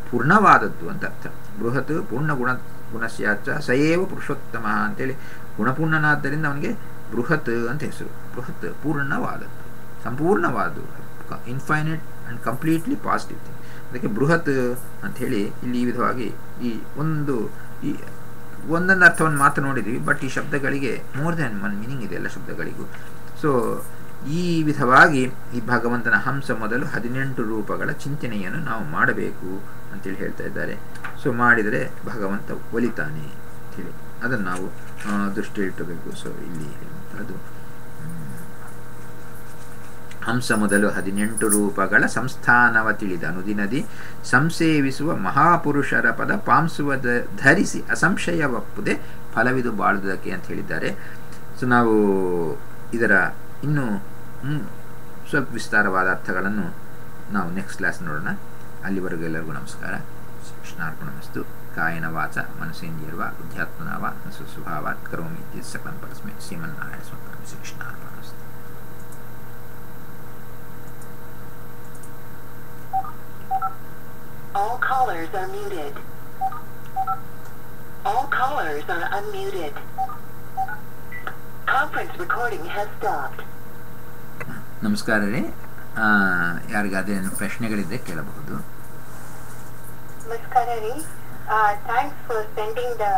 ಪೂರ್ಣವಾದದ್ದು ಅಂತ ಅರ್ಥ. ಬೃಹತ್ ಪೂರ್ಣ ಗುಣಸ್ಯಾಚ ಸಯೇವ ಪುರುಷೋತ್ತಮ ಅಂತೇಳಿ ಗುಣಪೂರ್ಣನಾದ್ದರಿಂದ ಅವನಿಗೆ ಬೃಹತ್ ಅಂತ ಹೆಸರು. ಬೃಹತ್ ಪೂರ್ಣವಾದದ್ದು, ಸಂಪೂರ್ಣವಾದದ್ದು, infinite and completely positive thing. ಅದಕ್ಕೆ ಬೃಹತ್ ಅಂಥೇಳಿ ಇಲ್ಲಿ ಈ ವಿಧವಾಗಿ ಈ ಒಂದೊಂದು ಅರ್ಥವನ್ನು ಮಾತ್ರ ನೋಡಿದ್ವಿ. ಬಟ್ ಈ ಶಬ್ದಗಳಿಗೆ ಮೋರ್ ದ್ಯಾನ್ ಒನ್ ಮೀನಿಂಗ್ ಇದೆ ಎಲ್ಲ ಶಬ್ದಗಳಿಗೂ. ಸೊ ಈ ವಿಧವಾಗಿ ಈ ಭಗವಂತನ ಹಂಸ ಮೊದಲು 18 ರೂಪಗಳ ಚಿಂತನೆಯನ್ನು ನಾವು ಮಾಡಬೇಕು ಅಂತೇಳಿ ಹೇಳ್ತಾ ಇದ್ದಾರೆ. ಸೊ ಮಾಡಿದರೆ ಭಗವಂತ ಒಲಿತಾನೆ ಅಂಥೇಳಿ ಅದನ್ನು ನಾವು ದೃಷ್ಟಿಯಿಟ್ಟಬೇಕು. ಸೊ ಇಲ್ಲಿ ಹೇಳುವಂಥದ್ದು ಹಂಸ ಮೊದಲು 18 ರೂಪಗಳ ಸಂಸ್ಥಾನವ ತಿಳಿದ ಅನುದಿನದಿ ಸಂಸೇವಿಸುವ ಮಹಾಪುರುಷರ ಪದ ಪಾಂಸುವ ಧರಿಸಿ ಅಸಂಶಯವಪ್ಪುದೆ ಫಲವಿದು ಬಾಳುವುದಕ್ಕೆ ಅಂತ ಹೇಳಿದ್ದಾರೆ. ಸೊ ನಾವು ಇದರ ಇನ್ನೂ ಸ್ವಲ್ಪ ವಿಸ್ತಾರವಾದ ಅರ್ಥಗಳನ್ನು ನಾವು ನೆಕ್ಸ್ಟ್ ಕ್ಲಾಸ್ ನೋಡೋಣ. ಅಲ್ಲಿವರೆಗೂ ಎಲ್ಲರಿಗೂ ನಮಸ್ಕಾರ. ಕೃಷ್ಣಾರ್ಪಣಮಸ್ತು. ಕಾಯನ ವಾಚ ಮನಸೇಂದ್ರಿಯರ್ವ ಬುದ್ಧ್ಯಾತ್ಮನಾವ ಸ್ವಸ್ವಭಾವಾತ್ ಕರೋಮಿ ಇತ್ಯತ್ ಸಕಲಂ ಪರಸ್ಮೈ ಶ್ರೀಮನ್ನಾರಾಯಣ ಸ್ವಾಮಿ. ಕೃಷ್ಣಾರ್ಪಣಮಸ್ತು. All callers are muted. All callers are unmuted. Conference recording has stopped. ನಮಸ್ಕಾರ ರೀ. ಯಾರಿಗಾದ್ರೆ ಪ್ರಶ್ನೆಗಳಿದ್ದರೆ ಕೇಳಬಹುದು. ನಮಸ್ಕಾರ ರೀ. Thanks for sending the